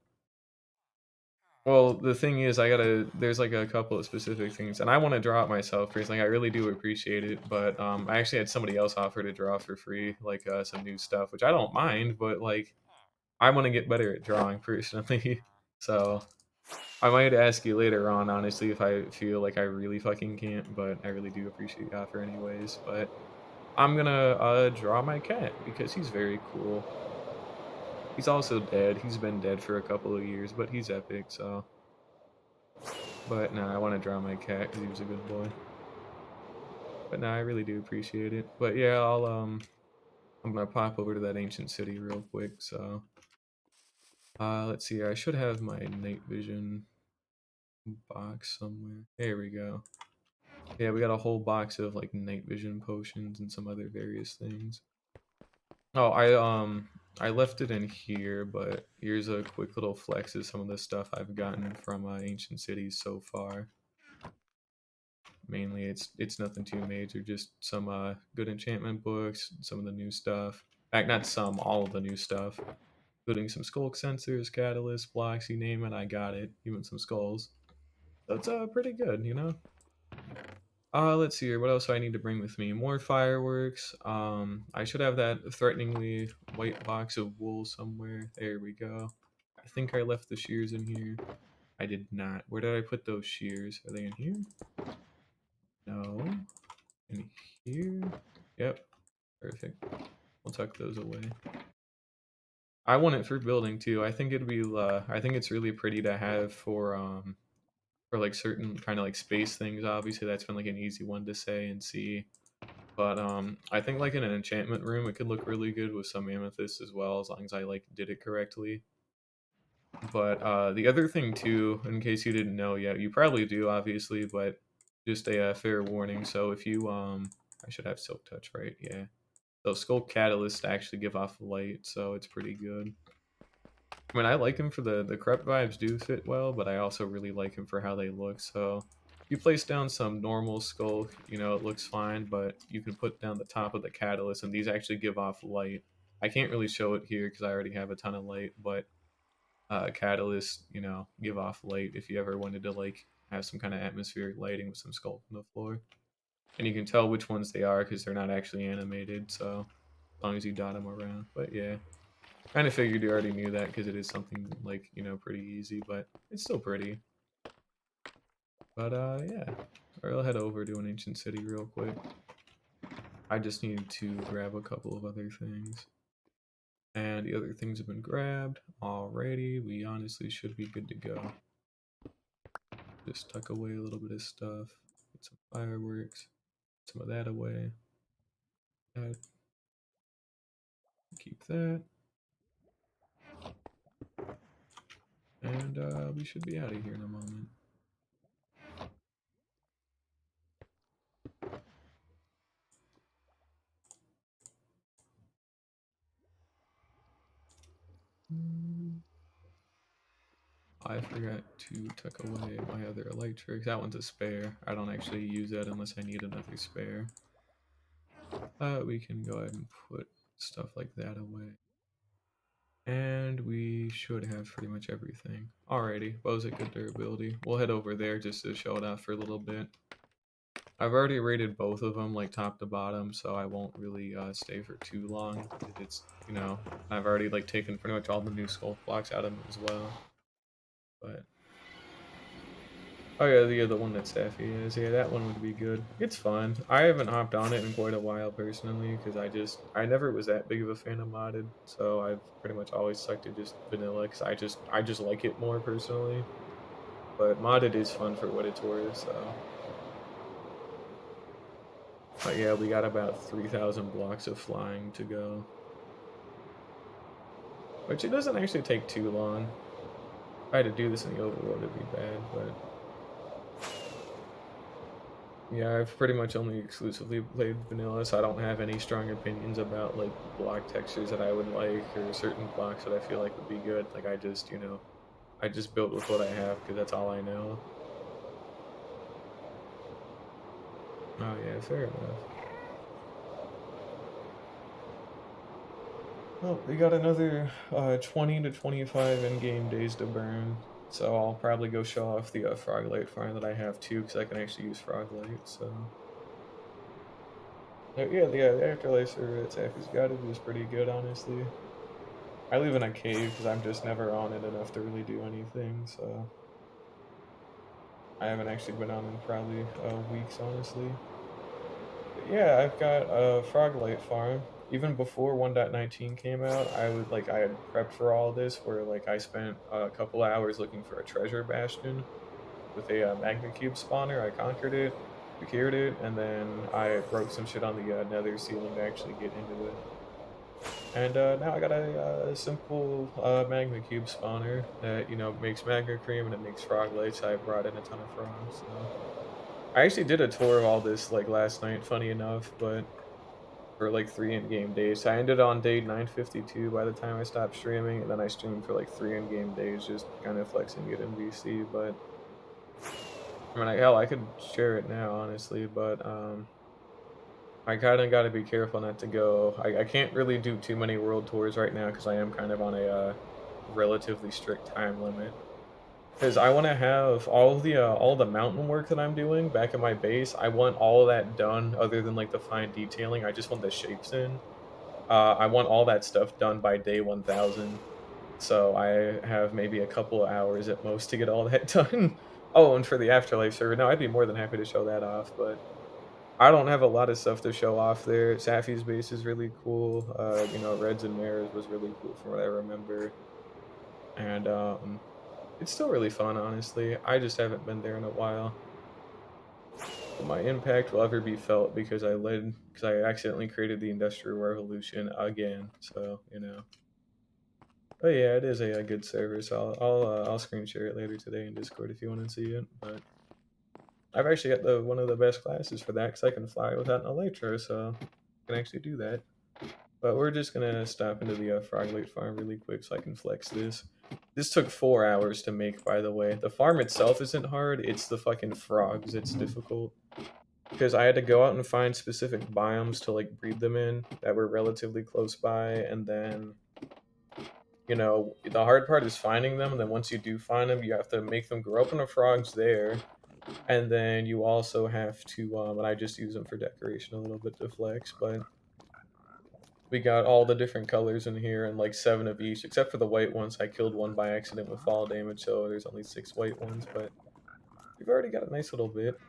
Well, the thing is, there's like a couple of specific things, and I want to draw it myself personally. I really do appreciate it, but I actually had somebody else offer to draw for free, like some new stuff, which I don't mind, but like I want to get better at drawing personally. So I might ask you later on, honestly, if I feel like I really fucking can't, but I really do appreciate the offer anyways. But I'm gonna draw my cat because he's very cool. He's also dead. He's been dead for a couple of years, but he's epic, so. But no, I want to draw my cat because he was a good boy. But no, I really do appreciate it. But yeah, I'm gonna pop over to that ancient city real quick. So, let's see. I should have my night vision box somewhere. There we go. Yeah, we got a whole box of like night vision potions and some other various things. Oh, I left it in here, but here's a quick little flex of some of the stuff I've gotten from ancient cities so far. Mainly, it's nothing too major, just some good enchantment books, some of the new stuff. In fact, not some, all of the new stuff, including some skulk sensors, catalyst blocks, you name it, I got it. Even some skulls. That's pretty good, you know. Let's see here. What else do I need to bring with me? More fireworks. I should have that threateningly white box of wool somewhere. There we go. I think I left the shears in here. I did not. Where did I put those shears? Are they in here? No. In here? Yep. Perfect. We'll tuck those away. I want it for building too. I think it'd be I think it's really pretty to have for like certain kind of like space things. Obviously that's been like an easy one to say and see. But I think like in an enchantment room it could look really good with some amethyst as well, as long as I like did it correctly. But the other thing too, in case you didn't know yet, you probably do obviously, but just a fair warning. So if you I should have silk touch, right? Yeah. So skull catalysts actually give off light, so it's pretty good. I mean, I like him for the Crep vibes do fit well, but I also really like him for how they look. So you place down some normal skull, you know, it looks fine, but you can put down the top of the catalyst, and these actually give off light. I can't really show it here because I already have a ton of light, but catalysts, you know, give off light if you ever wanted to like have some kind of atmospheric lighting with some skull on the floor. And you can tell which ones they are because they're not actually animated, so as long as you dot them around. But yeah, kind of figured you already knew that because it is something like, you know, pretty easy, but it's still pretty. But yeah, I'll head over to an ancient city real quick. I just need to grab a couple of other things. And the other things have been grabbed. Alrighty, we honestly should be good to go. Just tuck away a little bit of stuff. Get some fireworks. Some of that away. That. Keep that. And we should be out of here in a moment. I forgot to tuck away my other electrics. That one's a spare. I don't actually use that unless I need another spare. We can go ahead and put stuff like that away. And we should have pretty much everything. Alrighty, bows at good durability. We'll head over there just to show it off for a little bit. I've already rated both of them like top to bottom, so I won't really stay for too long. It's, you know, I've already like taken pretty much all the new skull blocks out of them as well. But oh yeah, the one that Safi is. Yeah, that one would be good. It's fun. I haven't hopped on it in quite a while personally because I never was that big of a fan of modded, so I've pretty much always stuck to just vanilla because I just like it more personally. But modded is fun for what it's worth. So, but yeah, we got about 3,000 blocks of flying to go, which it doesn't actually take too long. If I had to do this in the overworld, it'd be bad, but. Yeah, I've pretty much only exclusively played vanilla, so I don't have any strong opinions about like block textures that I would like or certain blocks that I feel like would be good. Like I just, you know, I just built with what I have because that's all I know. Oh yeah, fair enough. Well, we got another 20 to 25 in-game days to burn, so I'll probably go show off the Froglight farm that I have too, because I can actually use Froglight, so. Yeah, the afterlife server at Safi's got it is pretty good, honestly. I live in a cave because I'm just never on it enough to really do anything, so. I haven't actually been on in probably weeks, honestly. But yeah, I've got a Froglight farm. Even before 1.19 came out, I had prepped for all this, where like I spent a couple hours looking for a treasure bastion with a magma cube spawner. I conquered it, secured it, and then I broke some shit on the nether ceiling to actually get into it. And now I got a simple magma cube spawner that, you know, makes magma cream and it makes Froglights. I brought in a ton of frogs. So. I actually did a tour of all this like last night, funny enough, but for like 3 in-game days. I ended on day 952 by the time I stopped streaming, and then I streamed for like 3 in-game days, just kind of flexing it in VC. But I mean, hell, I could share it now, honestly, but I kind of got to be careful not to go. I can't really do too many world tours right now because I am kind of on a relatively strict time limit. Because I want to have all the mountain work that I'm doing back at my base. I want all of that done, other than like the fine detailing. I just want the shapes in. I want all that stuff done by day 1000. So I have maybe a couple of hours at most to get all that done. Oh, and for the Afterlife server, no, I'd be more than happy to show that off, but I don't have a lot of stuff to show off there. Safi's base is really cool. You know, Reds and Mares was really cool from what I remember. And it's still really fun, honestly. I just haven't been there in a while. But my impact will ever be felt because I accidentally created the Industrial Revolution again. So, you know. But yeah, it is a good server. So I'll screen share it later today in Discord if you want to see it. But I've actually got one of the best classes for that because I can fly without an Elytra, so I can actually do that. But we're just gonna stop into the Froglate farm really quick so I can flex this. This took 4 hours to make, by the way. The farm itself isn't hard, it's the fucking frogs it's difficult. Because I had to go out and find specific biomes to like breed them in that were relatively close by, and then you know, the hard part is finding them, and then once you do find them, you have to make them grow up in the frogs there, and then you also have to, and I just use them for decoration a little bit to flex, but we got all the different colors in here and like 7 of each, except for the white ones. I killed one by accident with fall damage, so there's only 6 white ones, but we've already got a nice little bit.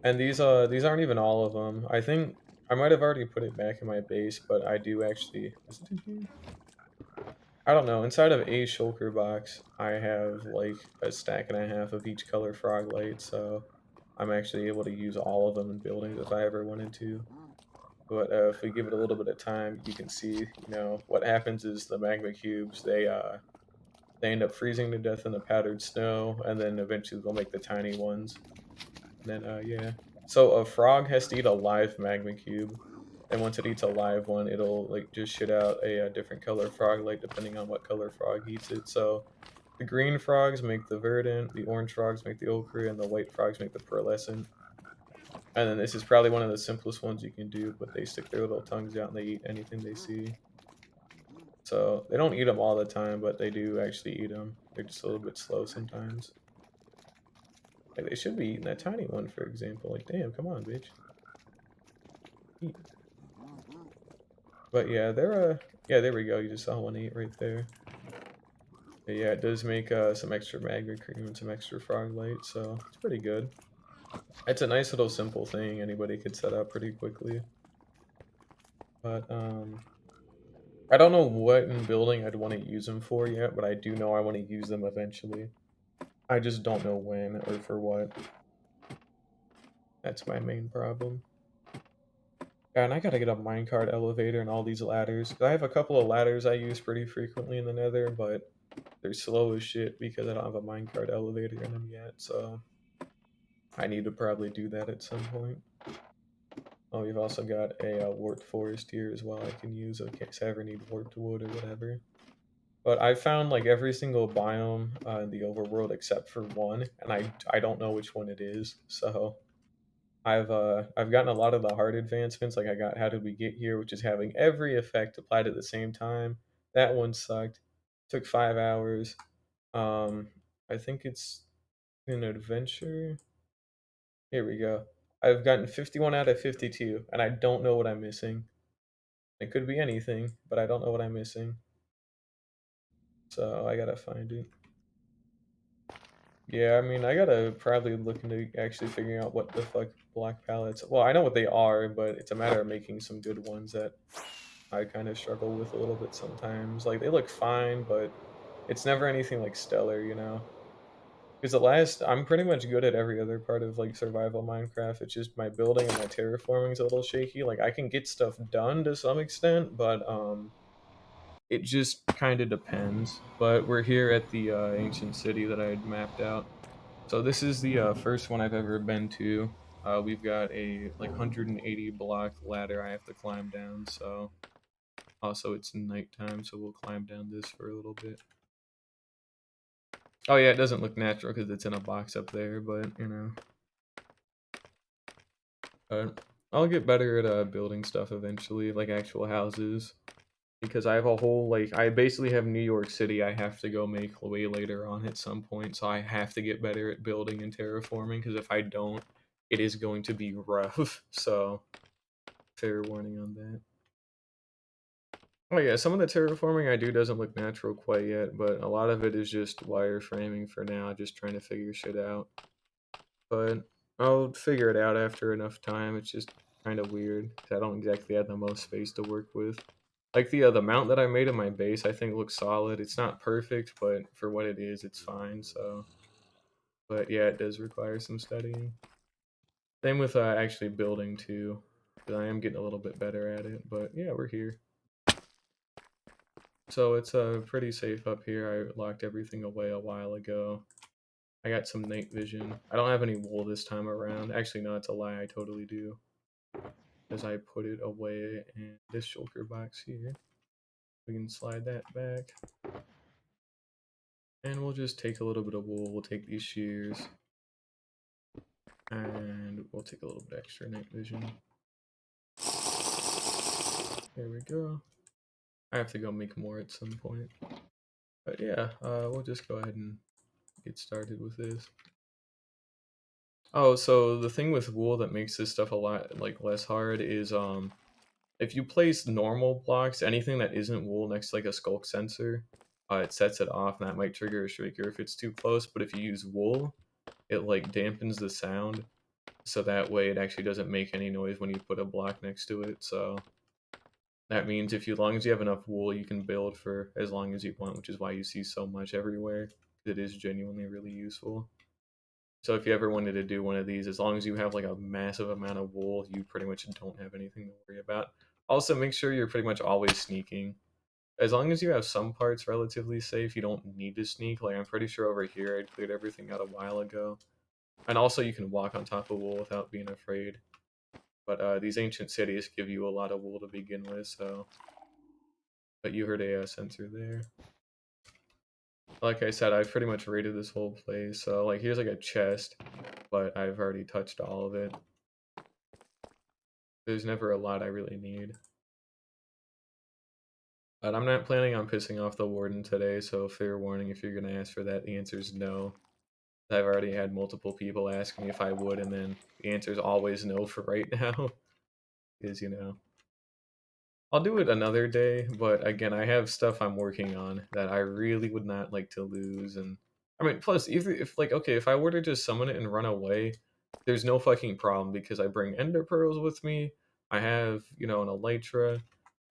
And these aren't even all of them. I think I might have already put it back in my base, but I do actually, is it in here? I don't know. Inside of a shulker box, I have like a stack and a half of each color Froglight, so I'm actually able to use all of them in buildings if I ever wanted to. But if we give it a little bit of time, you can see, you know, what happens is the magma cubes, they end up freezing to death in the powdered snow, and then eventually they'll make the tiny ones. And then, yeah. So a frog has to eat a live magma cube, and once it eats a live one, it'll like just shit out a different color frog, like depending on what color frog eats it. So the green frogs make the verdant, the orange frogs make the ochre, and the white frogs make the pearlescent. And then this is probably one of the simplest ones you can do, but they stick their little tongues out and they eat anything they see. So they don't eat them all the time, but they do actually eat them. They're just a little bit slow sometimes. Like they should be eating that tiny one, for example. Like, damn, come on, bitch. Eat. But yeah, they're yeah, there we go. You just saw one eat right there. But yeah, it does make some extra magma cream and some extra frog light, so it's pretty good. It's a nice little simple thing anybody could set up pretty quickly. But I don't know what in building I'd want to use them for yet, but I do know I want to use them eventually. I just don't know when or for what. That's my main problem. Yeah, and I gotta get a minecart elevator and all these ladders. I have a couple of ladders I use pretty frequently in the nether, but they're slow as shit because I don't have a minecart elevator in them yet, so I need to probably do that at some point. Oh, we've also got a warped forest here as well I can use in case I ever need warped wood or whatever. But I found like every single biome in the overworld except for one, and I don't know which one it is. So I've gotten a lot of the hard advancements. Like I got How Did We Get Here, which is having every effect applied at the same time. That one sucked. Took 5 hours. I think it's an adventure. Here we go. I've gotten 51 out of 52, and I don't know what I'm missing. It could be anything, but I don't know what I'm missing. So I gotta find it. Yeah, I mean, I gotta probably look into actually figuring out what the fuck block palettes. Well, I know what they are, but it's a matter of making some good ones that I kind of struggle with a little bit sometimes. Like they look fine, but it's never anything like stellar, you know? Because I'm pretty much good at every other part of like survival Minecraft. It's just my building and my terraforming is a little shaky. Like I can get stuff done to some extent, but it just kind of depends. But we're here at the ancient city that I had mapped out. So this is the first one I've ever been to. We've got a like 180 block ladder I have to climb down. So also it's nighttime, so we'll climb down this for a little bit. Oh yeah, it doesn't look natural because it's in a box up there, but you know. I'll get better at building stuff eventually, like actual houses. Because I have a whole, like, I basically have New York City I have to go make way later on at some point, so I have to get better at building and terraforming, because if I don't, it is going to be rough, so fair warning on that. Oh yeah, some of the terraforming I do doesn't look natural quite yet, but a lot of it is just wireframing for now, just trying to figure shit out. But I'll figure it out after enough time. It's just kind of weird, because I don't exactly have the most space to work with. Like the mount that I made in my base, I think looks solid. It's not perfect, but for what it is, it's fine. So, but yeah, it does require some studying. Same with actually building too, because I am getting a little bit better at it. But yeah, we're here. So it's pretty safe up here. I locked everything away a while ago. I got some night vision. I don't have any wool this time around. Actually, no, it's a lie. I totally do. as I put it away in this shulker box here. We can slide that back. And we'll just take a little bit of wool. We'll take these shears. And we'll take a little bit extra night vision. There we go. I have to go make more at some point. But yeah, we'll just go ahead and get started with this. Oh, so the thing with wool that makes this stuff a lot like less hard is if you place normal blocks, anything that isn't wool next to like a skulk sensor, it sets it off, and that might trigger a shrieker if it's too close. But if you use wool, it like dampens the sound, so that way it actually doesn't make any noise when you put a block next to it. So that means as long as you have enough wool, you can build for as long as you want, which is why you see so much everywhere. It is genuinely really useful. So if you ever wanted to do one of these, as long as you have like a massive amount of wool, you pretty much don't have anything to worry about. Also, make sure you're pretty much always sneaking. As long as you have some parts relatively safe, you don't need to sneak. Like, I'm pretty sure over here I cleared everything out a while ago. And also, you can walk on top of wool without being afraid. But these ancient cities give you a lot of wool to begin with, so... But you heard a sensor there. Like I said, I've pretty much raided this whole place, so like here's like a chest, but I've already touched all of it. There's never a lot I really need. But I'm not planning on pissing off the warden today, so fair warning, if you're gonna ask for that, the answer is no. I've already had multiple people ask me if I would, and then the answer is always no for right now. Because, you know, I'll do it another day, but again, I have stuff I'm working on that I really would not like to lose. And I mean, plus, if like, okay, if I were to just summon it and run away, there's no fucking problem because I bring ender pearls with me. I have, you know, an elytra.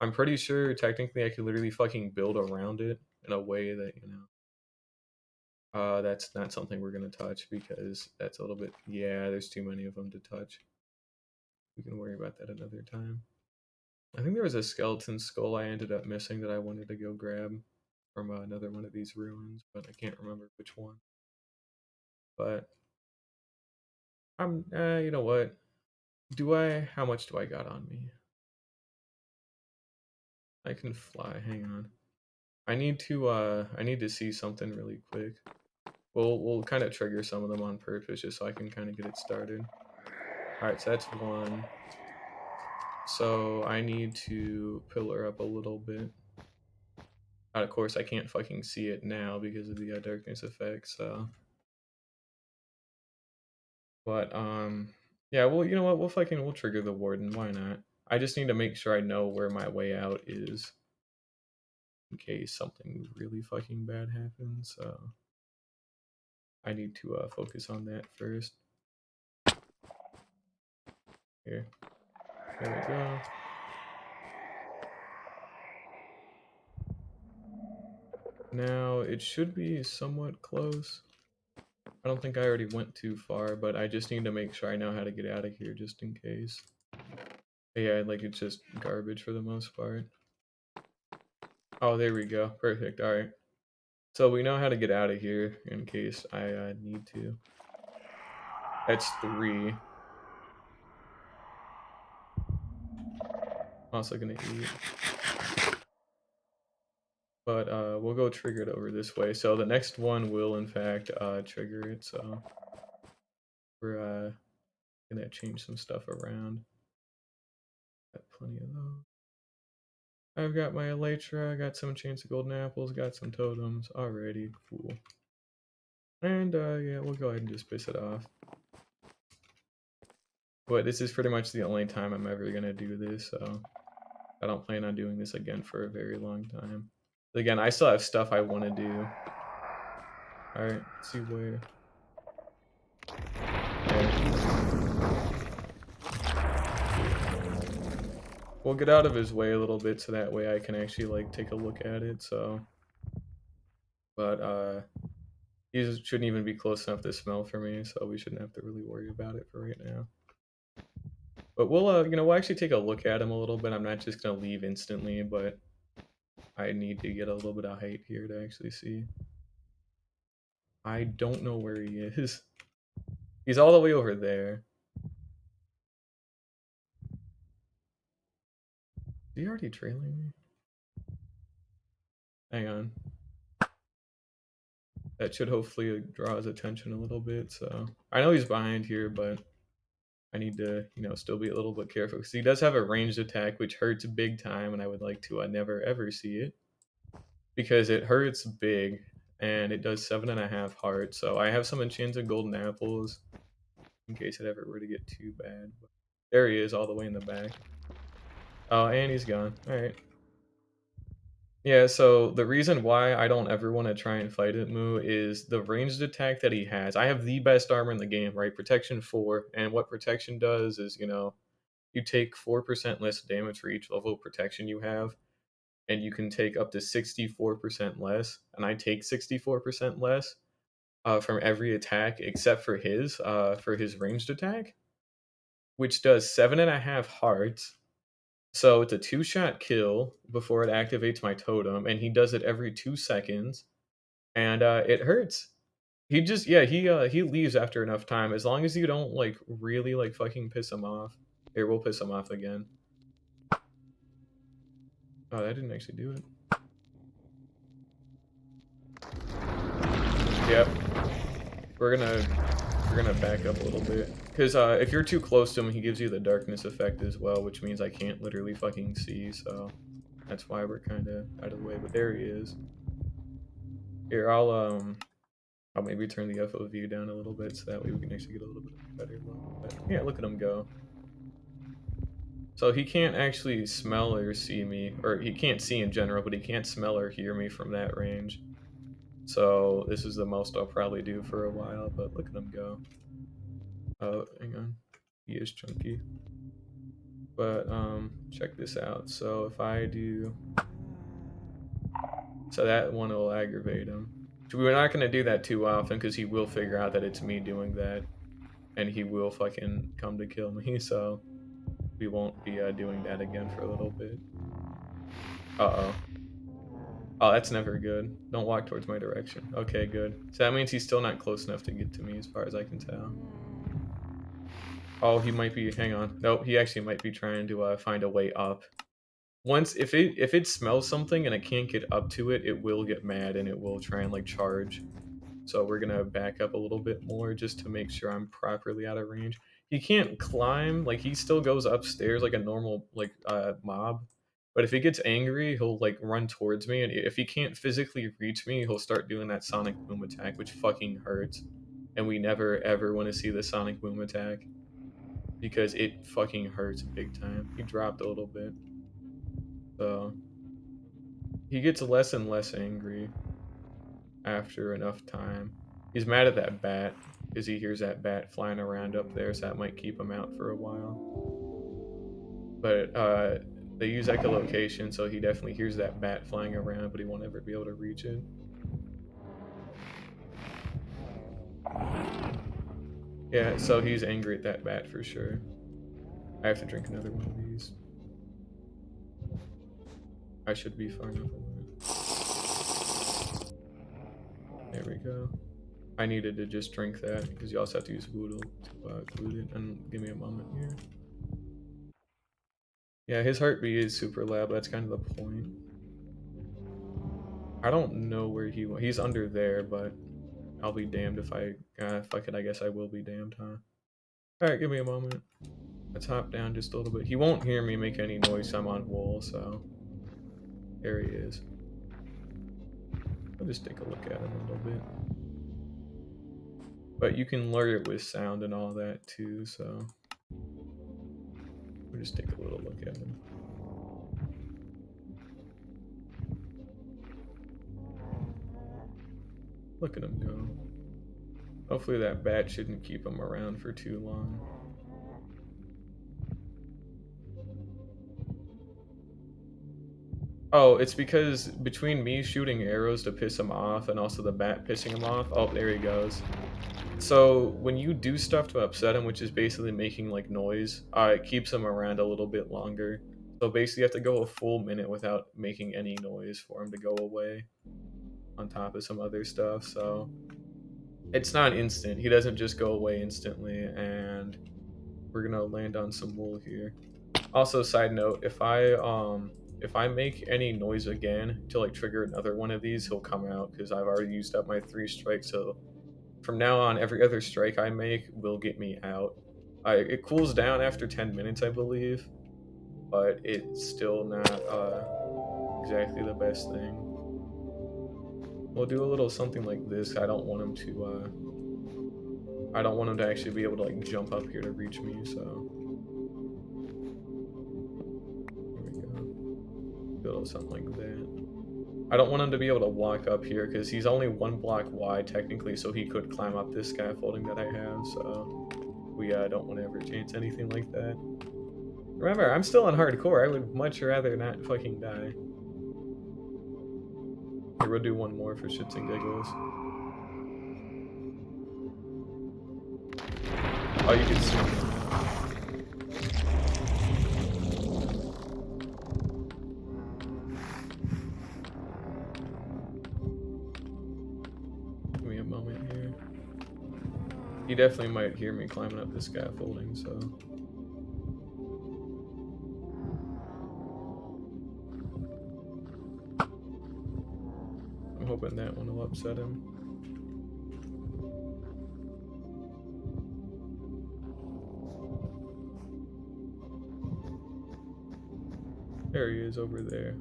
I'm pretty sure technically I could literally fucking build around it in a way that, you know, that's not something we're gonna touch because that's a little bit, yeah, there's too many of them to touch. We can worry about that another time. I think there was a skeleton skull I ended up missing that I wanted to go grab from another one of these ruins, but I can't remember which one. But I'm, you know what? How much do I got on me? I can fly, hang on. I need to see something really quick. We'll kind of trigger some of them on purpose just so I can kind of get it started. Alright, so that's one. So I need to pillar up a little bit. Of course, I can't fucking see it now because of the darkness effect, so... But, yeah, well, you know what, we'll trigger the warden, why not? I just need to make sure I know where my way out is. In case something really fucking bad happens, so... I need to, focus on that first. Here. There we go. Now, it should be somewhat close. I don't think I already went too far, but I just need to make sure I know how to get out of here just in case. Yeah, like it's just garbage for the most part. Oh, there we go. Perfect. Alright. So we know how to get out of here in case I need to. That's 3. Also gonna eat. But we'll go trigger it over this way. So the next one will in fact trigger it, so we're gonna change some stuff around. Got plenty of those. I've got my elytra, I got some chains of golden apples, got some totems. Alrighty, cool. And yeah, we'll go ahead and just piss it off. But this is pretty much the only time I'm ever gonna do this, so I don't plan on doing this again for a very long time. But again, I still have stuff I want to do. Alright, let's see where. We'll get out of his way a little bit so that way I can actually like take a look at it, so. But he shouldn't even be close enough to smell for me, so we shouldn't have to really worry about it for right now. But we'll you know, we'll actually take a look at him a little bit. I'm not just gonna leave instantly, but I need to get a little bit of height here to actually see. I don't know where he is. He's all the way over there. he already trailing me? Hang on. That should hopefully draw his attention a little bit. So I know he's behind here, but I need to, you know, still be a little bit careful because he does have a ranged attack, which hurts big time, and I would like to never ever see it because it hurts big and it does 7.5 heart. So I have some enchanted golden apples in case it ever were to get too bad. But there he is, all the way in the back. Oh, and he's gone. All right. Yeah, so the reason why I don't ever want to try and fight it, Moo, is the ranged attack that he has. I have the best armor in the game, right? Protection 4, and what protection does is, you know, you take 4% less damage for each level of protection you have, and you can take up to 64% less, and I take 64% less from every attack except for his ranged attack, which does 7.5 hearts. So it's a 2-shot kill before it activates my totem, and he does it every 2 seconds, and it hurts. He just he leaves after enough time as long as you don't like really like fucking piss him off. Here, we'll piss him off again. Oh, that didn't actually do it. Yep. We're gonna back up a little bit because if you're too close to him, he gives you the darkness effect as well, which means I can't literally fucking see. So that's why we're kind of out of the way. But there he is. Here, I'll maybe turn the FOV down a little bit so that way we can actually get a little bit better look. But yeah, look at him go. So he can't actually smell or see me, or he can't see in general, but he can't smell or hear me from that range. So this is the most I'll probably do for a while, but look at him go. Oh, hang on. He is chunky. But check this out. So if I do, so that one will aggravate him. We're not gonna do that too often because he will figure out that it's me doing that, and he will fucking come to kill me. So we won't be doing that again for a little bit. Uh-oh. Oh, that's never good. Don't walk towards my direction. Okay, good. So that means he's still not close enough to get to me as far as I can tell. Oh, he might be, hang on. Nope, he actually might be trying to find a way up. Once, if it smells something and it can't get up to it, it will get mad and it will try and like charge. So we're gonna back up a little bit more just to make sure I'm properly out of range. He can't climb, like he still goes upstairs like a normal like mob. But if he gets angry, he'll like run towards me, and if he can't physically reach me, he'll start doing that sonic boom attack, which fucking hurts. And we never ever want to see the sonic boom attack because it fucking hurts big time. He dropped a little bit. So he gets less and less angry after enough time. He's mad at that bat because he hears that bat flying around up there, so that might keep him out for a while. But they use echolocation, so he definitely hears that bat flying around, but he won't ever be able to reach it. Yeah, so he's angry at that bat for sure. I have to drink another one of these. I should be far enough away. There we go. I needed to just drink that because you also have to use Voodoo to glue it. And give me a moment here. Yeah, his heartbeat is super loud. That's kind of the point. I don't know where he's under there, but I'll be damned if I fuck it. I guess I will be damned, huh? All right, give me a moment. Let's hop down just a little bit. He won't hear me make any noise. I'm on wool, so there he is. I'll just take a look at him a little bit. But you can lure it with sound and all that too, so we'll just take a little look at him. Look at him go. Hopefully that bat shouldn't keep him around for too long. Oh, it's because between me shooting arrows to piss him off and also the bat pissing him off. Oh, there he goes. So when you do stuff to upset him, which is basically making like noise, it keeps him around a little bit longer. So basically you have to go a full minute without making any noise for him to go away, on top of some other stuff. So it's not instant. He doesn't just go away instantly, and we're gonna land on some wool here. Also, side note, if I make any noise again to like trigger another one of these, he'll come out because I've already used up my 3 strikes. So from now on, every other strike I make will get me out. It cools down after 10 minutes, I believe, but it's still not exactly the best thing. We'll do a little something like this. I don't want him to actually be able to like jump up here to reach me. So here we go. Do a little something like that. I don't want him to be able to walk up here because he's only 1 block wide technically, so he could climb up this scaffolding that I have. So we don't want to ever chance anything like that. Remember, I'm still on hardcore. I would much rather not fucking die. Here, we'll do one more for shits and giggles. Oh, you can see. Give me a moment here. He definitely might hear me climbing up the scaffolding, so. I'm hoping that one will upset him. There he is over there.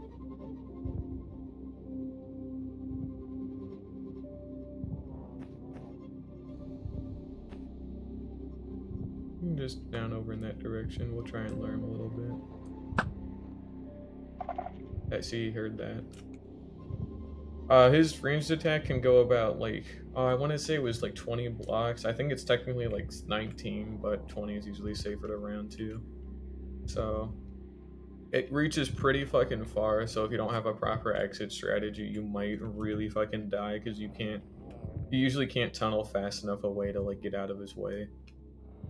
Just down over in that direction. We'll try and lure him a little bit. I see he heard that. His ranged attack can go about like, I want to say it was like 20 blocks. I think it's technically like 19, but 20 is usually safer to round to. So it reaches pretty fucking far. So if you don't have a proper exit strategy, you might really fucking die because you usually can't tunnel fast enough away to like get out of his way.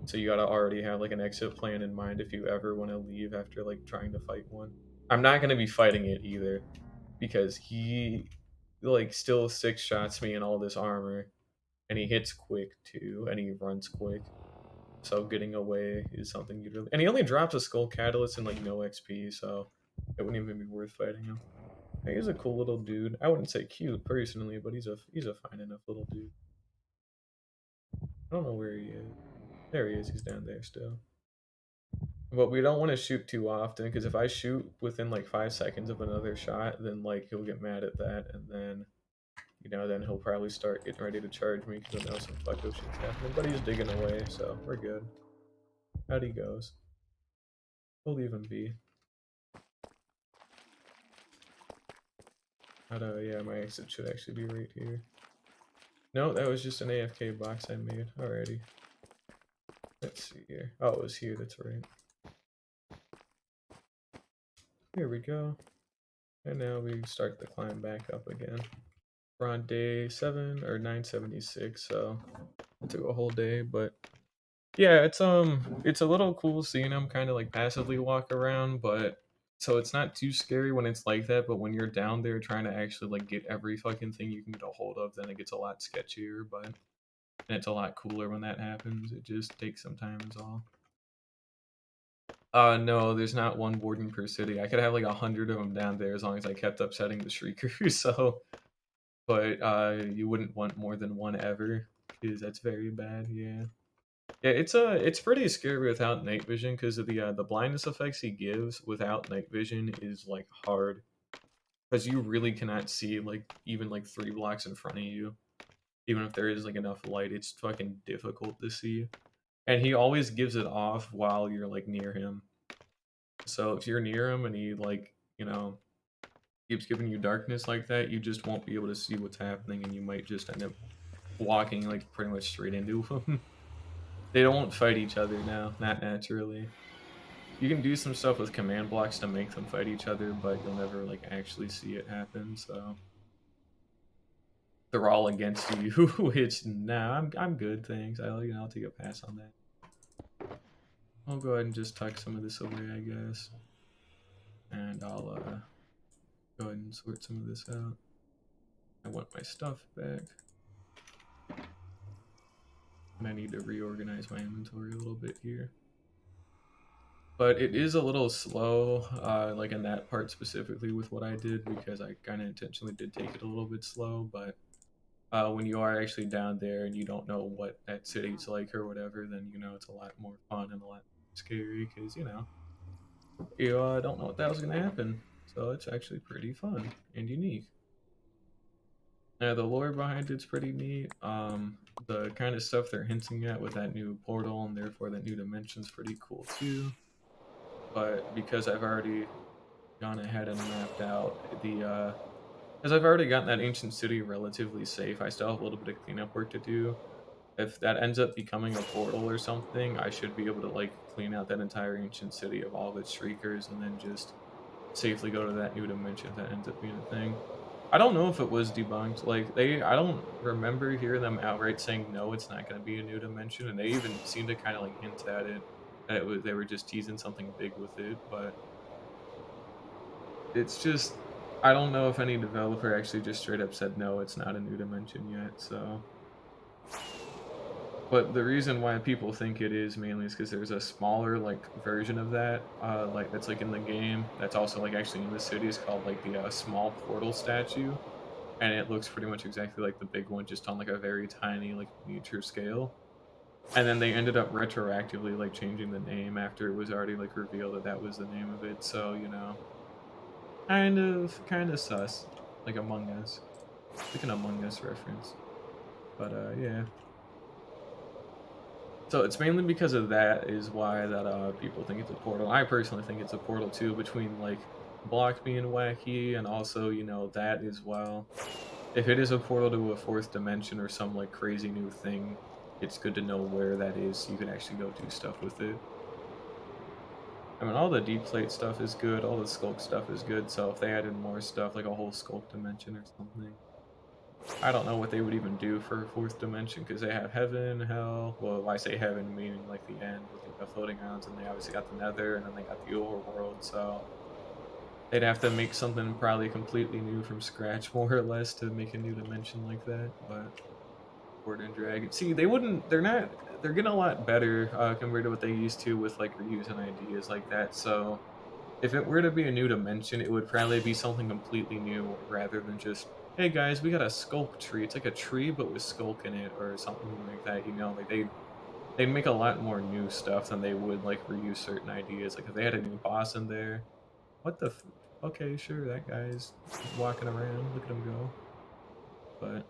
So you gotta already have like an exit plan in mind if you ever want to leave after like trying to fight one. I'm not gonna be fighting it either because he like still 6 shots me in all this armor, and he hits quick too, and he runs quick. So getting away is something you really. And he only drops a skull catalyst and like no XP, so it wouldn't even be worth fighting him. He's a cool little dude. I wouldn't say cute personally, but he's a fine enough little dude. I don't know where he is. There he is. He's down there still. But we don't want to shoot too often because if I shoot within like 5 seconds of another shot, then like he'll get mad at that, and then then he'll probably start getting ready to charge me because he'll know some fucko shit's happening. But he's digging away, so we're good. Out he goes. We'll leave him be. Yeah, my exit should actually be right here. No, that was just an AFK box I made. Alrighty. Let's see here. Oh, it was here, that's right. Here we go. And now we start the climb back up again. We're on day 7 or 976, so it took a whole day, but yeah, it's a little cool seeing him kind of like passively walk around, but so it's not too scary when it's like that, but when you're down there trying to actually like get every fucking thing you can get a hold of, then it gets a lot sketchier, but and it's a lot cooler when that happens. It just takes some time is all. No, there's not one warden per city. I could have like 100 of them down there as long as I kept upsetting the shriekers, so but you wouldn't want more than one ever because that's very bad, yeah. Yeah, it's pretty scary without night vision because of the blindness effects he gives without night vision is like hard because you really cannot see like even like 3 blocks in front of you. Even if there is like enough light, it's fucking difficult to see. And he always gives it off while you're like near him. So if you're near him and he like, keeps giving you darkness like that, you just won't be able to see what's happening and you might just end up walking like pretty much straight into him. They don't fight each other now, not naturally. You can do some stuff with command blocks to make them fight each other, but you'll never like actually see it happen. So they're all against you, which I'm good. Thanks. I'll take a pass on that. I'll go ahead and just tuck some of this away, I guess, and I'll go ahead and sort some of this out. I want my stuff back, and I need to reorganize my inventory a little bit here. but it is a little slow, like in that part specifically with what I did, because I kind of intentionally did take it a little bit slow. But when you are actually down there and you don't know what that city's like or whatever, then it's a lot more fun and a lot scary because you don't know what the hell's gonna happen. So it's actually pretty fun and unique. Yeah, the lore behind it's pretty neat. The kind of stuff they're hinting at with that new portal and therefore that new dimension's pretty cool too. But because I've already gone ahead and mapped out because I've already gotten that ancient city relatively safe, I still have a little bit of cleanup work to do. If that ends up becoming a portal or something, I should be able to like clean out that entire ancient city of all of its shriekers and then just safely go to that new dimension if that ends up being a thing. I don't know if it was debunked. Like I don't remember hearing them outright saying no, it's not going to be a new dimension, and they even seemed to kind of like hint at it that they were just teasing something big with it. But it's just I don't know if any developer actually just straight up said no, it's not a new dimension yet. So, but the reason why people think it is mainly is because there's a smaller like version of that, like that's like in the game. That's also like actually in the city. Is called like the small portal statue, and it looks pretty much exactly like the big one, just on like a very tiny like miniature scale. And then they ended up retroactively like changing the name after it was already like revealed that that was the name of it. So kind of sus, like Among Us, like an Among Us reference. But yeah. So it's mainly because of that is why that people think it's a portal. I personally think it's a portal too, between like block being wacky and also that as well. If it is a portal to a fourth dimension or some like crazy new thing, it's good to know where that is so you can actually go do stuff with it. I mean, all the deep slate stuff is good, all the skulk stuff is good, so if they added more stuff, like a whole skulk dimension or something, I don't know what they would even do for a fourth dimension, because they have heaven, hell, well, I say heaven meaning like the end with the floating islands, and they obviously got the nether, and then they got the overworld, so they'd have to make something probably completely new from scratch, more or less, to make a new dimension like that, but Sword and Dragon. See, they're getting a lot better compared to what they used to with like reusing ideas like that. So if it were to be a new dimension, it would probably be something completely new rather than just, hey guys, we got a skulk tree. It's like a tree but with skulk in it or something like that. Like they'd make a lot more new stuff than they would like reuse certain ideas. Like if they had a new boss in there, what the okay, sure, that guy's walking around, look at him go. But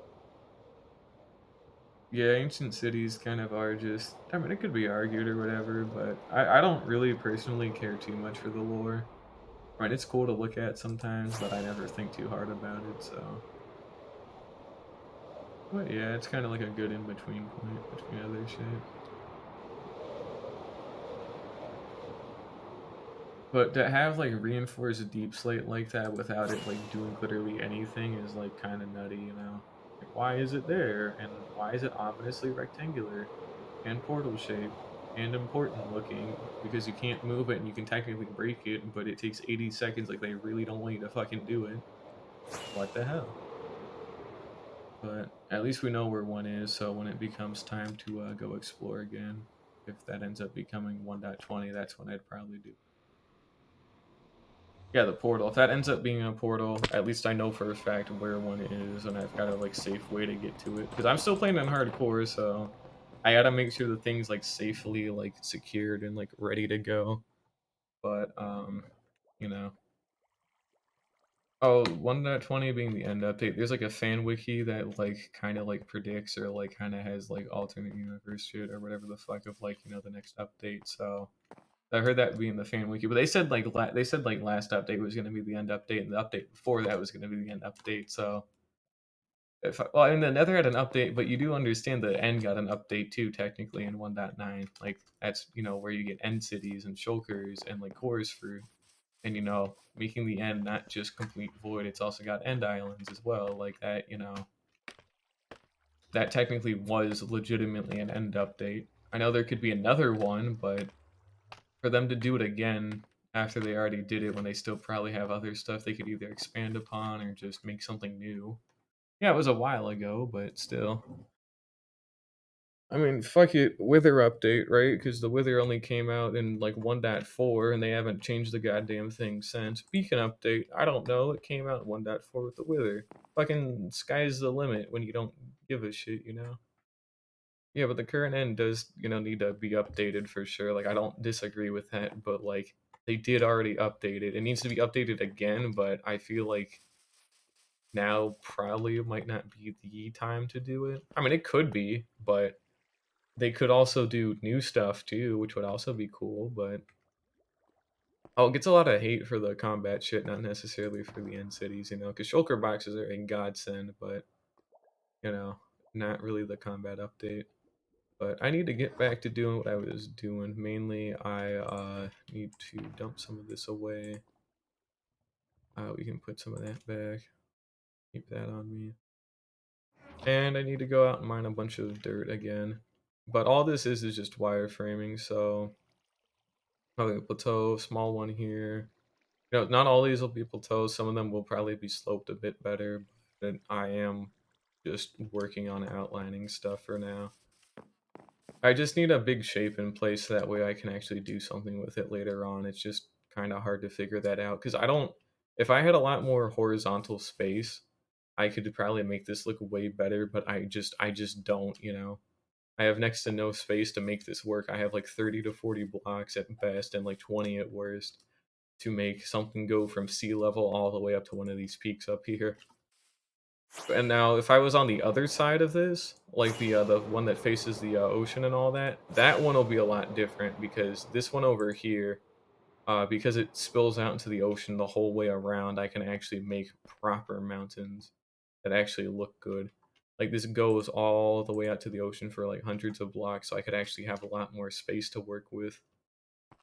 yeah, ancient cities kind of are just, I mean, it could be argued or whatever, but I don't really personally care too much for the lore. I mean, it's cool to look at sometimes, but I never think too hard about it, so. But yeah, it's kind of like a good in-between point between other shit. But to have like reinforced deep slate like that without it like doing literally anything is like kind of nutty. Like, why is it there? And why is it ominously rectangular and portal shaped and important looking? Because you can't move it and you can technically break it, but it takes 80 seconds. Like they really don't want you to fucking do it. What the hell? But at least we know where one is, so when it becomes time to go explore again, if that ends up becoming 1.20, that's when I'd probably do. Yeah, the portal. If that ends up being a portal, at least I know for a fact where one is, and I've got a like safe way to get to it. Because I'm still playing on hardcore, so I gotta make sure the thing's like safely like secured and like ready to go. But you know. Oh, 1.20 being the end update. There's like a fan wiki that like kind of like predicts or like kind of has like alternate universe shit or whatever the fuck of like the next update. So I heard that being the fan wiki, but they said like last update was going to be the end update, and the update before that was going to be the end update. So well, and the Nether had an update, but you do understand the end got an update too, technically in 1.9. Like that's where you get end cities and shulkers and like cores for, and making the end not just complete void. It's also got end islands as well, like that. That technically was legitimately an end update. I know there could be another one, but for them to do it again after they already did it when they still probably have other stuff they could either expand upon or just make something new. Yeah, it was a while ago, but still. I mean, fuck it, Wither update, right? Because the Wither only came out in like 1.4 and they haven't changed the goddamn thing since. Beacon update, I don't know, it came out in 1.4 with the Wither. Fucking sky's the limit when you don't give a shit, you know? Yeah, but the current end does, need to be updated for sure. Like, I don't disagree with that, but like, they did already update it. It needs to be updated again, but I feel like now probably might not be the time to do it. I mean, it could be, but they could also do new stuff too, which would also be cool, but oh, it gets a lot of hate for the combat shit, not necessarily for the end cities, because shulker boxes are a godsend, but not really the combat update. But I need to get back to doing what I was doing. Mainly, I need to dump some of this away. We can put some of that back. Keep that on me. And I need to go out and mine a bunch of dirt again. But all this is just wireframing, so probably a plateau, small one here. Not all these will be plateaus. Some of them will probably be sloped a bit better, but I am just working on outlining stuff for now. I just need a big shape in place so that way I can actually do something with it later on. It's just kind of hard to figure that out because I don't. If I had a lot more horizontal space, I could probably make this look way better, but I just don't, I have next to no space to make this work. I have like 30 to 40 blocks at best and like 20 at worst to make something go from sea level all the way up to one of these peaks up here. And now, if I was on the other side of this, like the one that faces the ocean and all that, that one will be a lot different because this one over here, because it spills out into the ocean the whole way around, I can actually make proper mountains that actually look good. Like this goes all the way out to the ocean for like hundreds of blocks, so I could actually have a lot more space to work with.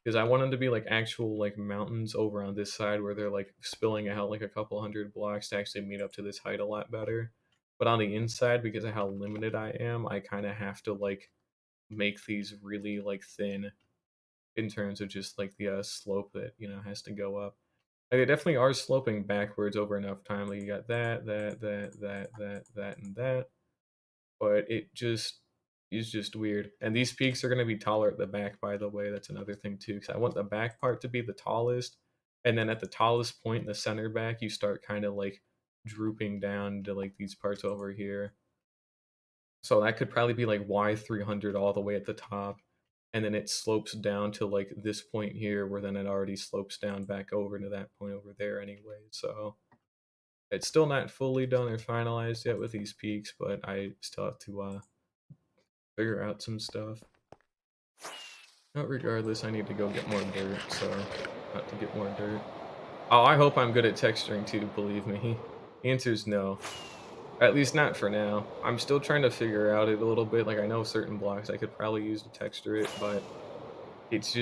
Because I want them to be like actual like mountains over on this side where they're like spilling out like a couple hundred blocks to actually meet up to this height a lot better. But on the inside, because of how limited I am, I kind of have to like make these really like thin in terms of just like the slope that has to go up. Like they definitely are sloping backwards over enough time. Like you got that, and that, but it just is just weird. And these peaks are going to be taller at the back, by the way. That's another thing too, because I want the back part to be the tallest, and then at the tallest point in the center back, you start kind of like drooping down to like these parts over here. So that could probably be like Y300 all the way at the top, and then it slopes down to like this point here, where then it already slopes down back over to that point over there anyway. So it's still not fully done or finalized yet with these peaks, but I still have to figure out some stuff. But regardless, I need to go get more dirt, so I have to get more dirt. Oh, I hope I'm good at texturing too, believe me. The answer's no. At least not for now. I'm still trying to figure out it a little bit. Like, I know certain blocks I could probably use to texture it, but it's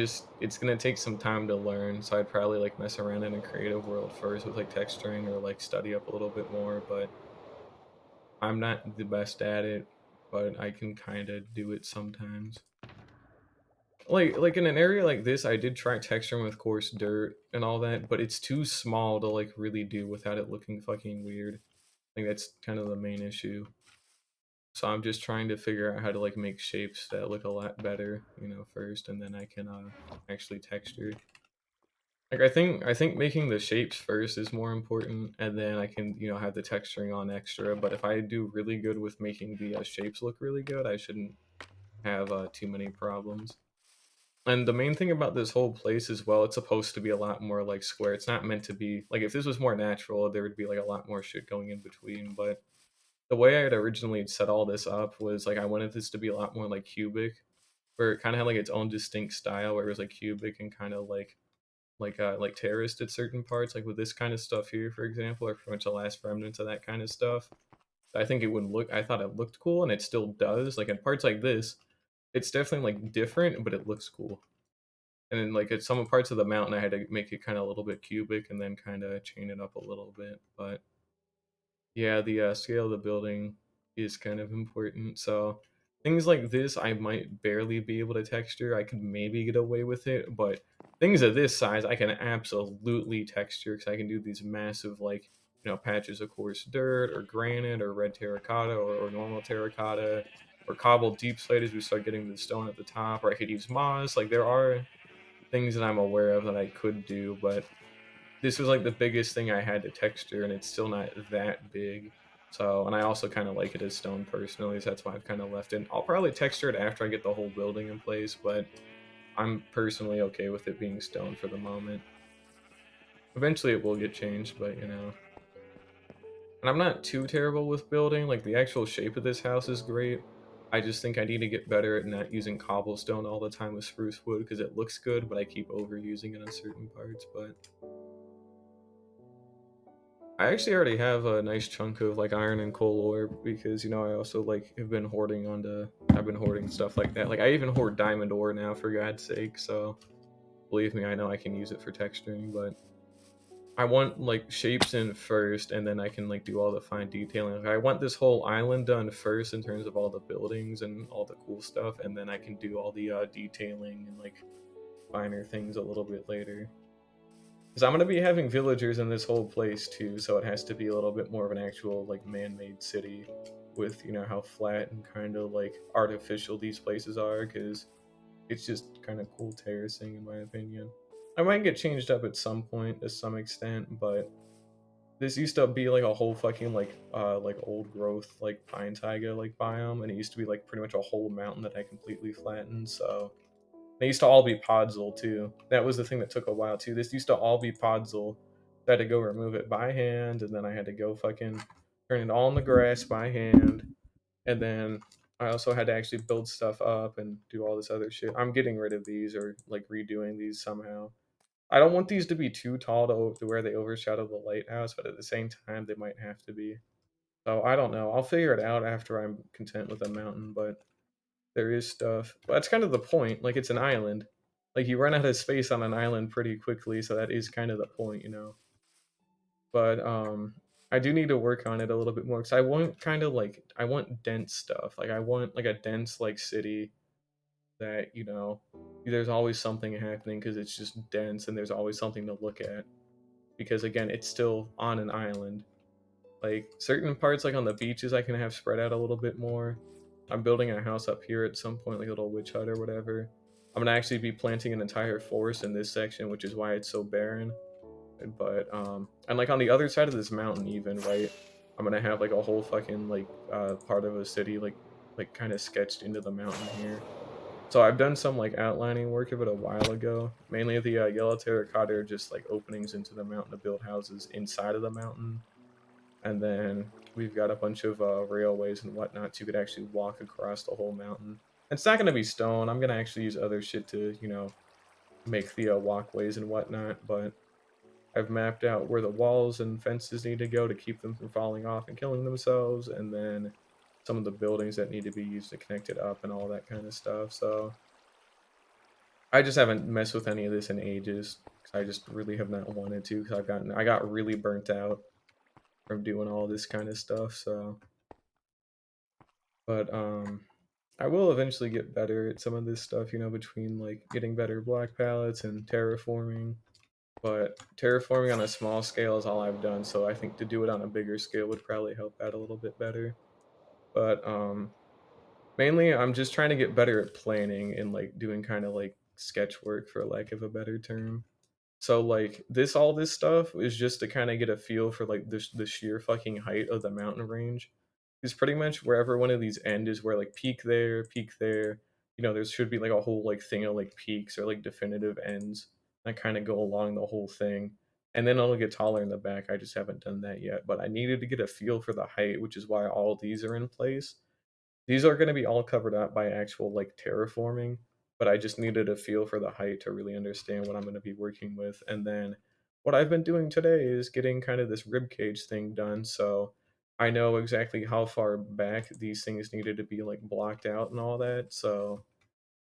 gonna take some time to learn, so I'd probably, like, mess around in a creative world first with, like, texturing or, like, study up a little bit more, but I'm not the best at it, but I can kind of do it sometimes. Like in an area like this, I did try texturing with coarse dirt and all that, but it's too small to like really do without it looking fucking weird. I think that's kind of the main issue. So I'm just trying to figure out how to like make shapes that look a lot better, first, and then I can actually texture. Like I think making the shapes first is more important, and then I can have the texturing on extra. But if I do really good with making the shapes look really good, I shouldn't have too many problems. And the main thing about this whole place as well, it's supposed to be a lot more like square. It's not meant to be like if this was more natural, there would be like a lot more shit going in between. But the way I had originally set all this up was like I wanted this to be a lot more like cubic, where it kind of had like its own distinct style, where it was like cubic and kind of like terraced at certain parts, like with this kind of stuff here, for example, or pretty much the last remnants of that kind of stuff. I think it would look. I thought it looked cool, and it still does. Like in parts like this, it's definitely like different, but it looks cool. And then like at some parts of the mountain, I had to make it kind of a little bit cubic and then kind of chain it up a little bit. But yeah, the scale of the building is kind of important. So things like this, I might barely be able to texture. I could maybe get away with it, but things of this size, I can absolutely texture because I can do these massive like patches of coarse dirt or granite or red terracotta or normal terracotta. or cobble deep slate as we start getting the stone at the top, or I could use moss. Like there are things that I'm aware of that I could do, but this was like the biggest thing I had to texture, and it's still not that big. So, and I also kind of like it as stone personally, so that's why I've kind of left it. I'll probably texture it after I get the whole building in place, but I'm personally okay with it being stone for the moment. Eventually it will get changed, but you know. And I'm not too terrible with building, like the actual shape of this house is great. I just think I need to get better at not using cobblestone all the time with spruce wood because it looks good, but I keep overusing it on certain parts, but I actually already have a nice chunk of like iron and coal ore because you know I also like have been hoarding onto I've been hoarding stuff like that. Like I even hoard diamond ore now for God's sake, so believe me, I know I can use it for texturing, but I want like shapes in first and then I can like do all the fine detailing. Like, I want this whole island done first in terms of all the buildings and all the cool stuff, and then I can do all the detailing and like finer things a little bit later. Because I'm going to be having villagers in this whole place too, so it has to be a little bit more of an actual like man-made city with, you know, how flat and kind of like artificial these places are, because it's just kind of cool terracing in my opinion. I might get changed up at some point to some extent, but this used to be like a whole fucking like old growth like pine taiga like biome, and it used to be like pretty much a whole mountain that I completely flattened, so they used to all be podzol too. That was the thing that took a while too. This used to all be podzol. I had to go remove it by hand, and then I had to go fucking turn it all in the grass by hand, and then I also had to actually build stuff up and do all this other shit. I'm getting rid of these or like redoing these somehow. I don't want these to be too tall to where they overshadow the lighthouse, but at the same time they might have to be. So I don't know. I'll figure it out after I'm content with a mountain, but there is stuff. Well, that's kind of the point. Like it's an island. Like you run out of space on an island pretty quickly, so that is kind of the point, you know. But I do need to work on it a little bit more because I want kind of like I want dense stuff. Like I want like a dense like city that, you know, there's always something happening because it's just dense and there's always something to look at. Because again, it's still on an island. Like certain parts, like on the beaches, I can have spread out a little bit more. I'm building a house up here at some point, like a little witch hut or whatever. I'm gonna actually be planting an entire forest in this section, which is why it's so barren. But and like on the other side of this mountain, even right, I'm gonna have like a whole fucking like part of a city like kind of sketched into the mountain here. So I've done some like outlining work of it a while ago. Mainly the yellow terracotta are just like openings into the mountain to build houses inside of the mountain, and then we've got a bunch of railways and whatnot, so you could actually walk across the whole mountain. It's not going to be stone. I'm going to actually use other shit to, you know, make the walkways and whatnot, but I've mapped out where the walls and fences need to go to keep them from falling off and killing themselves, and then some of the buildings that need to be used to connect it up and all that kind of stuff. So I just haven't messed with any of this in ages, 'cause I just really have not wanted to, because I got really burnt out from doing all this kind of stuff. So but I will eventually get better at some of this stuff, you know, between like getting better block palettes and terraforming. But terraforming on a small scale is all I've done, so I think to do it on a bigger scale would probably help out a little bit better. But mainly I'm just trying to get better at planning and like doing kind of like sketch work for lack of a better term. So like all this stuff is just to kind of get a feel for like the sheer fucking height of the mountain range. Because pretty much wherever one of these end is where like peak there, peak there, you know, there should be like a whole like thing of like peaks or like definitive ends that kind of go along the whole thing. And then it'll get taller in the back. I just haven't done that yet. But I needed to get a feel for the height, which is why all these are in place. These are going to be all covered up by actual like terraforming, but I just needed a feel for the height to really understand what I'm going to be working with. And then what I've been doing today is getting kind of this rib cage thing done, so I know exactly how far back these things needed to be like blocked out and all that. So,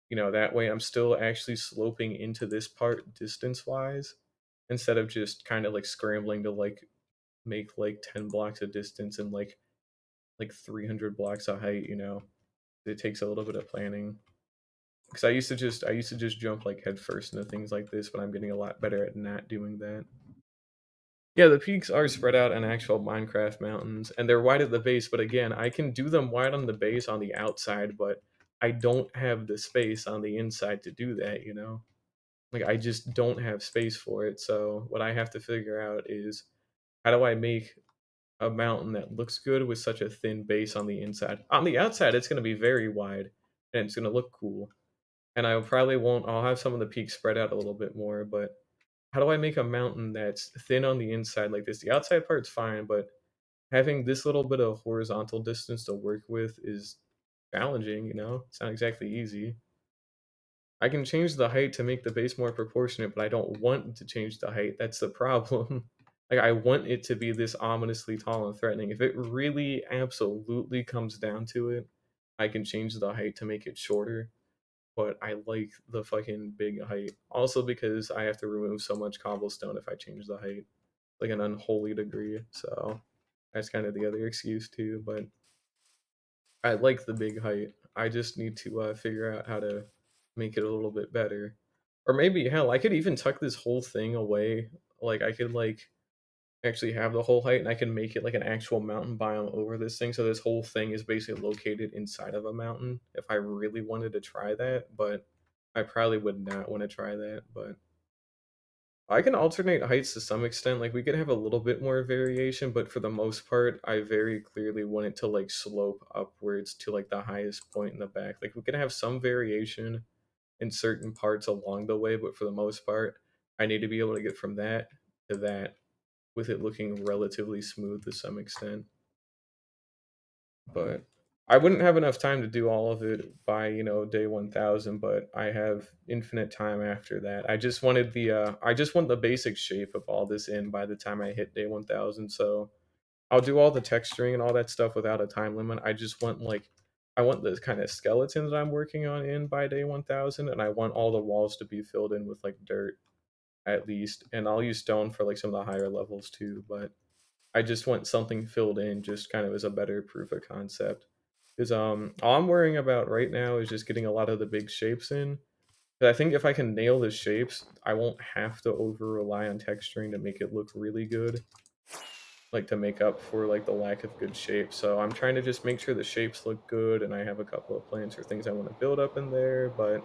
you know, that way I'm still actually sloping into this part distance wise instead of just kind of like scrambling to like make like 10 blocks of distance and like 300 blocks of height, you know. It takes a little bit of planning because I used to just jump like head first into things like this, but I'm getting a lot better at not doing that. Yeah, the peaks are spread out in actual Minecraft mountains, and they're wide at the base, but again, I can do them wide on the base on the outside, but I don't have the space on the inside to do that, you know? Like, I just don't have space for it, so what I have to figure out is how do I make a mountain that looks good with such a thin base on the inside? On the outside, it's gonna be very wide, and it's gonna look cool, and I probably won't I'll have some of the peaks spread out a little bit more, but how do I make a mountain that's thin on the inside like this? The outside part's fine, but having this little bit of horizontal distance to work with is challenging, you know? It's not exactly easy. I can change the height to make the base more proportionate, but I don't want to change the height. That's the problem. Like, I want it to be this ominously tall and threatening. If it really absolutely comes down to it, I can change the height to make it shorter, but I like the fucking big height. Also because I have to remove so much cobblestone if I change the height, like an unholy degree. So that's kind of the other excuse too. But I like the big height. I just need to figure out how to make it a little bit better. Or maybe hell, I could even tuck this whole thing away. Like I could like actually have the whole height and I can make it like an actual mountain biome over this thing. So this whole thing is basically located inside of a mountain if I really wanted to try that, but I probably would not want to try that, but I can alternate heights to some extent. Like we could have a little bit more variation, but for the most part, I very clearly want it to like slope upwards to like the highest point in the back. Like we can have some variation in certain parts along the way, but for the most part, I need to be able to get from that to that with it looking relatively smooth to some extent. But I wouldn't have enough time to do all of it by, day 1000, but I have infinite time after that. I just want the basic shape of all this in by the time I hit day 1000. So I'll do all the texturing and all that stuff without a time limit. I just want I want the kind of skeleton that I'm working on in by day 1000, and I want all the walls to be filled in with like dirt at least. And I'll use stone for like some of the higher levels too, but I just want something filled in just kind of as a better proof of concept. Because all I'm worrying about right now is just getting a lot of the big shapes in. 'Cause I think if I can nail the shapes, I won't have to over rely on texturing to make it look really good. Like to make up for like the lack of good shapes. So I'm trying to just make sure the shapes look good and I have a couple of plans or things I want to build up in there, but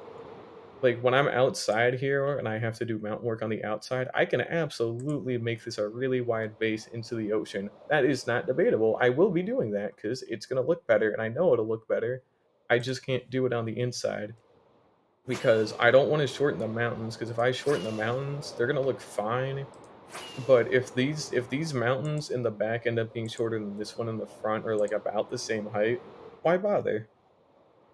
like when I'm outside here and I have to do mountain work on the outside, I can absolutely make this a really wide base into the ocean. That is not debatable. I will be doing that because it's going to look better and I know it'll look better. I just can't do it on the inside because I don't want to shorten the mountains because if I shorten the mountains, they're going to look fine. But if these mountains in the back end up being shorter than this one in the front or like about the same height, why bother?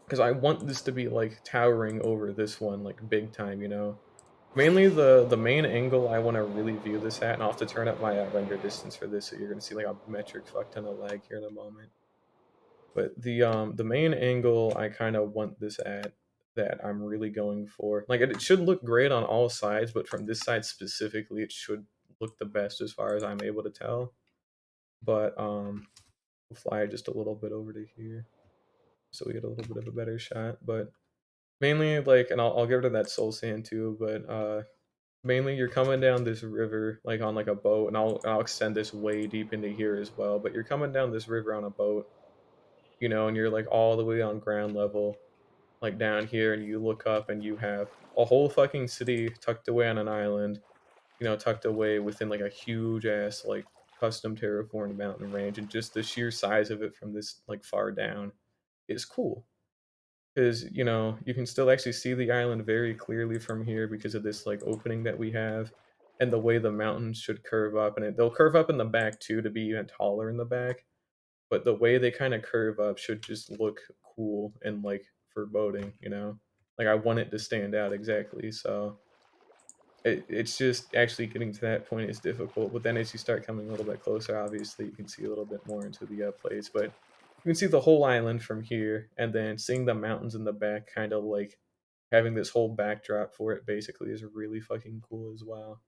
Because I want this to be like towering over this one like big time, you know. Mainly the main angle I want to really view this at, and I'll have to turn up my render distance for this, so you're gonna see like a metric fuck ton of lag here in a moment. But the main angle I kind of want this at that I'm really going for, like it should look great on all sides, but from this side specifically, it should look the best as far as I'm able to tell. But we'll fly just a little bit over to here, so we get a little bit of a better shot. But mainly like, and I'll get rid of that soul sand too, but mainly you're coming down this river like on like a boat, and I'll extend this way deep into here as well, but you're coming down this river on a boat, and you're like all the way on ground level, like down here, and you look up and you have a whole fucking city tucked away on an island, tucked away within like a huge ass like custom terraformed mountain range, and just the sheer size of it from this like far down is cool because you can still actually see the island very clearly from here because of this like opening that we have and the way the mountains should curve up, and they'll curve up in the back too to be even taller in the back, but the way they kind of curve up should just look cool and like foreboding, like I want it to stand out exactly. So it's just actually getting to that point is difficult, but then as you start coming a little bit closer, obviously you can see a little bit more into the place, but you can see the whole island from here, and then seeing the mountains in the back, kind of like having this whole backdrop for it basically is really fucking cool as well.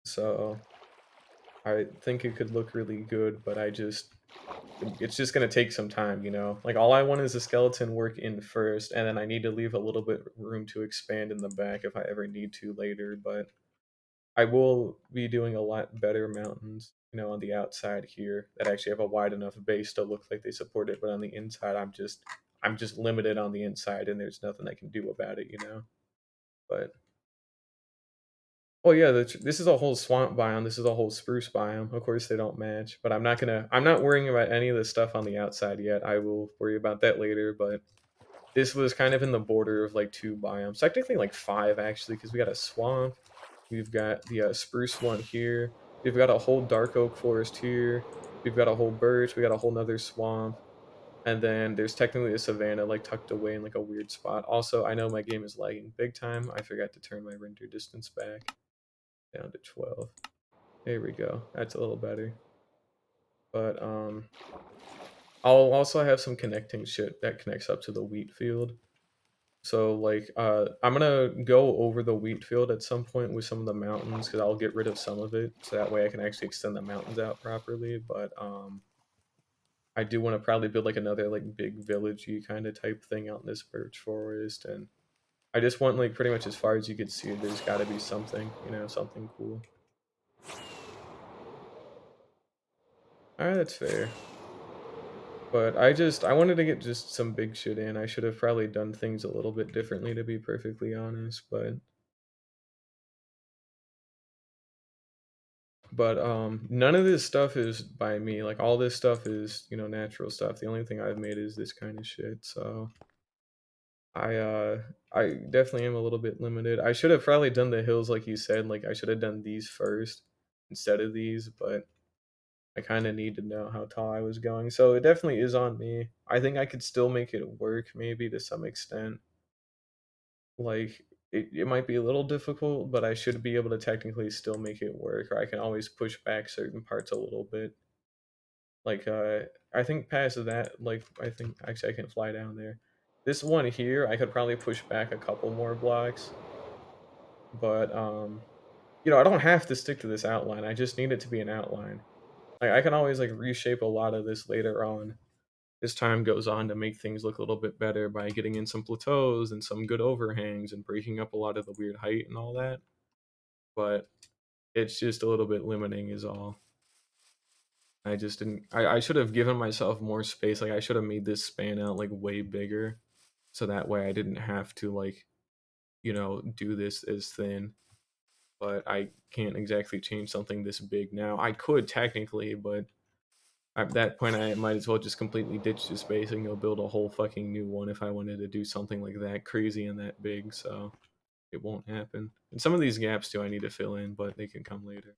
So I think it could look really good, but it's just gonna take some time, Like all I want is a skeleton work in first, and then I need to leave a little bit room to expand in the back if I ever need to later, but I will be doing a lot better mountains, you know, on the outside here that actually have a wide enough base to look like they support it, but on the inside, I'm just limited on the inside, and there's nothing I can do about it, you know. But oh yeah, this is a whole swamp biome. This is a whole spruce biome. Of course, they don't match, but I'm not worrying about any of the stuff on the outside yet. I will worry about that later, but this was kind of in the border of like two biomes, technically like five actually, because we got a swamp, we've got the spruce one here, we've got a whole dark oak forest here, we've got a whole birch, we got a whole nother swamp, and then there's technically a savanna like tucked away in like a weird spot. Also, I know my game is lagging big time. I forgot to turn my render distance back down to 12. There we go. That's a little better. But I'll also have some connecting shit that connects up to the wheat field. So like I'm gonna go over the wheat field at some point with some of the mountains because I'll get rid of some of it so that way I can actually extend the mountains out properly. But I do want to probably build like another like big villagey kind of type thing out in this birch forest, and I just want like pretty much as far as you can see there's got to be something, you know, something cool. All right, that's fair. But I wanted to get just some big shit in. I should have probably done things a little bit differently to be perfectly honest, but none of this stuff is by me. Like all this stuff is, you know, natural stuff. The only thing I've made is this kind of shit. So I definitely am a little bit limited. I should have probably done the hills like you said. Like I should have done these first instead of these, but I kind of need to know how tall I was going. So it definitely is on me. I think I could still make it work maybe to some extent. Like it might be a little difficult, but I should be able to technically still make it work, or I can always push back certain parts a little bit. Like I think past that, like I think actually I can fly down there. This one here, I could probably push back a couple more blocks, but you know, I don't have to stick to this outline. I just need it to be an outline. Like I can always like reshape a lot of this later on as time goes on to make things look a little bit better by getting in some plateaus and some good overhangs and breaking up a lot of the weird height and all that. But it's just a little bit limiting is all. I just didn't I should have given myself more space. Like I should have made this span out like way bigger. So that way I didn't have to like, you know, do this as thin. But I can't exactly change something this big now. I could technically, but at that point I might as well just completely ditch the space and go build a whole fucking new one if I wanted to do something like that crazy and that big, so it won't happen. And some of these gaps too I need to fill in, but they can come later.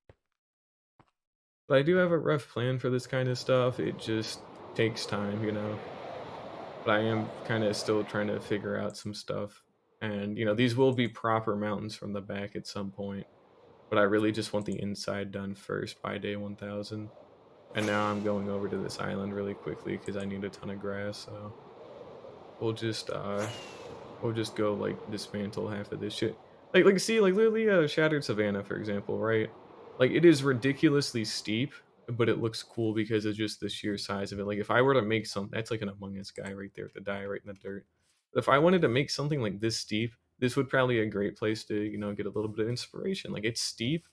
But I do have a rough plan for this kind of stuff. It just takes time, you know. But I am kind of still trying to figure out some stuff. And, you know, these will be proper mountains from the back at some point. But I really just want the inside done first by day 1000. And now I'm going over to this island really quickly because I need a ton of grass, so we'll just go like dismantle half of this shit. Like see like literally Shattered Savannah for example, right? Like it is ridiculously steep, but it looks cool because of just the sheer size of it. Like if I were to make some, that's like an Among Us guy right there with the die right in the dirt. If I wanted to make something like this steep, this would probably be a great place to, you know, get a little bit of inspiration. Like it's steep,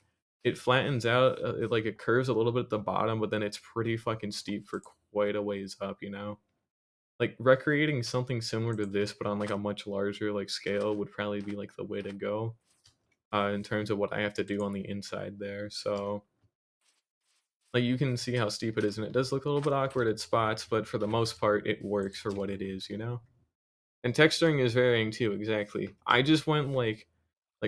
it flattens out, it curves a little bit at the bottom, but then it's pretty fucking steep for quite a ways up, you know. Like recreating something similar to this, but on like a much larger like scale would probably be like the way to go. In terms of what I have to do on the inside there, so like you can see how steep it is, and it does look a little bit awkward at spots, but for the most part, it works for what it is, you know. And texturing is varying too, exactly. I just went like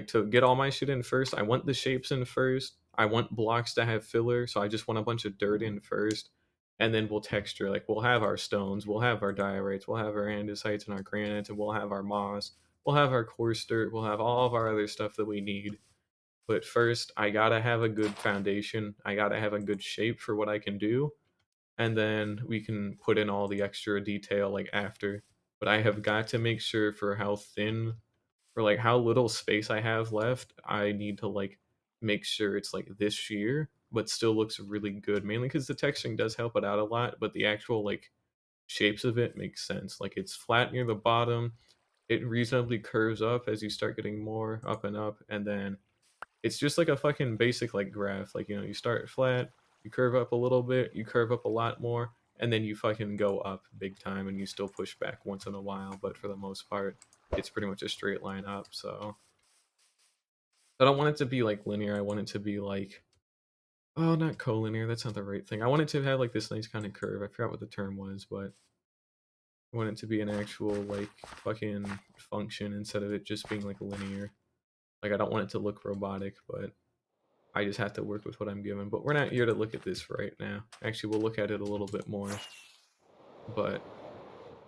to get all my shit in first. I want the shapes in first. I want blocks to have filler, so I just want a bunch of dirt in first, and then we'll texture. Like we'll have our stones, we'll have our diorites, we'll have our andesites and our granites, and we'll have our moss, we'll have our coarse dirt, we'll have all of our other stuff that we need. But first, I gotta have a good foundation. I gotta have a good shape for what I can do, and then we can put in all the extra detail like after. But I have got to make sure for how thin for like how little space I have left, I need to like make sure it's like this sheer, but still looks really good. Mainly because the texturing does help it out a lot, but the actual like shapes of it makes sense. Like it's flat near the bottom, it reasonably curves up as you start getting more up and up, and then It's just like a fucking basic like graph. Like, you know, you start flat, you curve up a little bit, you curve up a lot more, and then you fucking go up big time, and you still push back once in a while, but for the most part, it's pretty much a straight line up. So I don't want it to be like linear. I want it to be like, oh, not collinear. That's not the right thing. I want it to have like this nice kind of curve. I forgot what the term was, but I want it to be an actual like fucking function instead of it just being like linear. Like I don't want it to look robotic, but I just have to work with what I'm given. But we're not here to look at this right now. Actually, we'll look at it a little bit more. But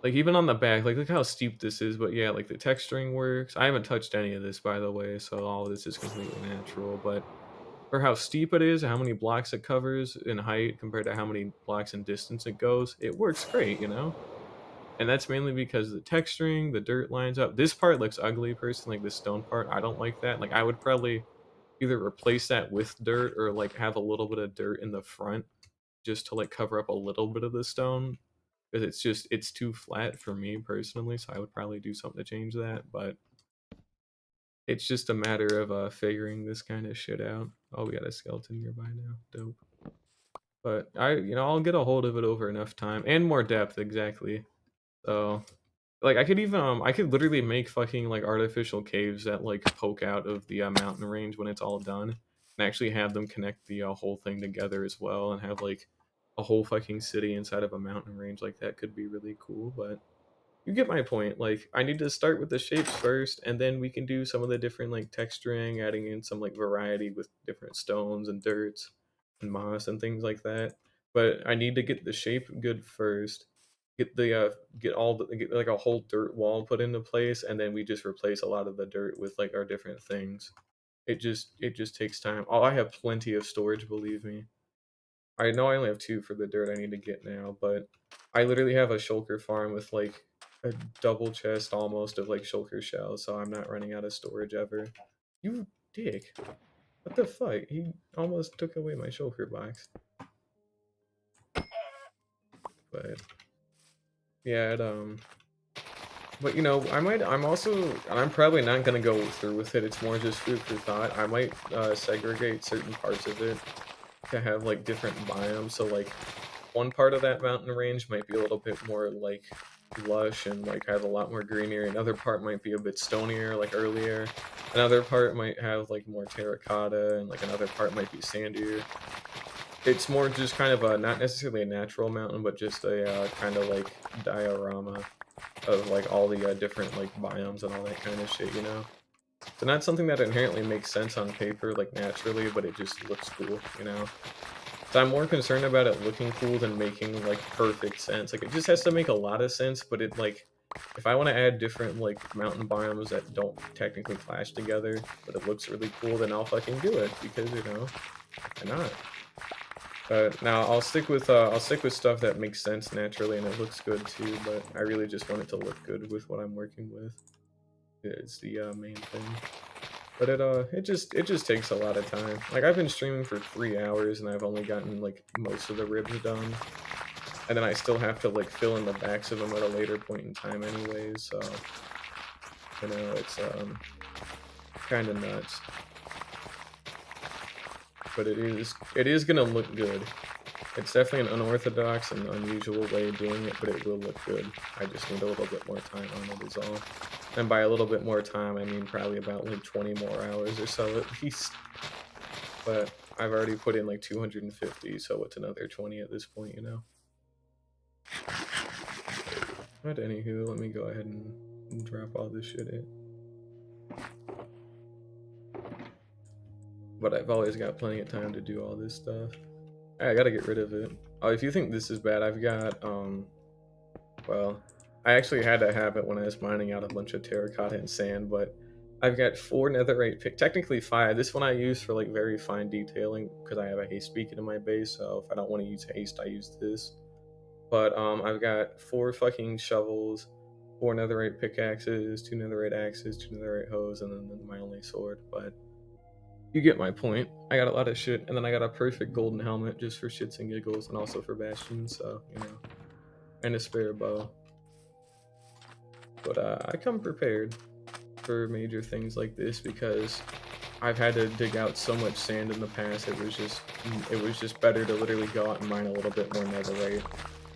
like even on the back, like look how steep this is. But yeah, like the texturing works. I haven't touched any of this, by the way, so all of this is completely natural. But for how steep it is, how many blocks it covers in height compared to how many blocks in distance it goes, it works great, you know? And that's mainly because the texturing, the dirt lines up. This part looks ugly, personally, like the stone part. I don't like that. Like I would probably either replace that with dirt or like have a little bit of dirt in the front just to like cover up a little bit of the stone because it's too flat for me personally, so I would probably do something to change that, but it's just a matter of figuring this kind of shit out. Oh, we got a skeleton nearby now. Dope. But I'll get a hold of it over enough time and more depth, exactly. So like I could literally make fucking like artificial caves that like poke out of the mountain range when it's all done, and actually have them connect the whole thing together as well, and have like a whole fucking city inside of a mountain range. Like that could be really cool. But you get my point. Like I need to start with the shapes first, and then we can do some of the different like texturing, adding in some like variety with different stones and dirts and moss and things like that. But I need to get the shape good first, get like a whole dirt wall put into place, and then we just replace a lot of the dirt with like our different things. It just takes time. Oh, I have plenty of storage, believe me. I know I only have 2 for the dirt I need to get now, but I literally have a shulker farm with like a double chest almost of like shulker shells, so I'm not running out of storage ever. You dick. What the fuck? He almost took away my shulker box. But yeah, but I'm probably not gonna go through with it. It's more just food for thought. I might segregate certain parts of it to have like different biomes. So like one part of that mountain range might be a little bit more like lush and like have a lot more greenery. Another part might be a bit stonier, like earlier. Another part might have like more terracotta, and like another part might be sandier. It's more just kind of a not necessarily a natural mountain, but just a kind of like diorama of like all the different like biomes and all that kind of shit, you know. So not something that inherently makes sense on paper, like naturally, but it just looks cool, you know. So I'm more concerned about it looking cool than making like perfect sense. Like it just has to make a lot of sense, but it like if I want to add different like mountain biomes that don't technically clash together, but it looks really cool, then I'll fucking do it because why not? Now I'll stick with stuff that makes sense naturally and it looks good too. But I really just want it to look good with what I'm working with. It's the main thing. But it just takes a lot of time. Like I've been streaming for 3 hours and I've only gotten like most of the ribs done, and then I still have to like fill in the backs of them at a later point in time, anyways. So it's kind of nuts. But it is gonna look good. It's definitely an unorthodox and unusual way of doing it, but it will look good. I just need a little bit more time on it is all. And by a little bit more time, I mean probably about like 20 more hours or so at least. But I've already put in like 250, so it's another 20 at this point, you know? But anywho, let me go ahead and drop all this shit in. But I've always got plenty of time to do all this stuff. I gotta get rid of it. Oh, if you think this is bad, I've got, well, I actually had to have it when I was mining out a bunch of terracotta and sand, but I've got 4 netherite pick, technically 5. This one I use for like very fine detailing because I have a haste beacon in my base, so if I don't want to use haste, I use this. But I've got 4 fucking shovels, 4 netherite pickaxes, 2 netherite axes, 2 netherite hoes, and then my only sword. But you get my point. I got a lot of shit, and then I got a perfect golden helmet just for shits and giggles, and also for Bastion, so, and a spare bow. But I come prepared for major things like this because I've had to dig out so much sand in the past. It was just better to literally go out and mine a little bit more netherite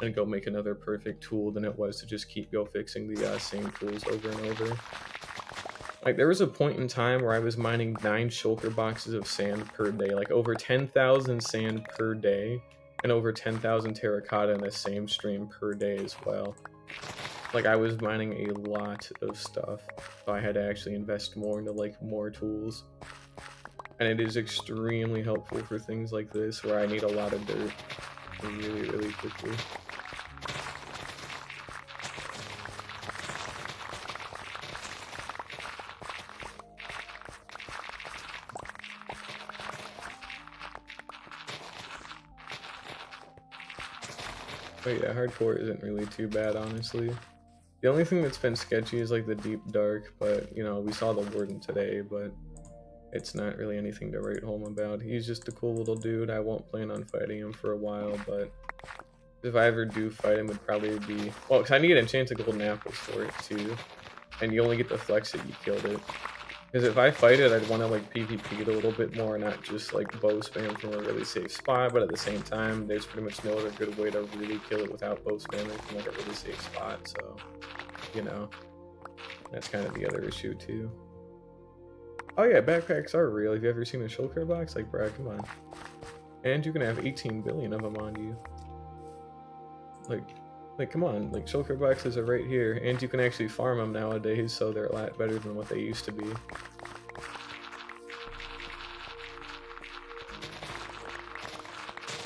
and go make another perfect tool than it was to just keep fixing the same tools over and over. Like, there was a point in time where I was mining 9 shulker boxes of sand per day, like over 10,000 sand per day, and over 10,000 terracotta in the same stream per day as well. Like, I was mining a lot of stuff, so I had to actually invest more into, like, more tools. And it is extremely helpful for things like this, where I need a lot of dirt really, really quickly. But yeah, hardcore isn't really too bad, honestly. The only thing that's been sketchy is like the deep dark, but you know, we saw the warden today, but it's not really anything to write home about. He's just a cool little dude. I won't plan on fighting him for a while, but if I ever do fight him, it'd probably be... Well, because I need enchanted golden apples for it too, and you only get to flex it, you killed it. Because if I fight it, I'd want to like PvP it a little bit more, not just like bow spam from a really safe spot, but at the same time, there's pretty much no other good way to really kill it without bow spamming from like a really safe spot, so, you know, that's kind of the other issue too. Oh yeah, backpacks are real. Have you ever seen a shulker box? Like, bro, come on. And you can have 18 billion of them on you. Like, come on, like, shulker boxes are right here, and you can actually farm them nowadays, so they're a lot better than what they used to be.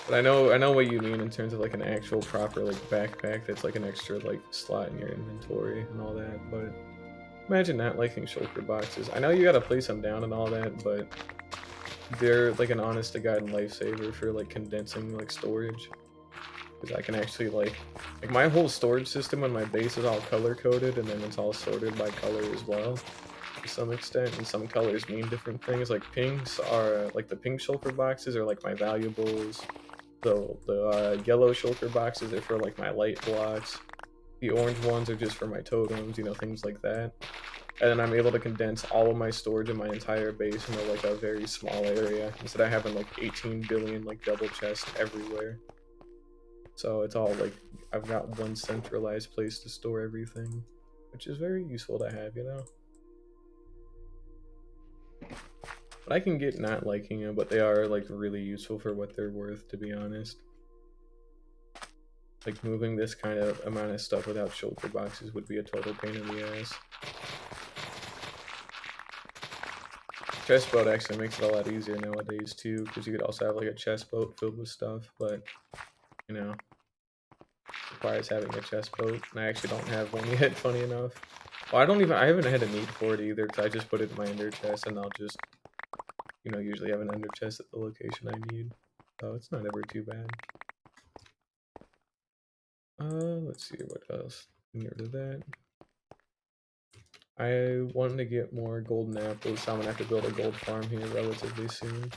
But I know what you mean in terms of like an actual proper like backpack that's like an extra like slot in your inventory and all that, but imagine not liking shulker boxes. I know you gotta place them down and all that, but they're like an honest to god lifesaver for like condensing like storage. Because I can actually like my whole storage system on my base is all color coded, and then it's all sorted by color as well to some extent, and some colors mean different things. Like pinks are like the pink shulker boxes are like my valuables. The yellow shulker boxes are for like my light blocks. The orange ones are just for my totems, you know, things like that. And then I'm able to condense all of my storage in my entire base into like a very small area instead of having like 18 billion like double chests everywhere. So it's all like, I've got one centralized place to store everything, which is very useful to have, you know? But I can get not liking them, but they are like really useful for what they're worth, to be honest. Like moving this kind of amount of stuff without shulker boxes would be a total pain in the ass. Chest boat actually makes it a lot easier nowadays too, because you could also have like a chest boat filled with stuff, but you know, requires having a chest boat, and I actually don't have one yet, funny enough. Well, I haven't had a need for it either, because I just put it in my ender chest, and I'll just, you know, usually have an ender chest at the location I need. So it's not ever too bad. Let's see what else. Get rid of that. I want to get more golden apples, so I'm gonna have to build a gold farm here relatively soon.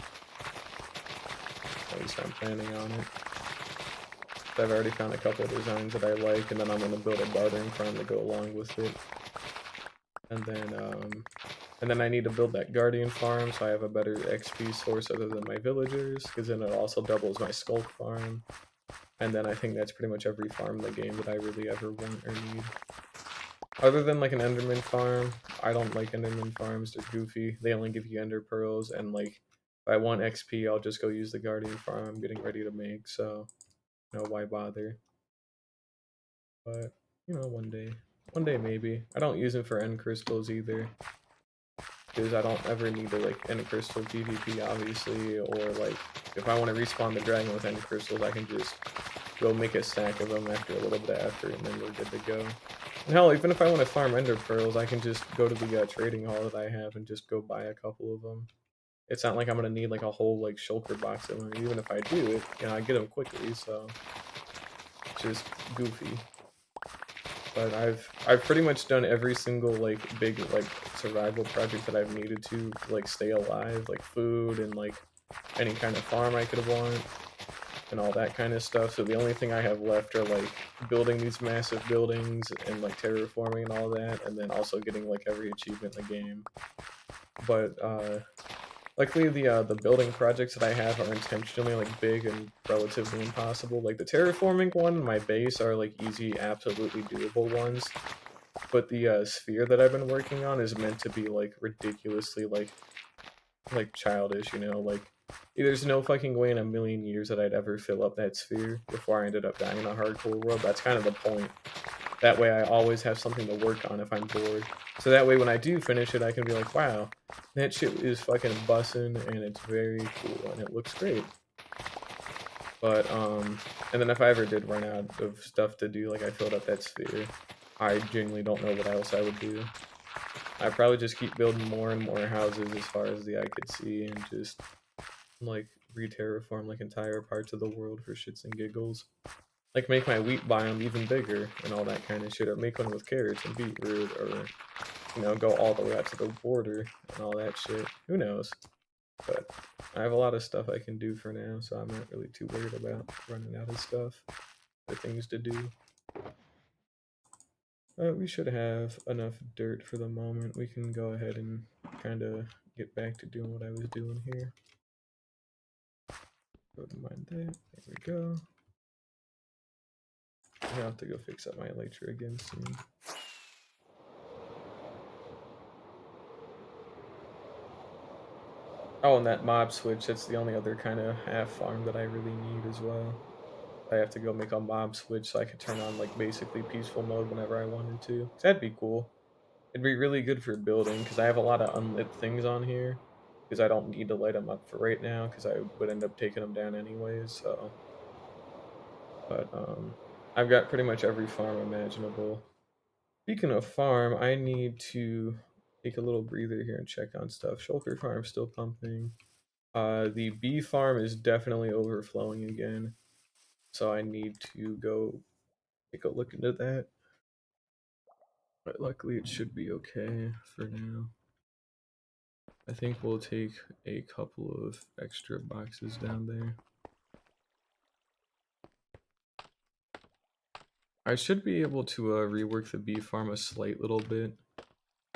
At least I'm planning on it. I've already found a couple of designs that I like, and then I'm gonna build a bartering farm to go along with it. And then I need to build that guardian farm so I have a better XP source other than my villagers, because then it also doubles my skulk farm. And then I think that's pretty much every farm in the game that I really ever want or need. Other than like an enderman farm, I don't like enderman farms, they're goofy. They only give you ender pearls, and like if I want XP, I'll just go use the guardian farm I'm getting ready to make, so you know, why bother? But you know, one day maybe. I don't use them for end crystals either, because I don't ever need to like end crystal PvP obviously, or like if I want to respawn the dragon with end crystals, I can just go make a stack of them after a little bit of effort, and then we're good to go. And hell, even if I want to farm ender pearls, I can just go to the trading hall that I have and just go buy a couple of them. It's not like I'm gonna need like a whole like shulker box of them. Even if I do, you know, I get them quickly, so it's just goofy. But I've pretty much done every single like big like survival project that I've needed to like stay alive, like food and like any kind of farm I could want and all that kind of stuff. So the only thing I have left are like building these massive buildings and like terraforming and all that, and then also getting like every achievement in the game. But Luckily, the building projects that I have are intentionally like big and relatively impossible. Like the terraforming one, and my base are like easy, absolutely doable ones. But the sphere that I've been working on is meant to be like ridiculously like childish, you know? Like there's no fucking way in a million years that I'd ever fill up that sphere before I ended up dying in a hardcore world. That's kind of the point. That way I always have something to work on if I'm bored. So that way when I do finish it, I can be like, wow, that shit is fucking bussin' and it's very cool and it looks great. But, and then if I ever did run out of stuff to do, like I filled up that sphere, I genuinely don't know what else I would do. I'd probably just keep building more and more houses as far as the eye could see and just, like, re-terraform, like, entire parts of the world for shits and giggles. Like, make my wheat biome even bigger and all that kind of shit, or make one with carrots and beetroot, or, you know, go all the way out to the border and all that shit. Who knows? But I have a lot of stuff I can do for now, so I'm not really too worried about running out of stuff for things to do. We should have enough dirt for the moment. We can go ahead and kind of get back to doing what I was doing here. Don't mind that. There we go. I have to go fix up my elytra again soon. Oh, and that mob switch, that's the only other kind of half farm that I really need as well. I have to go make a mob switch so I could turn on like basically peaceful mode whenever I wanted to. That'd be cool. It'd be really good for building because I have a lot of unlit things on here because I don't need to light them up for right now because I would end up taking them down anyways. So, but I've got pretty much every farm imaginable. Speaking of farm, I need to take a little breather here and check on stuff. Shulker farm's still pumping. The bee farm is definitely overflowing again, so I need to go take a look into that. But luckily, it should be okay for now. I think we'll take a couple of extra boxes down there. I should be able to rework the bee farm a slight little bit,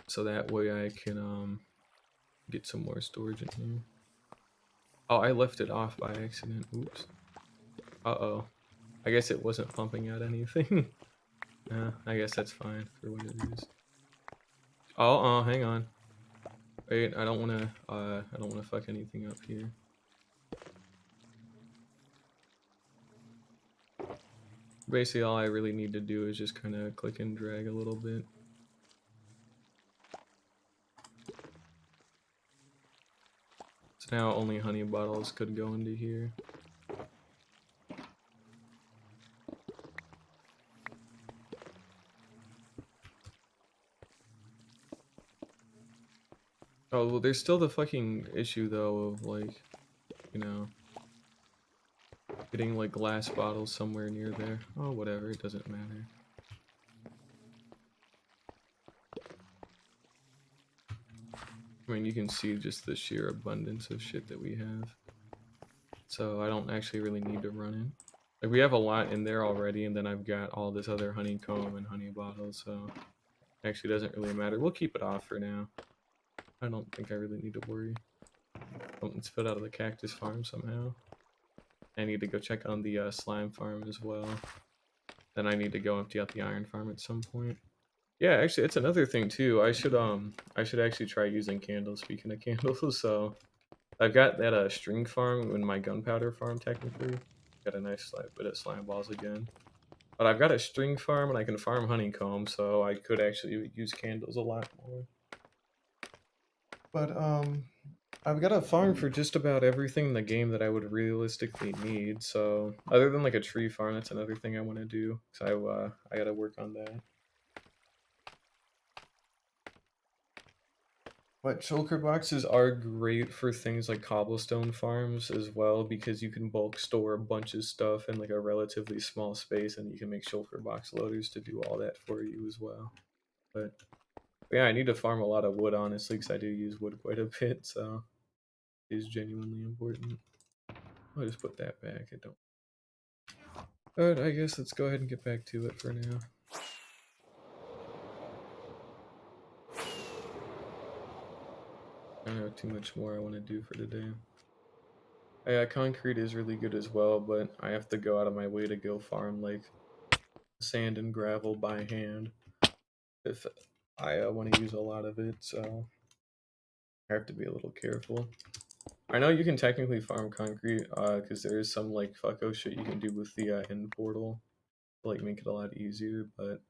so that way I can get some more storage in here. Oh, I left it off by accident. Oops. Uh-oh. I guess it wasn't pumping out anything. I guess that's fine for what it is. Oh, hang on. Wait, I don't wanna fuck anything up here. Basically, all I really need to do is just kind of click and drag a little bit. So now only honey bottles could go into here. Oh, well, there's still the fucking issue, though, of, like, you know, getting, like, glass bottles somewhere near there. Oh, whatever, it doesn't matter. I mean, you can see just the sheer abundance of shit that we have. So I don't actually really need to run it. Like, we have a lot in there already, and then I've got all this other honeycomb and honey bottles, so it actually doesn't really matter. We'll keep it off for now. I don't think I really need to worry. Something spit out of the cactus farm somehow. I need to go check on the slime farm as well. Then I need to go empty out the iron farm at some point. Yeah, actually, it's another thing too. I should actually try using candles. Speaking of candles, so I've got that string farm in my gunpowder farm technically. Got a nice bit of slime balls again. But I've got a string farm and I can farm honeycomb, so I could actually use candles a lot more. But I've got a farm for just about everything in the game that I would realistically need. So other than like a tree farm, that's another thing I want to do. So I gotta work on that. But shulker boxes are great for things like cobblestone farms as well because you can bulk store a bunch of stuff in like a relatively small space, and you can make shulker box loaders to do all that for you as well. But yeah, I need to farm a lot of wood honestly because I do use wood quite a bit, so it is genuinely important. I'll just put that back. I don't. But I guess let's go ahead and get back to it for now. I don't have too much more I want to do for today. Yeah, concrete is really good as well, but I have to go out of my way to go farm like sand and gravel by hand if I want to use a lot of it, so I have to be a little careful. I know you can technically farm concrete, because there is some like fucko shit you can do with the end portal to like make it a lot easier, but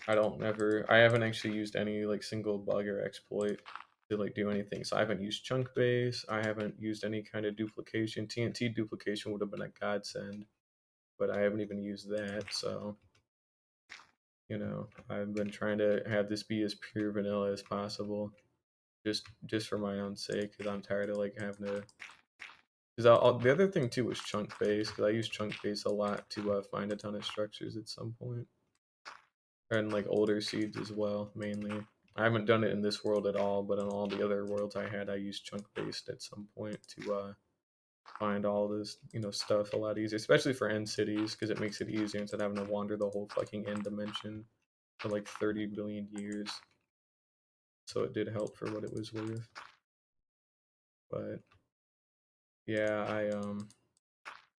I haven't actually used any like single bug or exploit to like do anything. So I haven't used chunk base, I haven't used any kind of duplication. TNT duplication would have been a godsend, but I haven't even used that, so I've been trying to have this be as pure vanilla as possible, just for my own sake, because I'm tired of like having to. Because the other thing too was chunk base, because I use chunk base a lot to find a ton of structures at some point, and like older seeds as well, mainly. I haven't done it in this world at all, but in all the other worlds I used chunk based at some point to find all this stuff a lot easier, especially for end cities, because it makes it easier instead of having to wander the whole fucking end dimension for like 30 billion years. So it did help for what it was worth. But yeah, I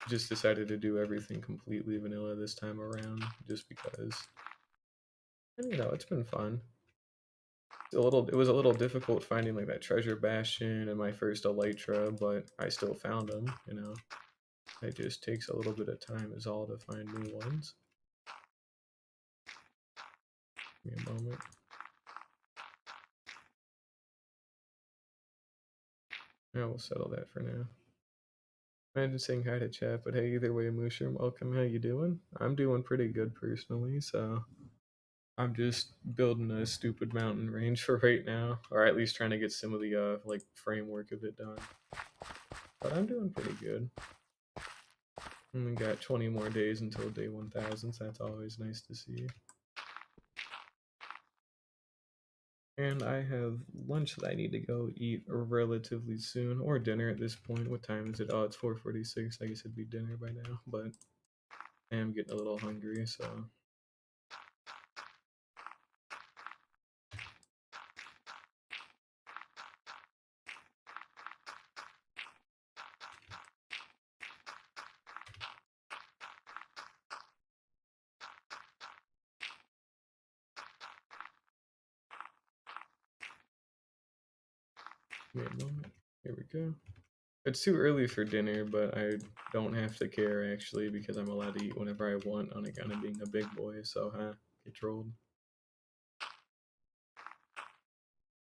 just decided to do everything completely vanilla this time around, just because. And it's been fun. It was a little difficult finding like that treasure bastion and my first elytra, but I still found them. It just takes a little bit of time is all to find new ones. Give me a moment. Yeah, we'll settle that for now. Imagine saying hi to chat, but hey, either way, Mushroom, welcome. How you doing? I'm doing pretty good personally, so I'm just building a stupid mountain range for right now, or at least trying to get some of the like framework of it done. But I'm doing pretty good. Only got 20 more days until day 1000, so that's always nice to see. And I have lunch that I need to go eat relatively soon, or dinner at this point. What time is it? Oh, it's 4:46. I guess it'd be dinner by now, but I am getting a little hungry, so. Wait a moment. Here we go. It's too early for dinner, but I don't have to care actually because I'm allowed to eat whenever I want on account of being a big boy, so get trolled.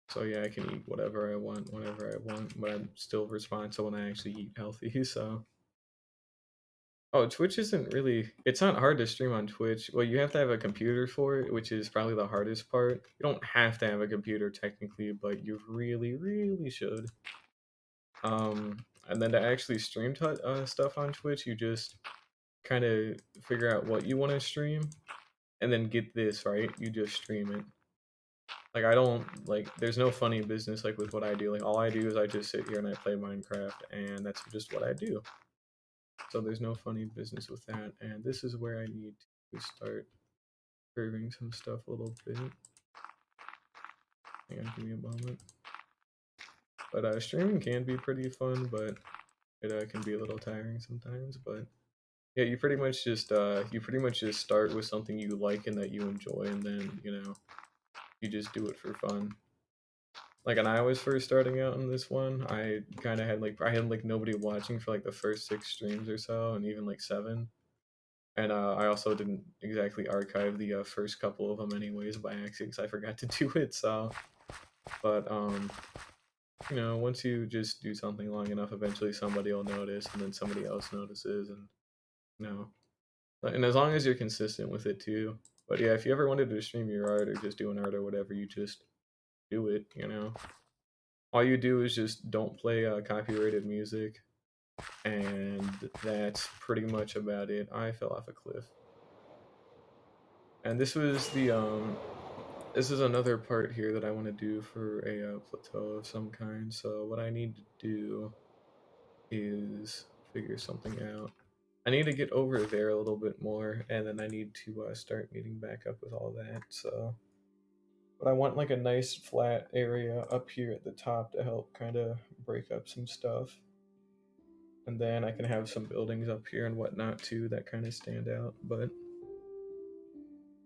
So yeah, I can eat whatever I want whenever I want, but I'm still responsible and I actually eat healthy, so. Oh, Twitch isn't really, it's not hard to stream on Twitch. Well, you have to have a computer for it, which is probably the hardest part. You don't have to have a computer technically, but you really, really should. And then to actually stream stuff on Twitch, you just kind of figure out what you want to stream, and then get this, right? You just stream it. Like, I don't, like, there's no funny business, like, with what I do. Like, all I do is I just sit here and I play Minecraft, and that's just what I do. So there's no funny business with that, and this is where I need to start curving some stuff a little bit. Hang on, give me a moment. But streaming can be pretty fun, but it can be a little tiring sometimes. But yeah, you pretty much just start with something you like and that you enjoy, and then you just do it for fun. Like when I was first starting out in this one, I kind of had like nobody watching for like the first 6 streams or so, and even like 7. And I also didn't exactly archive the first couple of them anyways by accident because I forgot to do it. So, but once you just do something long enough, eventually somebody will notice, and then somebody else notices, and and as long as you're consistent with it too. But yeah, if you ever wanted to stream your art or just do an art or whatever, you just do it. All you do is just don't play copyrighted music, and that's pretty much about it. I fell off a cliff. And this is another part here that I want to do for a plateau of some kind. So what I need to do is figure something out. I need to get over there a little bit more, and then I need to start meeting back up with all that. So But I want like a nice flat area up here at the top to help kind of break up some stuff. And then I can have some buildings up here and whatnot too that kind of stand out. But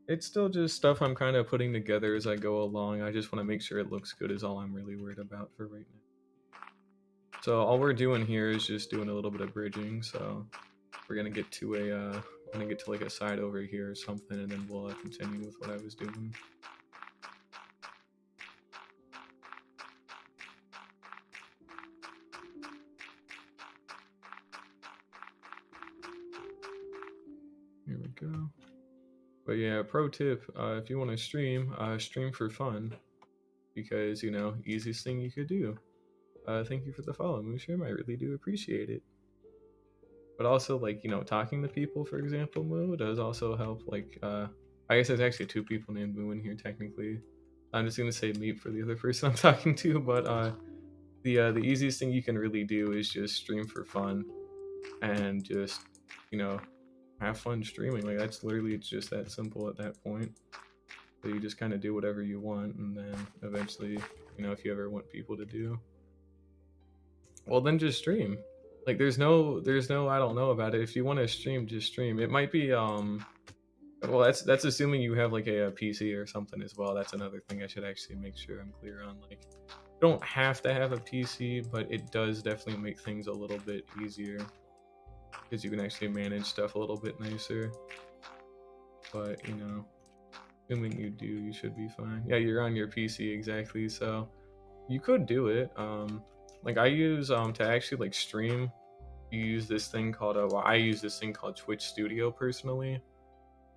it's still just stuff I'm kind of putting together as I go along. I just want to make sure it looks good is all I'm really worried about for right now. So all we're doing here is just doing a little bit of bridging. So we're gonna get to like a side over here or something, and then we'll continue with what I was doing. Here we go. But yeah, pro tip, if you want to stream, stream for fun, because, you know, easiest thing you could do. Thank you for the follow, Mooshroom. I really do appreciate it. But also, like, you know, talking to people, for example, Moo, does also help. Like, I guess there's actually 2 people named Moo in here, technically. I'm just gonna say Meep for the other person I'm talking to, but the easiest thing you can really do is just stream for fun, and just, you know, have fun streaming. Like, that's literally, it's just that simple at that point. So you just kind of do whatever you want, and then eventually, you know, if you ever want people to do, well, then just stream. Like, there's no I don't know about it. If you want to stream, just stream. It might be well, that's assuming you have like a PC or something as well. That's another thing I should actually make sure I'm clear on. Like, you don't have to have a PC, but it does definitely make things a little bit easier, because you can actually manage stuff a little bit nicer. But, you know, assuming you do, you should be fine. Yeah, you're on your PC, exactly. So you could do it. Like, I use to actually like stream, you use this thing called well, I use this thing called Twitch Studio personally.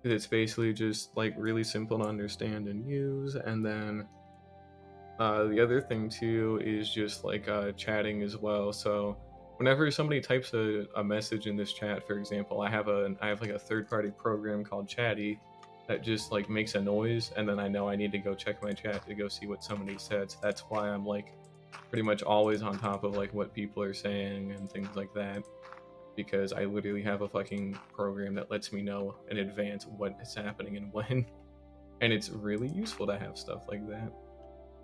It's basically just like really simple to understand and use. And then the other thing too is just like chatting as well. So whenever somebody types a message in this chat, for example, I have like a third-party program called Chatty that just like makes a noise, and then I know I need to go check my chat to go see what somebody said. So that's why I'm like pretty much always on top of like what people are saying and things like that, because I literally have a fucking program that lets me know in advance what is happening and when. And it's really useful to have stuff like that.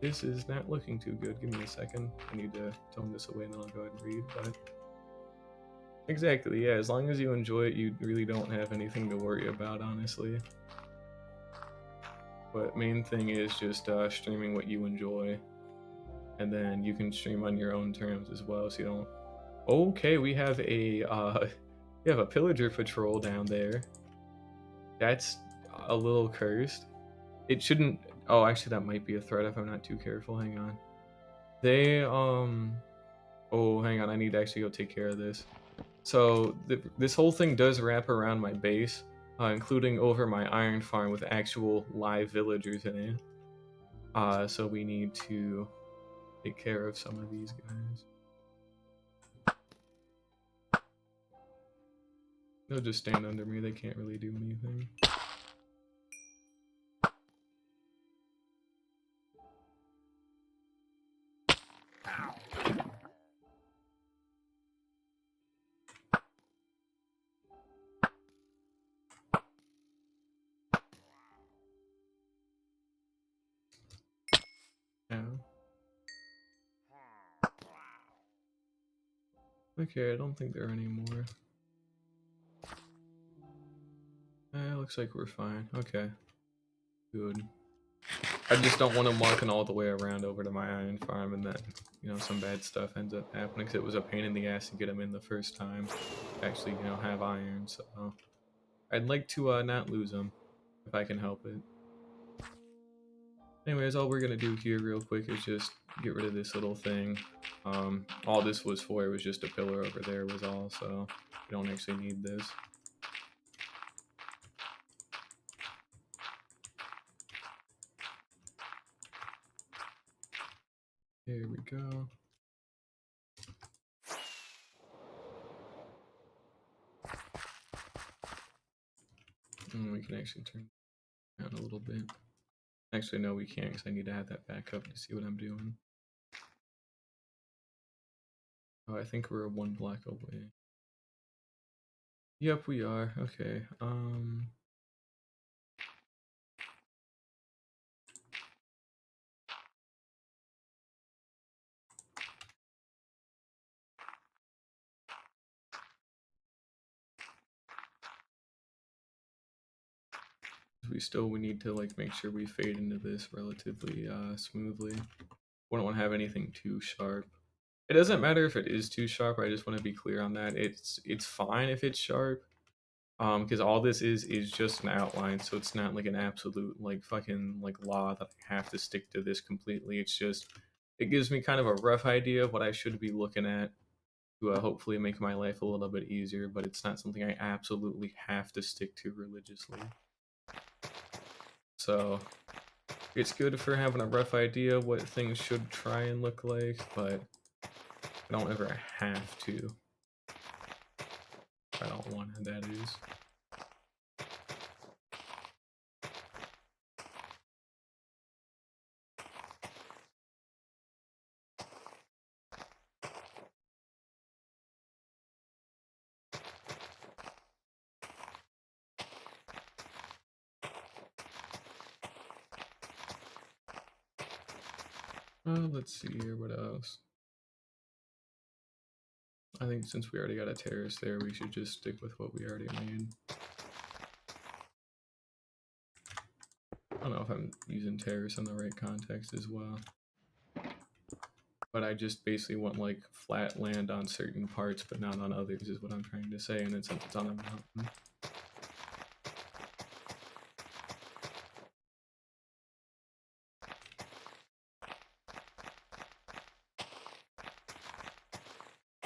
This is not looking too good. Give me a second. I need to tone this away and then I'll go ahead and read. But exactly, yeah, as long as you enjoy it, you really don't have anything to worry about, honestly. But main thing is just streaming what you enjoy. And then you can stream on your own terms as well, so you don't... Okay, we have a pillager patrol down there. That's a little cursed. It shouldn't... Oh, actually, that might be a threat if I'm not too careful. Hang on. They, Oh, hang on. I need to actually go take care of this. So, this whole thing does wrap around my base, including over my iron farm with actual live villagers in it. So we need to take care of some of these guys. They'll just stand under me. They can't really do anything. Yeah. Okay, I don't think there are any more. Looks like we're fine. Okay. Good. I just don't want them walking all the way around over to my iron farm, and then, you know, some bad stuff ends up happening, because it was a pain in the ass to get them in the first time. Actually, you know, have iron, so I'd like to not lose them if I can help it. Anyways, all we're gonna do here real quick is just get rid of this little thing. All this was for was just a pillar over there was all, so we don't actually need this. Here we go. And we can actually turn it down a little bit. Actually, no, we can't, because I need to have that back up to see what I'm doing. Oh, I think we're 1 block away. Yep, we are. Okay. We need to like make sure we fade into this relatively smoothly. We don't want to have anything too sharp. It doesn't matter if it is too sharp. I just want to be clear on that. It's fine if it's sharp. Because all this is just an outline, so it's not like an absolute like fucking like law that I have to stick to this completely. It's just it gives me kind of a rough idea of what I should be looking at to hopefully make my life a little bit easier, but it's not something I absolutely have to stick to religiously. So it's good for having a rough idea of what things should try and look like, but I don't ever have to. I don't want to, that is. Let's see here, what else? I think since we already got a terrace there, we should just stick with what we already made. I don't know if I'm using terrace in the right context as well. But I just basically want like flat land on certain parts, but not on others is what I'm trying to say, and then since it's on a mountain.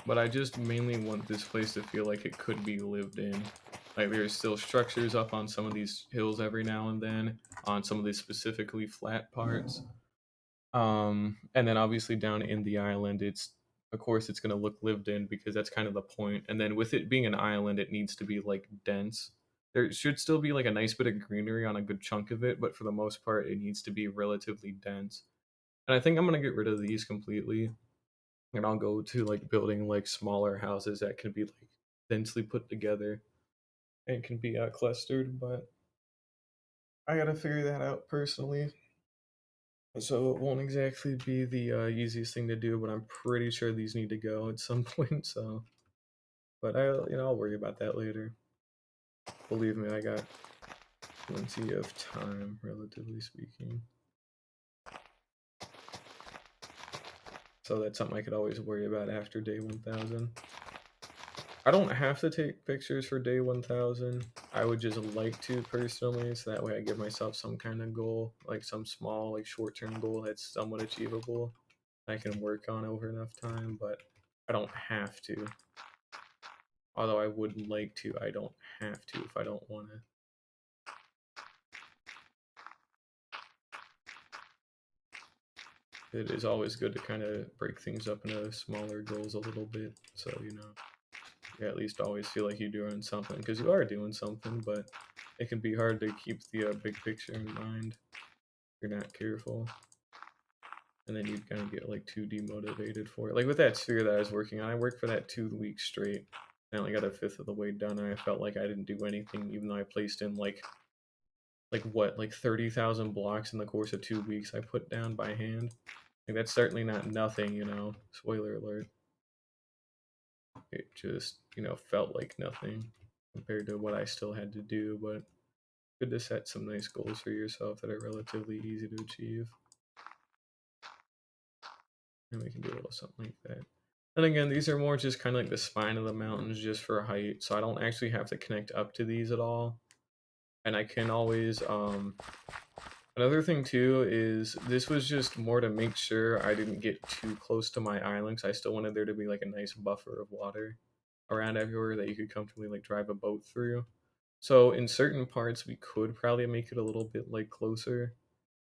But I just mainly want this place to feel like it could be lived in. Like there's still structures up on some of these hills every now and then, on some of these specifically flat parts. And then obviously down in the island, it's of course it's gonna look lived in because that's kind of the point. And then with it being an island, it needs to be like dense. There should still be like a nice bit of greenery on a good chunk of it, but for the most part, it needs to be relatively dense. And I think I'm gonna get rid of these completely, and I'll go to like building like smaller houses that can be like densely put together and can be clustered. But I gotta figure that out personally. So it won't exactly be the easiest thing to do, but I'm pretty sure these need to go at some point. So, but I'll worry about that later. Believe me, I got plenty of time, relatively speaking. So that's something I could always worry about after day 1000. I don't have to take pictures for day 1000. I would just like to personally, so that way I give myself some kind of goal, like some small, like short-term goal that's somewhat achievable. I can work on over enough time, but I don't have to. Although I would like to, I don't have to if I don't want to. It is always good to kind of break things up into smaller goals a little bit, so you at least always feel like you're doing something, because you are doing something, but it can be hard to keep the big picture in mind if you're not careful. And then you'd kind of get like too demotivated for it. Like with that sphere that I was working on, I worked for that 2 weeks straight. I only got a fifth of the way done, and I felt like I didn't do anything, even though I placed in like 30,000 blocks in the course of 2 weeks I put down by hand. Like that's certainly not nothing, Spoiler alert. It just, felt like nothing compared to what I still had to do, but good to set some nice goals for yourself that are relatively easy to achieve. And we can do a little something like that. And again, these are more just kind of like the spine of the mountains just for height, so I don't actually have to connect up to these at all. And I can always, another thing too is this was just more to make sure I didn't get too close to my island, because I still wanted there to be like a nice buffer of water around everywhere that you could comfortably like drive a boat through. So in certain parts we could probably make it a little bit like closer,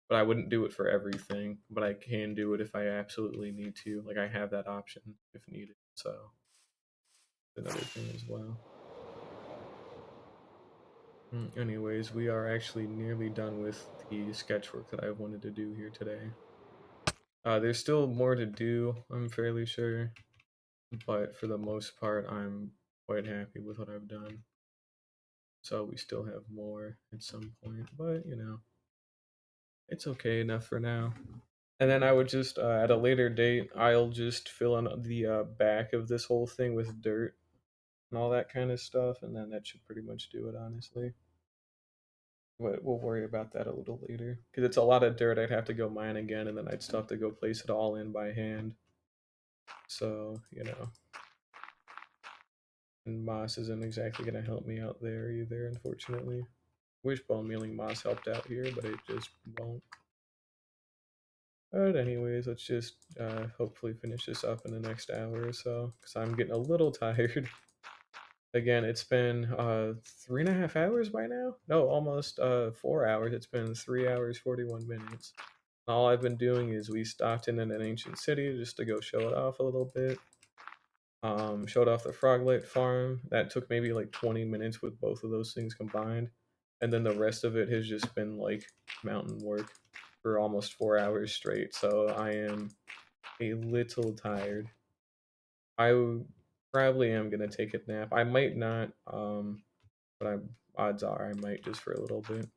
but I wouldn't do it for everything. But I can do it if I absolutely need to. Like I have that option if needed. So another thing as well. Anyways, we are actually nearly done with the sketch work that I wanted to do here today. There's still more to do, I'm fairly sure, but for the most part, I'm quite happy with what I've done. So we still have more at some point, but it's okay enough for now. And then I would just, at a later date, I'll just fill in the back of this whole thing with dirt and all that kind of stuff, and then that should pretty much do it, honestly. But we'll worry about that a little later. Because it's a lot of dirt, I'd have to go mine again, and then I'd still have to go place it all in by hand. So, you know. And moss isn't exactly going to help me out there either, unfortunately. Wish bone mealing moss helped out here, but it just won't. But anyways, let's just hopefully finish this up in the next hour or so, because I'm getting a little tired. Again, it's been 3.5 hours by now? No, almost 4 hours. It's been 3 hours, 41 minutes. All I've been doing is we stopped in an ancient city just to go show it off a little bit. Showed off the Froglet farm. That took maybe like 20 minutes with both of those things combined. And then the rest of it has just been like mountain work for almost 4 hours straight. So I am a little tired. I probably am gonna take a nap. I might not, but odds are I might just for a little bit.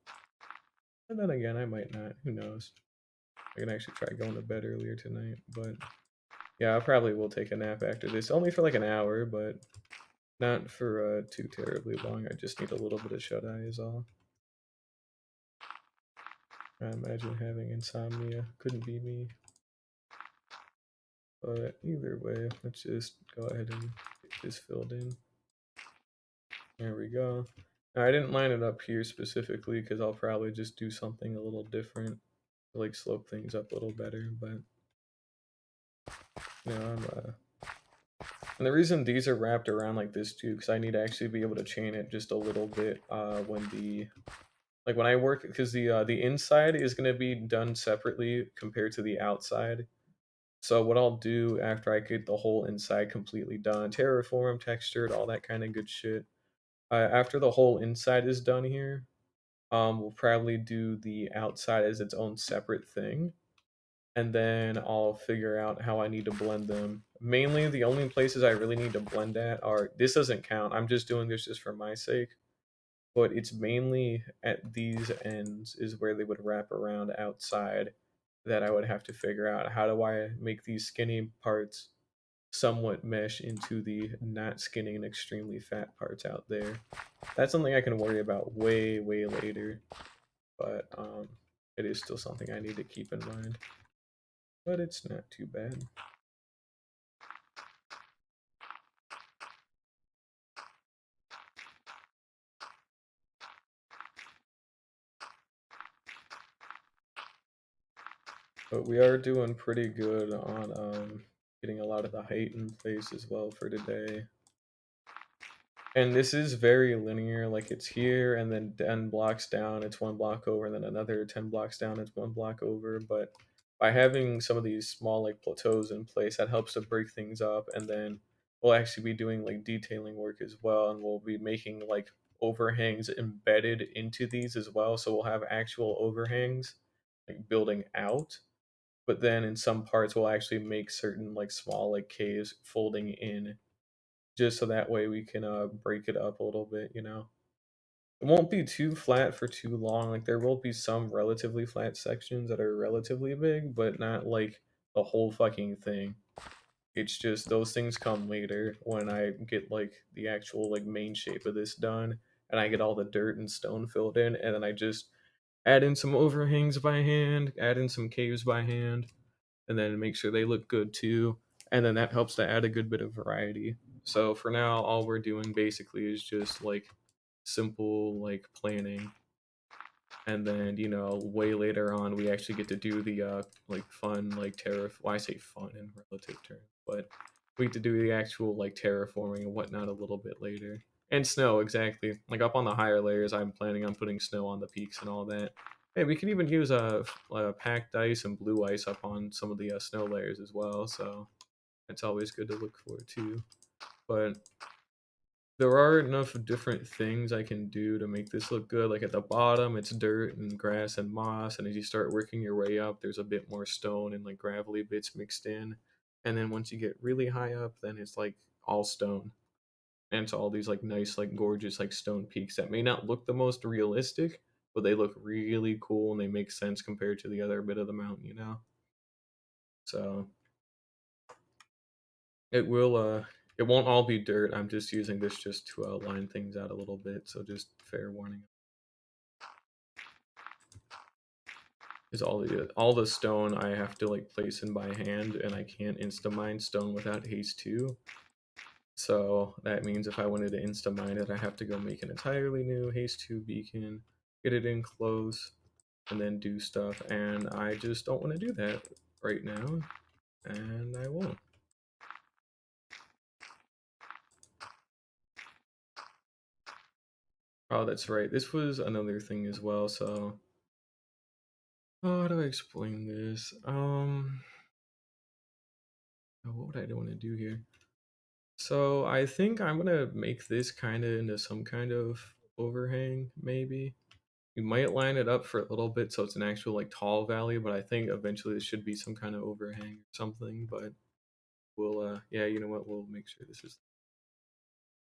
And then again, I might not. Who knows? I can actually try going to bed earlier tonight, but yeah, I probably will take a nap after this. Only for like an hour, but not for too terribly long. I just need a little bit of shut eye is all. I imagine having insomnia couldn't be me. But either way, let's just go ahead and get this filled in. There we go. Now, I didn't line it up here specifically because I'll probably just do something a little different to like slope things up a little better, but you know, and the reason these are wrapped around like this too, because I need to actually be able to chain it just a little bit when I work, because the inside is going to be done separately compared to the outside. So what I'll do after I get the whole inside completely done, terraform, textured, all that kind of good shit. After the whole inside is done here, we'll probably do the outside as its own separate thing, and then I'll figure out how I need to blend them. Mainly, the only places I really need to blend at are, this doesn't count, I'm just doing this just for my sake, but it's mainly at these ends is where they would wrap around outside that I would have to figure out how do I make these skinny parts somewhat mesh into the not skinny and extremely fat parts out there. That's something I can worry about way, way later, but it is still something I need to keep in mind. But it's not too bad. But we are doing pretty good on getting a lot of the height in place as well for today. And this is very linear, like it's here and then 10 blocks down, it's 1 block over, and then another 10 blocks down, it's 1 block over. But by having some of these small like plateaus in place, that helps to break things up. And then we'll actually be doing like detailing work as well, and we'll be making like overhangs embedded into these as well. So we'll have actual overhangs like building out, but then in some parts we'll actually make certain like small like caves folding in, just so that way we can break it up a little bit, you know. It won't be too flat for too long. Like there will be some relatively flat sections that are relatively big, but not like the whole fucking thing. It's just those things come later when I get like the actual like main shape of this done and I get all the dirt and stone filled in, and then I just add in some overhangs by hand, add in some caves by hand, and then make sure they look good too. And then that helps to add a good bit of variety. So for now, all we're doing basically is just like simple like planning. And then, you know, way later on, we actually get to do the like fun like well, I say fun in relative terms, but we get to do the actual like terraforming and whatnot a little bit later. And snow, exactly. Like up on the higher layers, I'm planning on putting snow on the peaks and all that. Hey, we could even use packed ice and blue ice up on some of the snow layers as well. So it's always good to look for too. But there are enough different things I can do to make this look good. Like at the bottom, it's dirt and grass and moss, and as you start working your way up, there's a bit more stone and like gravelly bits mixed in. And then once you get really high up, then it's like all stone. And it's all these like nice, like gorgeous, like stone peaks that may not look the most realistic, but they look really cool and they make sense compared to the other bit of the mountain, you know? So it won't all be dirt. I'm just using this just to line things out a little bit, so just fair warning. Is all the stone I have to like place in by hand, and I can't insta mine stone without haste 2. So that means if I wanted to insta mine it, I have to go make an entirely new haste 2 beacon, get it in close, and then do stuff. And I just don't want to do that right now, and I won't. Oh, that's right. This was another thing as well. So, how do I explain this? What would I want to do here? So I think I'm gonna make this kind of into some kind of overhang, maybe. We might line it up for a little bit so it's an actual like tall valley, but I think eventually it should be some kind of overhang or something. But we'll, yeah, you know what? We'll make sure this is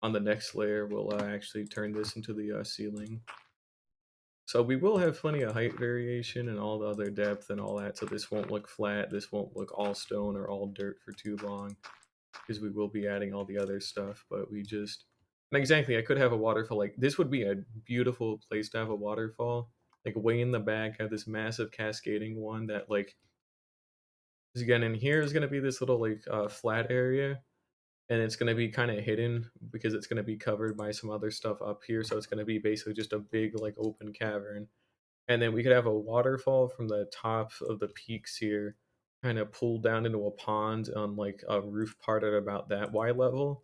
on the next layer. We'll actually turn this into the ceiling. So we will have plenty of height variation and all the other depth and all that. So this won't look flat. This won't look all stone or all dirt for too long, because we will be adding all the other stuff. But we just, and exactly, I could have a waterfall. Like this would be a beautiful place to have a waterfall. Like way in the back, have this massive cascading one that like, is again in here is gonna be this little like flat area, and it's gonna be kind of hidden because it's gonna be covered by some other stuff up here. So it's gonna be basically just a big like open cavern. And then we could have a waterfall from the top of the peaks here, kind of pulled down into a pond on like a roof part at about that Y level.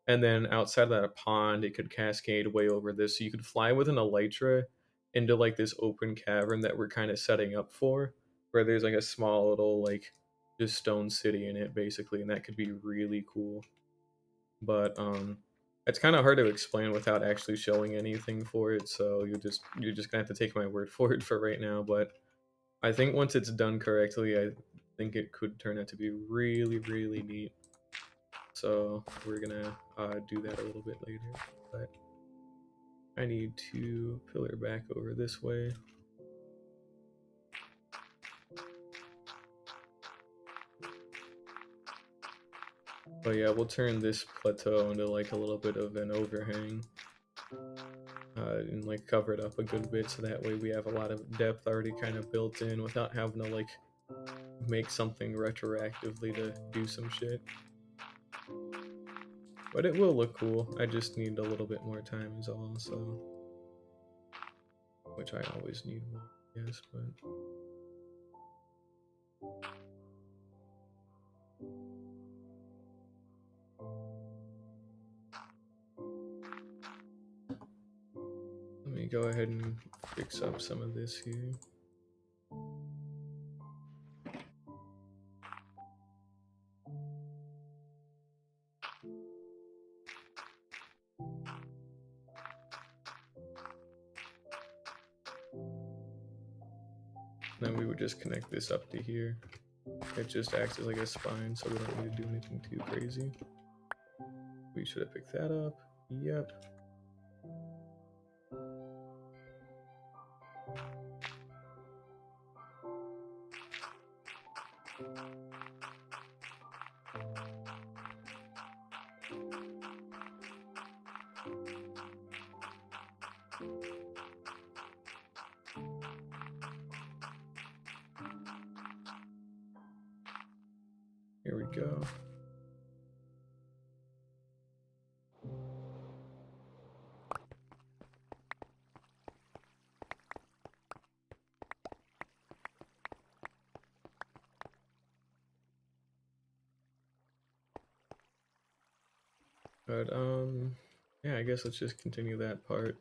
And then outside of that pond, it could cascade way over this. So you could fly with an elytra into like this open cavern that we're kind of setting up for, where there's like a small little like just stone city in it basically, and that could be really cool. But it's kind of hard to explain without actually showing anything for it, so you're just gonna have to take my word for it for right now. But I think once it's done correctly, I think it could turn out to be really, really neat. So we're gonna do that a little bit later. But I need to pillar back over this way. But yeah, we'll turn this plateau into like a little bit of an overhang. And like cover it up a good bit so that way we have a lot of depth already kind of built in without having to like make something retroactively to do some shit. But it will look cool. I just need a little bit more time is all, so, which I always need more, yes, but let me go ahead and fix up some of this here. Then we would just connect this up to here. It just acts as like a spine, so we don't need to do anything too crazy. We should have picked that up. Yep. Here we go. But yeah, I guess let's just continue that part.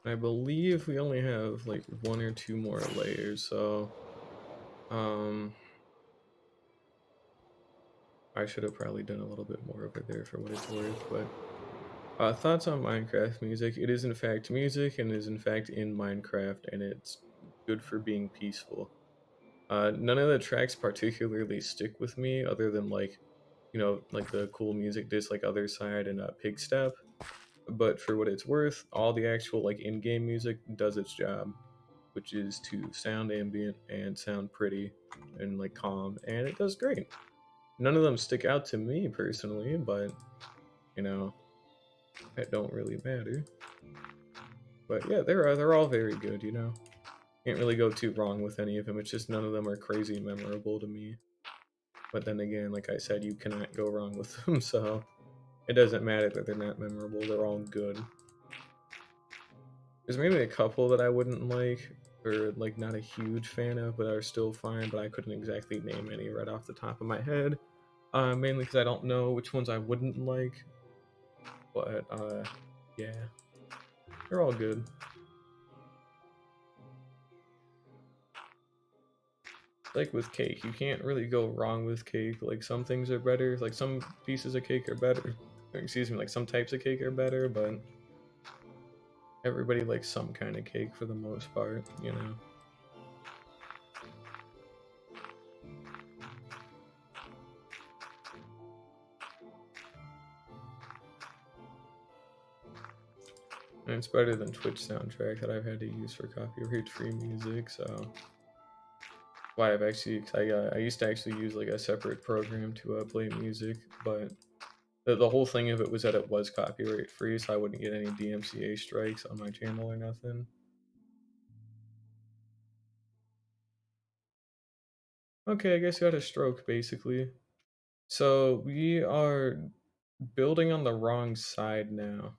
I believe we only have like 1 or 2 more layers, so I should have probably done a little bit more over there for what it's worth. But thoughts on Minecraft music? It is in fact music, and is in fact in Minecraft, and it's good for being peaceful. None of the tracks particularly stick with me, other than like, you know, like the cool music disc like Other Side and Pigstep. But for what it's worth, all the actual like in-game music does its job, which is to sound ambient and sound pretty and like calm, and it does great. None of them stick out to me personally, but you know, it don't really matter. But yeah, they're all very good, you know. Can't really go too wrong with any of them. It's just none of them are crazy memorable to me. But then again, like I said, you cannot go wrong with them, so it doesn't matter that they're not memorable. They're all good. There's maybe a couple that I wouldn't like, or like not a huge fan of, but are still fine, but I couldn't exactly name any right off the top of my head. Mainly because I don't know which ones I wouldn't like. But yeah, they're all good. Like with cake, you can't really go wrong with cake. Like some things are better, like some pieces of cake are better. Excuse me, like some types of cake are better, but everybody likes some kind of cake for the most part, you know. And it's better than Twitch soundtrack that I've had to use for copyright-free music, so why I've actually, I used to actually use like a separate program to play music, but the whole thing of it was that it was copyright free, so I wouldn't get any DMCA strikes on my channel or nothing. Okay, I guess you had a stroke basically. So we are building on the wrong side now.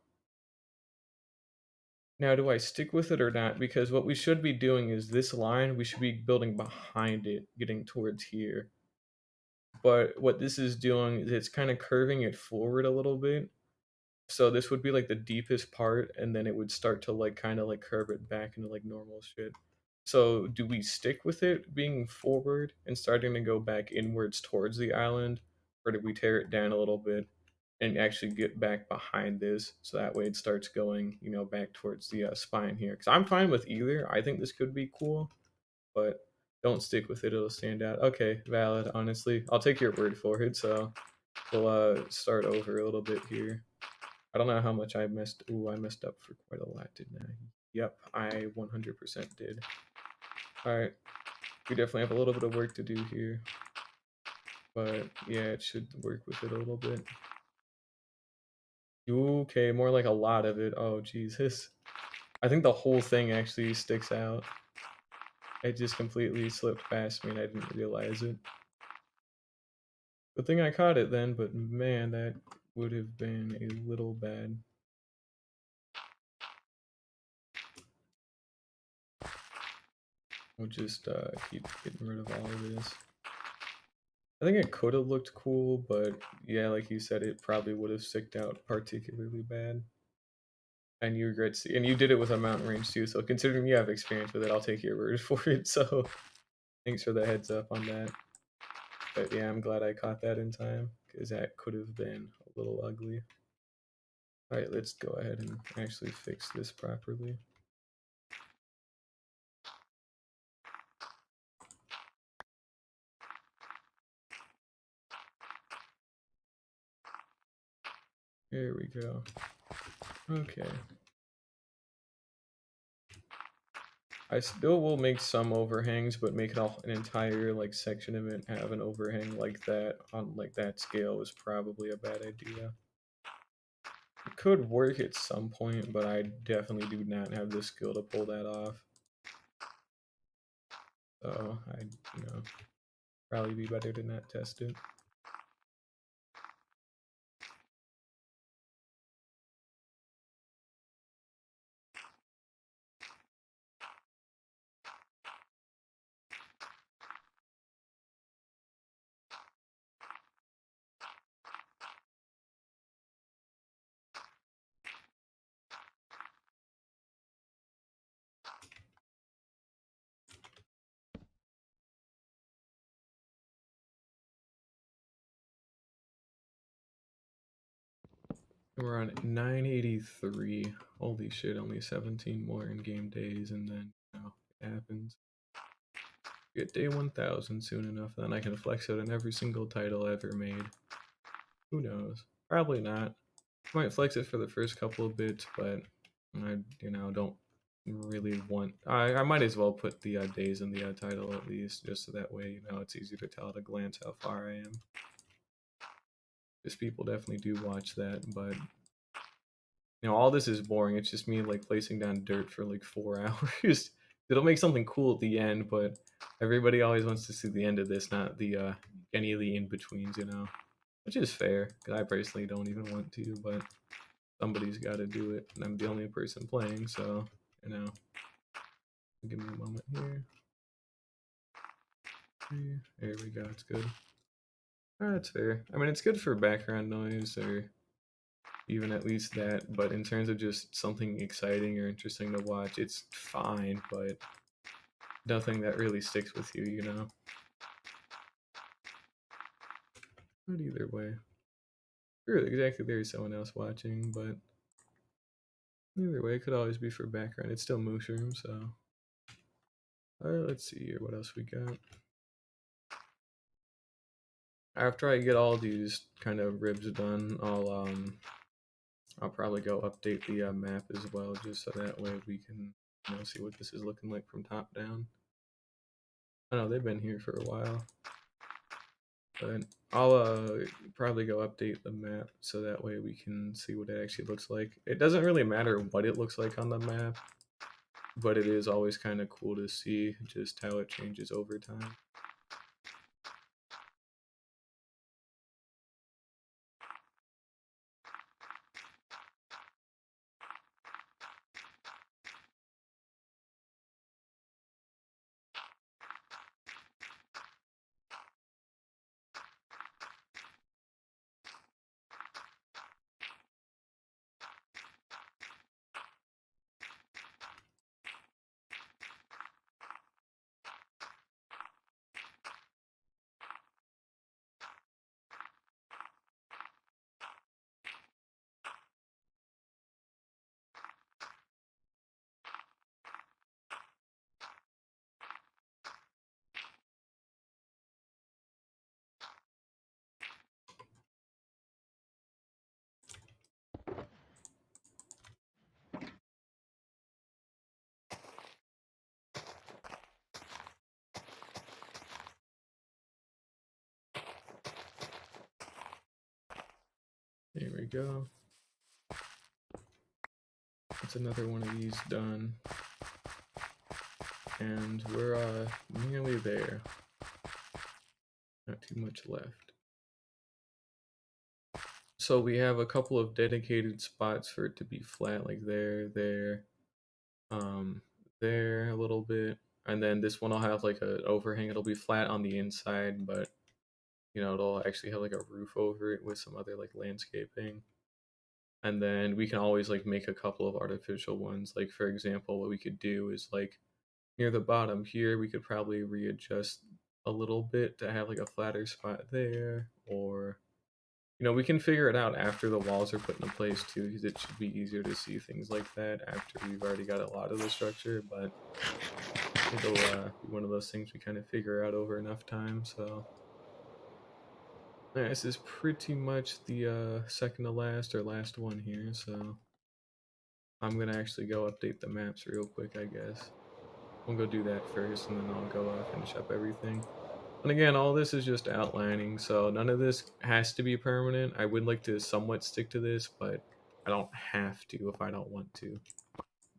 Now, do I stick with it or not? Because what we should be doing is this line, we should be building behind it, getting towards here. But what this is doing is it's kind of curving it forward a little bit. So this would be like the deepest part, and then it would start to like kind of like curve it back into like normal shit. So do we stick with it being forward and starting to go back inwards towards the island, or do we tear it down a little bit and actually get back behind this so that way it starts going, you know, back towards the spine here? Because I'm fine with either. I think this could be cool, but don't stick with it. It'll stand out. Okay, valid. Honestly, I'll take your word for it. So we'll start over a little bit here. I don't know how much I messed. Ooh, I messed up for quite a lot, didn't I? Yep, I 100% did. Alright, we definitely have a little bit of work to do here. But yeah, it should work with it a little bit. Okay, more like a lot of it. Oh, Jesus. I think the whole thing actually sticks out. It just completely slipped past me and I didn't realize it. Good thing I caught it then, but man, that would have been a little bad. We'll just keep getting rid of all of this. I think it could have looked cool, but yeah, like you said, it probably would have sticked out particularly bad. And you regret, and you did it with a mountain range too. So considering you have experience with it, I'll take your word for it. So thanks for the heads up on that. But yeah, I'm glad I caught that in time because that could have been a little ugly. All right, let's go ahead and actually fix this properly. There we go. Okay. I still will make some overhangs, but make it all an entire like section of it have an overhang like that on like that scale is probably a bad idea. It could work at some point, but I definitely do not have the skill to pull that off. So I, you know, probably be better to not test it. We're on 983. Holy shit, only 17 more in-game days, and then, you know, it happens. Get day 1000 soon enough, then I can flex it on every single title ever made. Who knows? Probably not. I might flex it for the first couple of bits, but I, you know, don't really want... I might as well put the days in the title at least, just so that way, you know, it's easy to tell at a glance how far I am. Because people definitely do watch that, but you know, all this is boring. It's just me like placing down dirt for like 4 hours. it'll make something cool at the end, but everybody always wants to see the end of this, not the any of the in-betweens, you know? Which is fair, because I personally don't even want to, but somebody's got to do it, and I'm the only person playing, so, you know. Give me a moment here. There we go, it's good. That's fair. I mean, it's good for background noise, or even at least that, but in terms of just something exciting or interesting to watch, it's fine, but nothing that really sticks with you, you know? But either way. Sure, exactly, there's someone else watching, but either way, it could always be for background. It's still Mushroom, so. Alright, let's see here, what else we got. After I get all these kind of ribs done, I'll probably go update the map as well, just so that way we can, you know, see what this is looking like from top down. I know they've been here for a while, but I'll probably go update the map so that way we can see what it actually looks like. It doesn't really matter what it looks like on the map, but it is always kind of cool to see just how it changes over time. There we go. That's another one of these done. And we're nearly there. Not too much left. So we have a couple of dedicated spots for it to be flat, like there, there a little bit. And then this one will have like an overhang. It'll be flat on the inside, but you know, it'll actually have like a roof over it with some other like landscaping. And then we can always like make a couple of artificial ones. Like for example, what we could do is like near the bottom here, we could probably readjust a little bit to have like a flatter spot there, or you know, we can figure it out after the walls are put into place too, because it should be easier to see things like that after we've already got a lot of the structure, but it'll be one of those things we kind of figure out over enough time, so. Yeah, this is pretty much the second to last or last one here, so I'm gonna actually go update the maps real quick, I guess. We'll go do that first, and then I'll go finish up everything. And again, all this is just outlining, so none of this has to be permanent. I would like to somewhat stick to this, but I don't have to if I don't want to.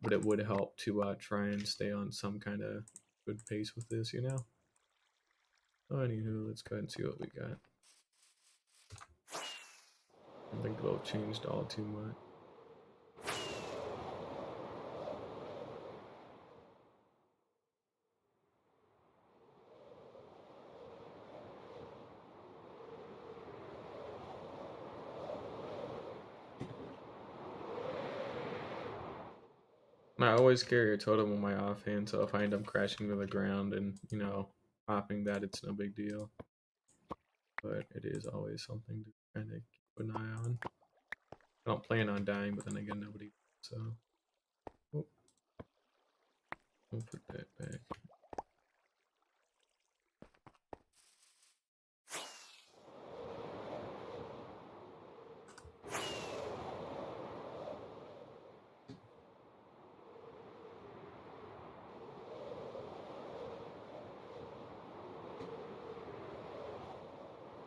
But it would help to try and stay on some kind of good pace with this, you know? So anywho, let's go ahead and see what we got. I don't think it'll have changed all too much. I always carry a totem on my offhand, so if I end up crashing to the ground and, you know, popping that, it's no big deal. But it is always something to kind of keep an eye on. I don't plan on dying, but then again, nobody, so. Oh, we'll put that back.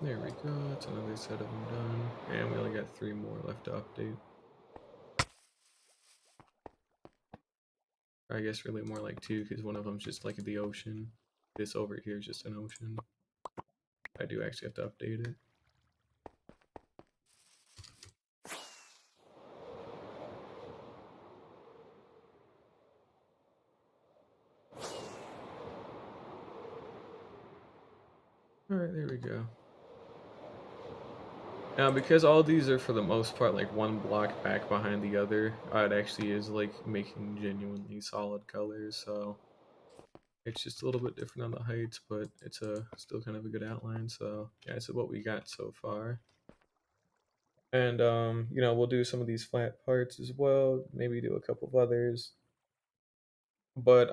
There we go, that's another set of them done. And we only got 3 more left to update. I guess really more like 2 because one of them's just like the ocean. This over here is just an ocean. I do actually have to update it. Alright, there we go. Now, because all these are for the most part like one block back behind the other, it actually is like making genuinely solid colors, so it's just a little bit different on the heights, but it's still kind of a good outline. So yeah, so what we got so far. And you know, we'll do some of these flat parts as well, maybe do a couple of others. But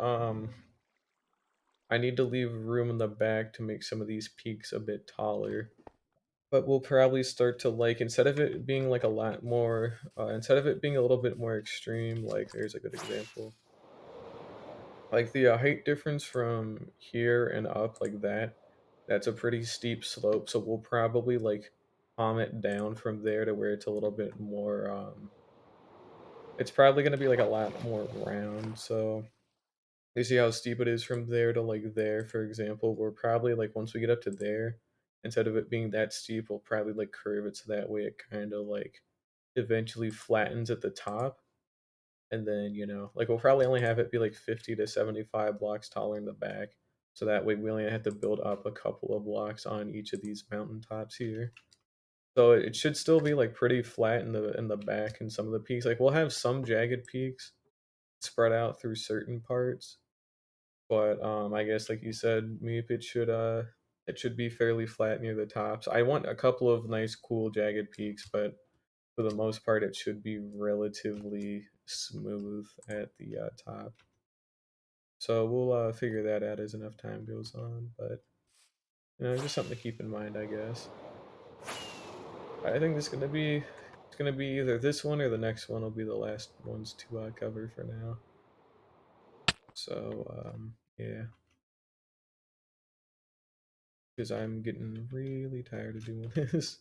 I need to leave room in the back to make some of these peaks a bit taller. But we'll probably start to like, instead of it being like a lot more, instead of it being a little bit more extreme, like there's a good example. Like the height difference from here and up like that, that's a pretty steep slope. So we'll probably like palm it down from there to where it's a little bit more, it's probably going to be like a lot more round. So you see how steep it is from there to like there, for example. We're probably like once we get up to there, instead of it being that steep, we'll probably like curve it so that way it kind of like eventually flattens at the top. And then, you know, like we'll probably only have it be like 50 to 75 blocks taller in the back. So that way we only have to build up a couple of blocks on each of these mountaintops here. So it should still be like pretty flat in the back and some of the peaks. Like we'll have some jagged peaks spread out through certain parts. But I guess like you said, Meep, it should be fairly flat near the tops. I want a couple of nice cool jagged peaks, but for the most part it should be relatively smooth at the top. So we'll figure that out as enough time goes on, but you know, just something to keep in mind, I guess. I think it's gonna be either this one or the next one will be the last ones to cover for now. So yeah, because I'm getting really tired of doing this.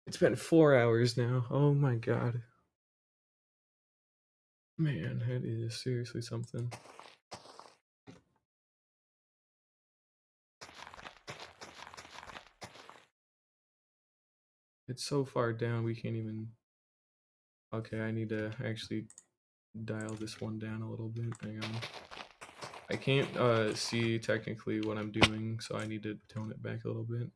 It's been 4 hours now. Oh my god, man, that is seriously something. It's so far down we can't even. Okay, I need to actually dial this one down a little bit. Hang on. I can't see technically what I'm doing, so I need to tone it back a little bit.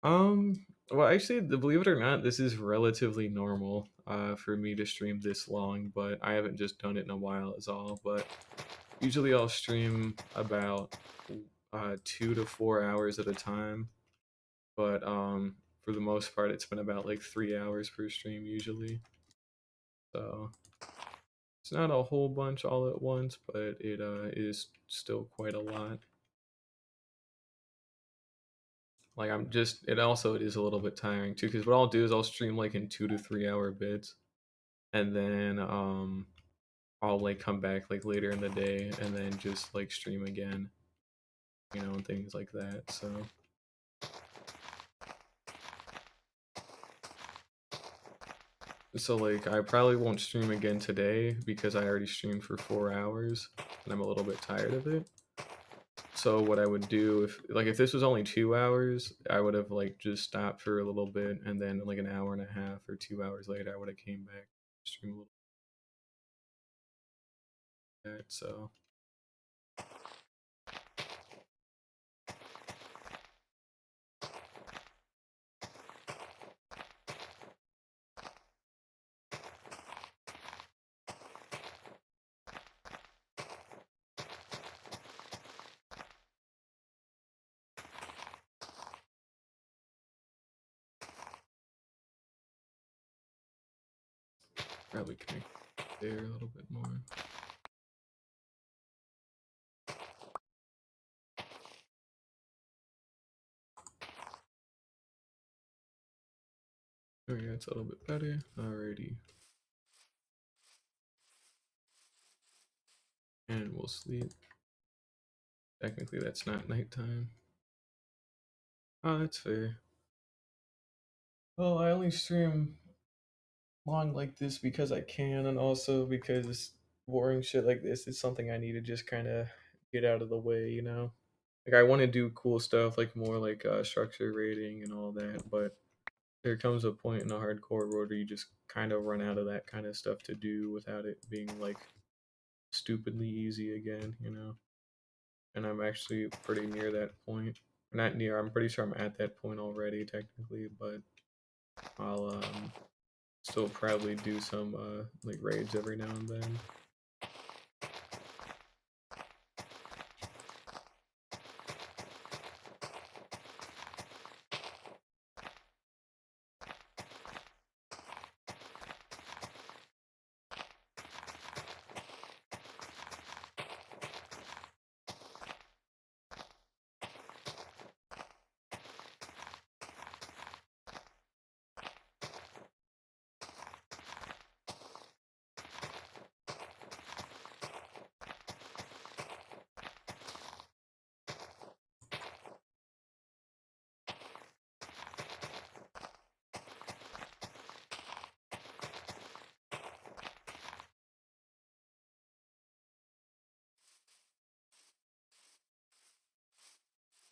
Well, actually, believe it or not, this is relatively normal for me to stream this long, but I haven't just done it in a while is all. But usually I'll stream about 2 to 4 hours at a time, but for the most part, it's been about like 3 hours per stream usually. So it's not a whole bunch all at once, but it is still quite a lot. Like I'm just it also it is a little bit tiring too because what I'll do is I'll stream like in 2 to 3 hour bits, and then I'll like come back like later in the day and then just like stream again, you know, and things like that. So like I probably won't stream again today because I already streamed for 4 hours and I'm a little bit tired of it. So what I would do if this was only 2 hours, I would have like just stopped for a little bit and then like an hour and a half or 2 hours later I would have came back, stream a little bit. So probably connect there a little bit more. Oh yeah, it's a little bit better. Alrighty. And we'll sleep. Technically that's not nighttime. Oh, that's fair. Well, I only stream long like this because I can, and also because boring shit like this is something I need to just kind of get out of the way, you know? Like I want to do cool stuff like more like structure rating and all that, but there comes a point in a hardcore world where you just kind of run out of that kind of stuff to do without it being like stupidly easy again, you know? And I'm actually pretty near that point. Not near, I'm pretty sure I'm at that point already technically, but I'll still probably do some like raids every now and then.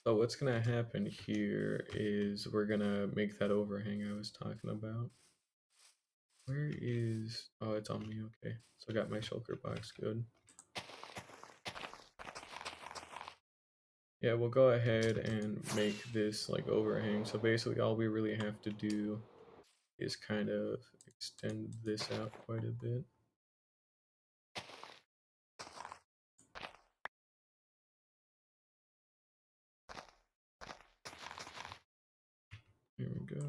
So what's gonna happen here is we're gonna make that overhang I was talking about. Where is, oh, it's on me, okay. So I got my shulker box, good. Yeah, we'll go ahead and make this like overhang. So basically all we really have to do is kind of extend this out quite a bit. Here we go.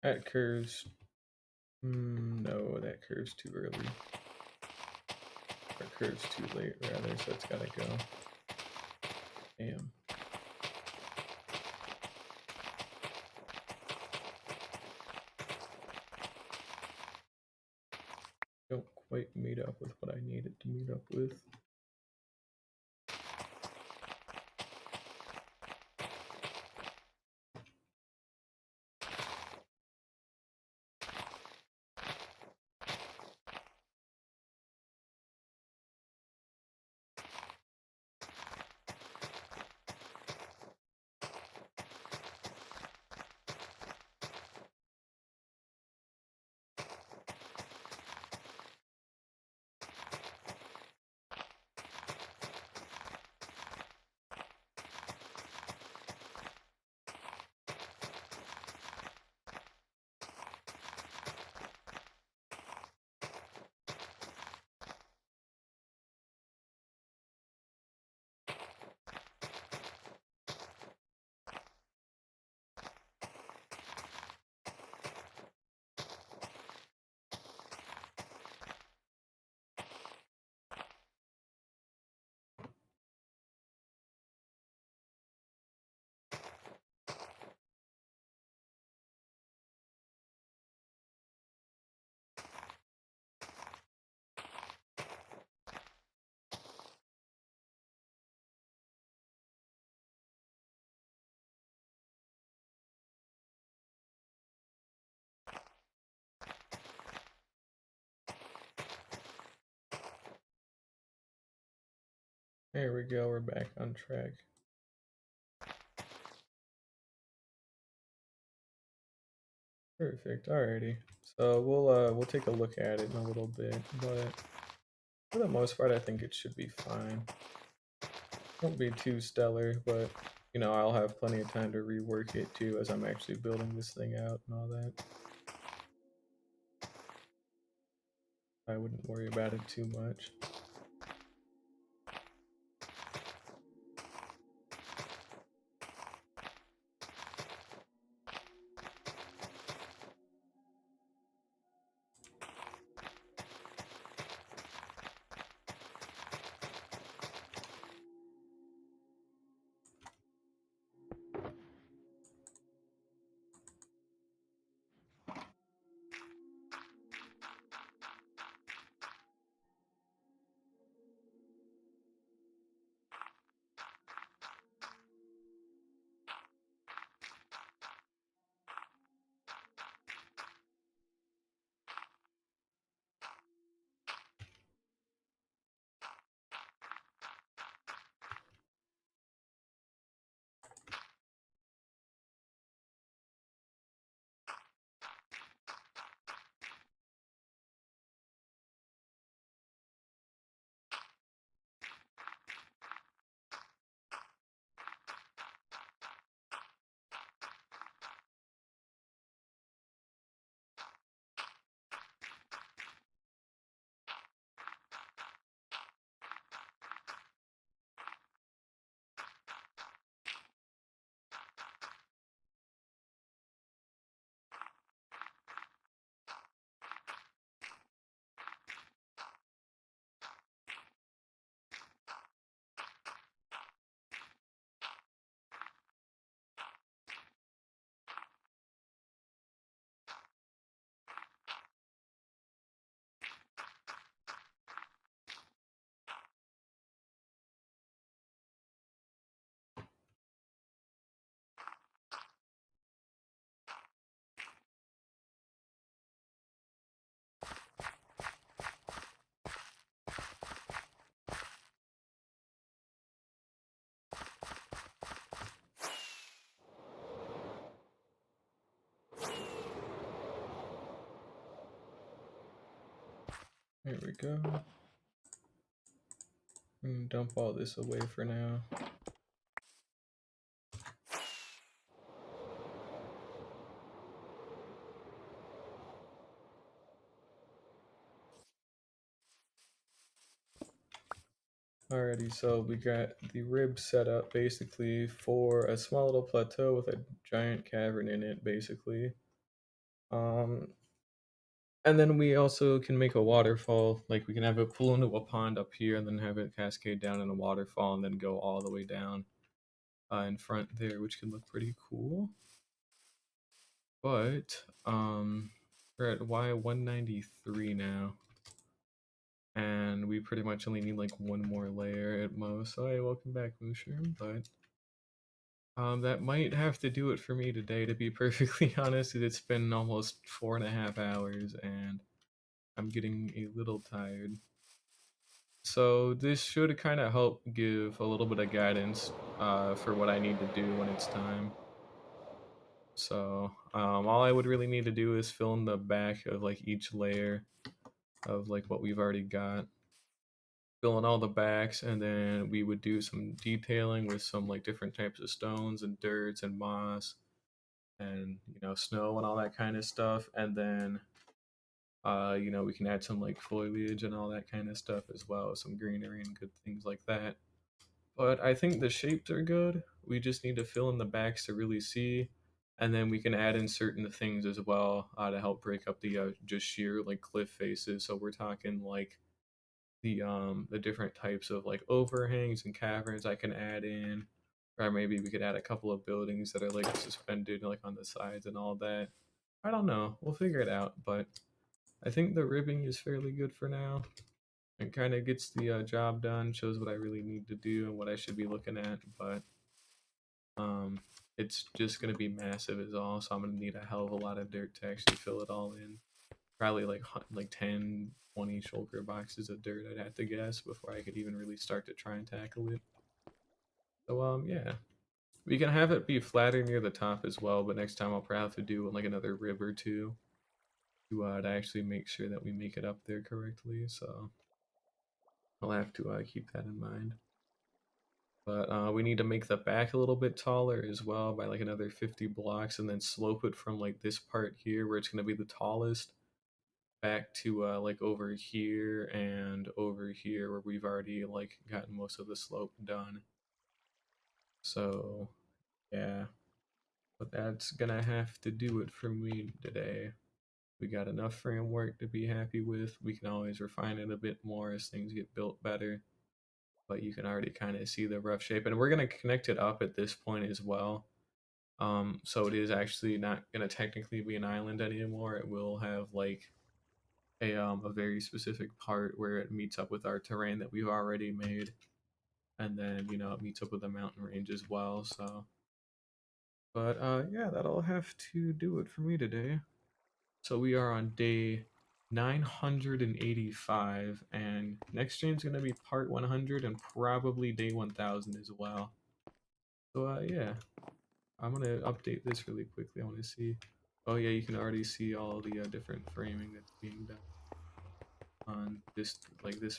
That curves, no, that curves too early. Or curves too late rather, so it's gotta go. Damn. Don't quite meet up with what I needed to meet up with. There we go, we're back on track. Perfect, alrighty. So we'll take a look at it in a little bit, but for the most part I think it should be fine. Won't be too stellar, but you know, I'll have plenty of time to rework it too as I'm actually building this thing out and all that. I wouldn't worry about it too much. There we go. Dump all this away for now. Alrighty, so we got the rib set up basically for a small little plateau with a giant cavern in it, basically. And then we also can make a waterfall, like we can have it pool into a pond up here and then have it cascade down in a waterfall and then go all the way down in front there, which can look pretty cool. But we're at Y193 now. And we pretty much only need like one more layer at most. So hey, welcome back, Mushroom. But that might have to do it for me today, to be perfectly honest. It's been almost 4.5 hours and I'm getting a little tired. So this should kind of help give a little bit of guidance for what I need to do when it's time. So all I would really need to do is fill in the back of like each layer of like what we've already got. Fill in all the backs, and then we would do some detailing with some like different types of stones and dirts and moss and you know snow and all that kind of stuff. And then you know we can add some like foliage and all that kind of stuff as well, some greenery and good things like that. But I think the shapes are good. We just need to fill in the backs to really see, and then we can add in certain things as well to help break up the just sheer like cliff faces. So we're talking like the different types of like overhangs and caverns I can add in, or maybe we could add a couple of buildings that are like suspended like on the sides and all that. I don't know. We'll figure it out, but I think the ribbing is fairly good for now. It kind of gets the job done, shows what I really need to do and what I should be looking at, but um, it's just going to be massive is all, so I'm going to need a hell of a lot of dirt to actually fill it all in. probably like 10, 20 shulker boxes of dirt, I'd have to guess, before I could even really start to try and tackle it. So yeah. We can have it be flatter near the top as well, but next time I'll probably have to do like another rib or two to actually make sure that we make it up there correctly. So I'll have to keep that in mind. But we need to make the back a little bit taller as well by like another 50 blocks, and then slope it from like this part here where it's going to be the tallest back to like over here and over here where we've already like gotten most of the slope done. So yeah, but that's gonna have to do it for me today. We got enough framework to be happy with. We can always refine it a bit more as things get built better, but you can already kind of see the rough shape. And we're going to connect it up at this point as well. So it is actually not going to technically be an island anymore. It will have like a very specific part where it meets up with our terrain that we've already made, and then it meets up with the mountain range as well. So, but yeah, that'll have to do it for me today. So we are on day 985, and next stream's gonna be part 100 and probably day 1000 as well. So yeah, I'm gonna update this really quickly. I want to see. Oh yeah, you can already see all the different framing that's being done on this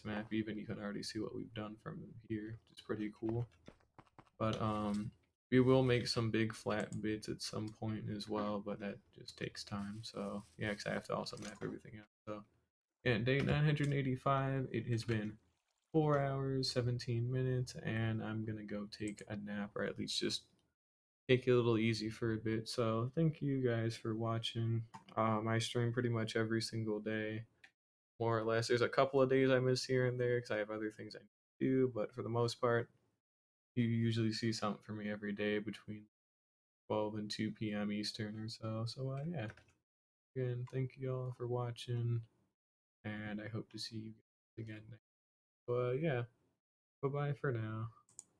map. Even you can already see what we've done from here, which is pretty cool. But we will make some big flat bits at some point as well, but that just takes time. So yeah, because I have to also map everything out. So yeah, day 985. It has been 4 hours, 17 minutes, and I'm gonna go take a nap, or at least just take it a little easy for a bit. So thank you guys for watching. I stream pretty much every single day, more or less. There's a couple of days I miss here and there because I have other things I need to do, but for the most part, you usually see something from me every day between 12 and 2 p.m. Eastern or so. So yeah, again, thank you all for watching, and I hope to see you guys again next. But yeah, bye bye for now.